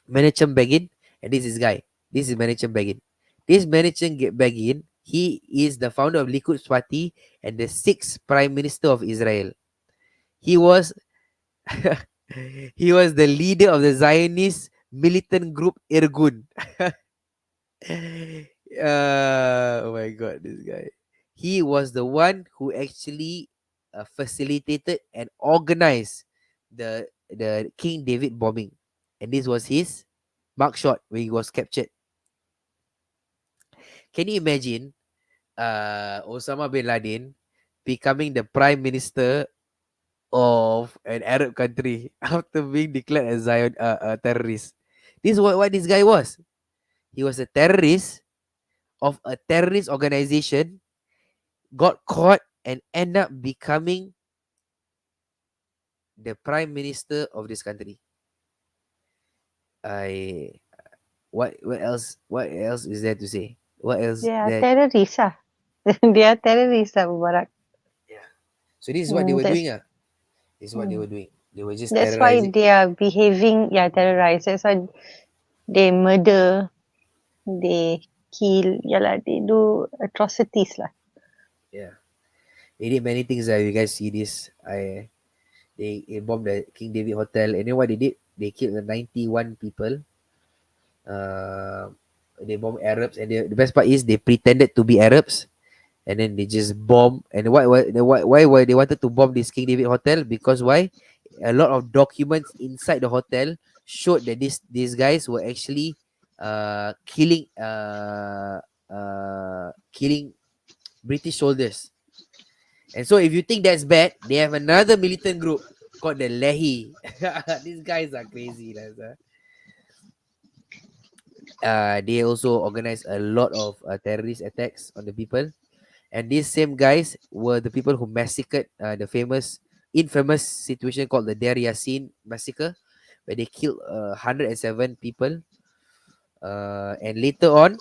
and this is guy. This is Menachem Begin. This Menachem Begin, he is the founder of Liquid's party and the sixth prime minister of Israel. He was he was the leader of the Zionist militant group Irgun. Oh my god, this guy. He was the one who actually facilitated and organized the King David bombing, and this was his mugshot when he was captured. Can you imagine Osama bin Laden becoming the prime minister of an Arab country after being declared a Zion a terrorist? This is what this guy was. He was a terrorist of a terrorist organization, got caught, and end up becoming the prime minister of this country. I what else is there to say? What else They are that terrorists. They are terrorists, Mubarak. yeah. So this is what they were That's doing. This is what they were doing. They were just that's why terrorizing. they are behaving. Yeah, terrorize. That's why they murder, they kill. Yeah lah, they do atrocities lah. Yeah. They did many things. You guys see this. They bombed the King David Hotel, and then what they did? They killed 91 people. Uh, they bombed Arabs, and the best part is they pretended to be Arabs, and then they just bomb. And why they wanted to bomb this King David Hotel? Because why? A lot of documents inside the hotel showed that these guys were actually killing British soldiers. And so if you think that's bad, they have another militant group called the Lehi. These guys are crazy. They also organize a lot of terrorist attacks on the people. And these same guys were the people who massacred the infamous situation called the Deir Yassin massacre, where they killed 107 people. And later on,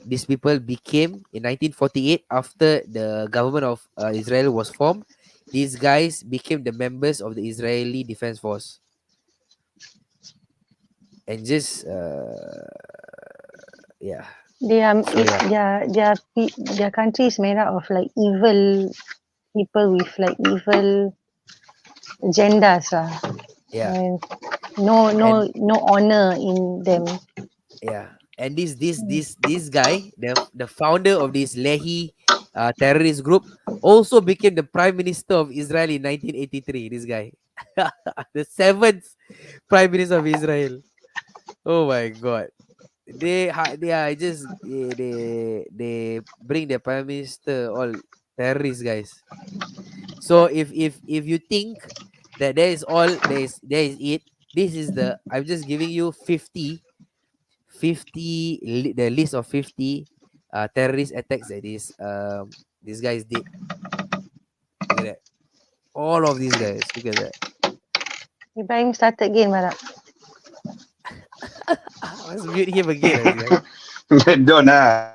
these people became, in 1948, after the government of Israel was formed, these guys became the members of the Israeli Defense Force. And just, yeah. They are So, yeah. their country is made up of like evil people with like evil agendas lah. Yeah. And And no honor in them. yeah. And this guy, the founder of this Lehi terrorist group, also became the prime minister of Israel in 1983. This guy, the seventh prime minister of Israel. Oh my god, they are just they bring the prime minister all terrorist guys. So if you think that there is it, this is I'm just giving you 50 the list of 50 terrorist attacks that these guys did. Look at that. All of these guys. Look at that. Ibrahim started again, Barak. Let's mute him again, this guy. Don't ah.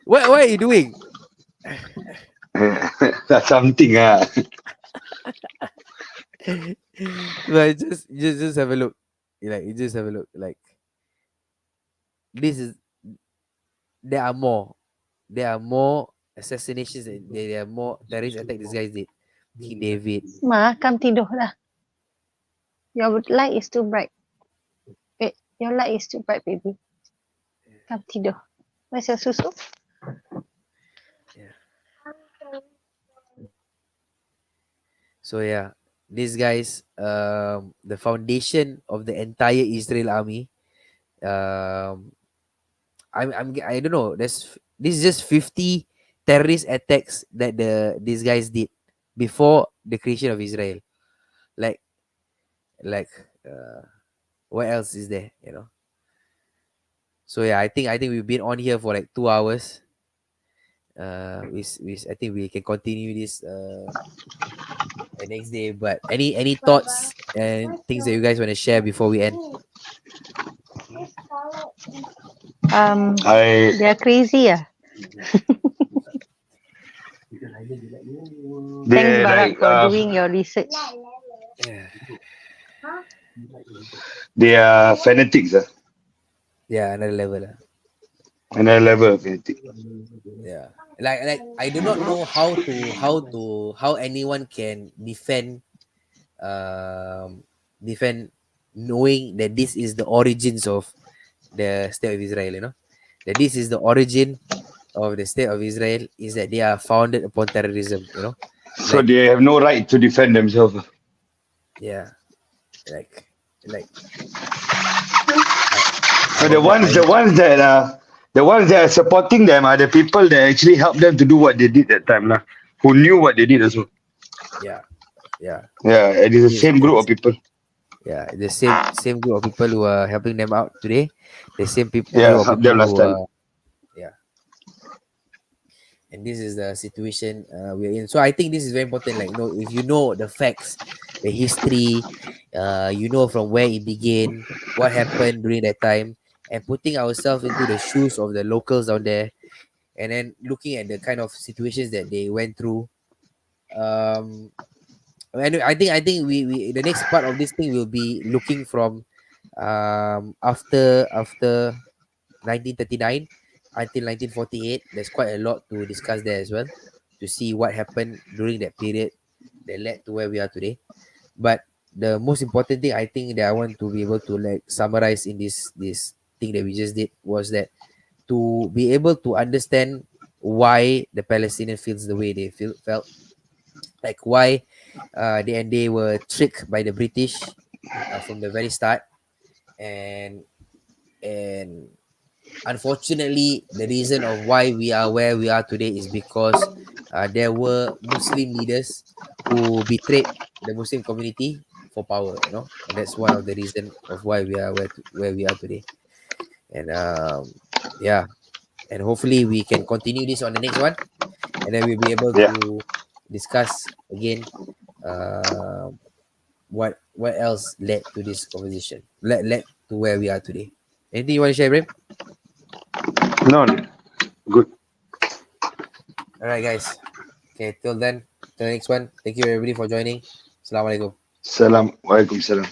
What are you doing? That's something ah. Like just have a look. You just have a look. Like this is there are more. There are more assassinations and there are more terrorist attacks these guys did. King David. Ma, come tidur dah. Your light is too bright. Wait, your light is too bright, baby. Come tidur. Where's your susu? So yeah, these guys, the foundation of the entire Israel army. I don't know. This is just 50 terrorist attacks that these guys did before the creation of Israel. Like like what else is there? So yeah, I think we've been on here for like 2 hours. I think we can continue this the next day. But any thoughts and things that you guys want to share before we end? They are crazy, ah. Thanks, They Barak, like for doing your research. Yeah, they are fanatics ah. yeah, another level. Another level of fanatic. Yeah, like I do not know how anyone can defend knowing that this is the origins of the state of Israel. That this is the origin of the state of Israel is that they are founded upon terrorism. So Like they have no right to defend themselves. yeah, like So the ones that are supporting them are the people that actually helped them to do what they did that time lah. Who knew what they did also. yeah, yeah. Yeah, it is the Yes, same group of people. Yeah, the same group of people who are helping them out today, the same Yeah, group of helped people them last who time. are yeah. And this is the situation we're in. So I think this is very important. Like, if you know the facts, the history, from where it began, what happened during that time, and putting ourselves into the shoes of the locals down there, and then looking at the kind of situations that they went through. And I think we the next part of this thing will be looking from after 1939 until 1948. There's quite a lot to discuss there as well, to see what happened during that period that led to where we are today. But the most important thing I think that I want to be able to like summarize in this thing that we just did was that to be able to understand why the Palestinian feels the way they felt, like why they were tricked by the British from the very start, and and unfortunately the reason of why we are where we are today is because there were Muslim leaders who betrayed the Muslim community for power, and that's one of the reason of why we are where we are today. And yeah, and hopefully we can continue this on the next one, and then we'll be able Yeah. to discuss again uh, what else led to this conversation, led to where we are today. Anything you want to share, Ibrahim? No, good. All right, guys. Okay, till then, till the next one. Thank you everybody for joining. Assalamualaikum. Salam. Walaikum salam.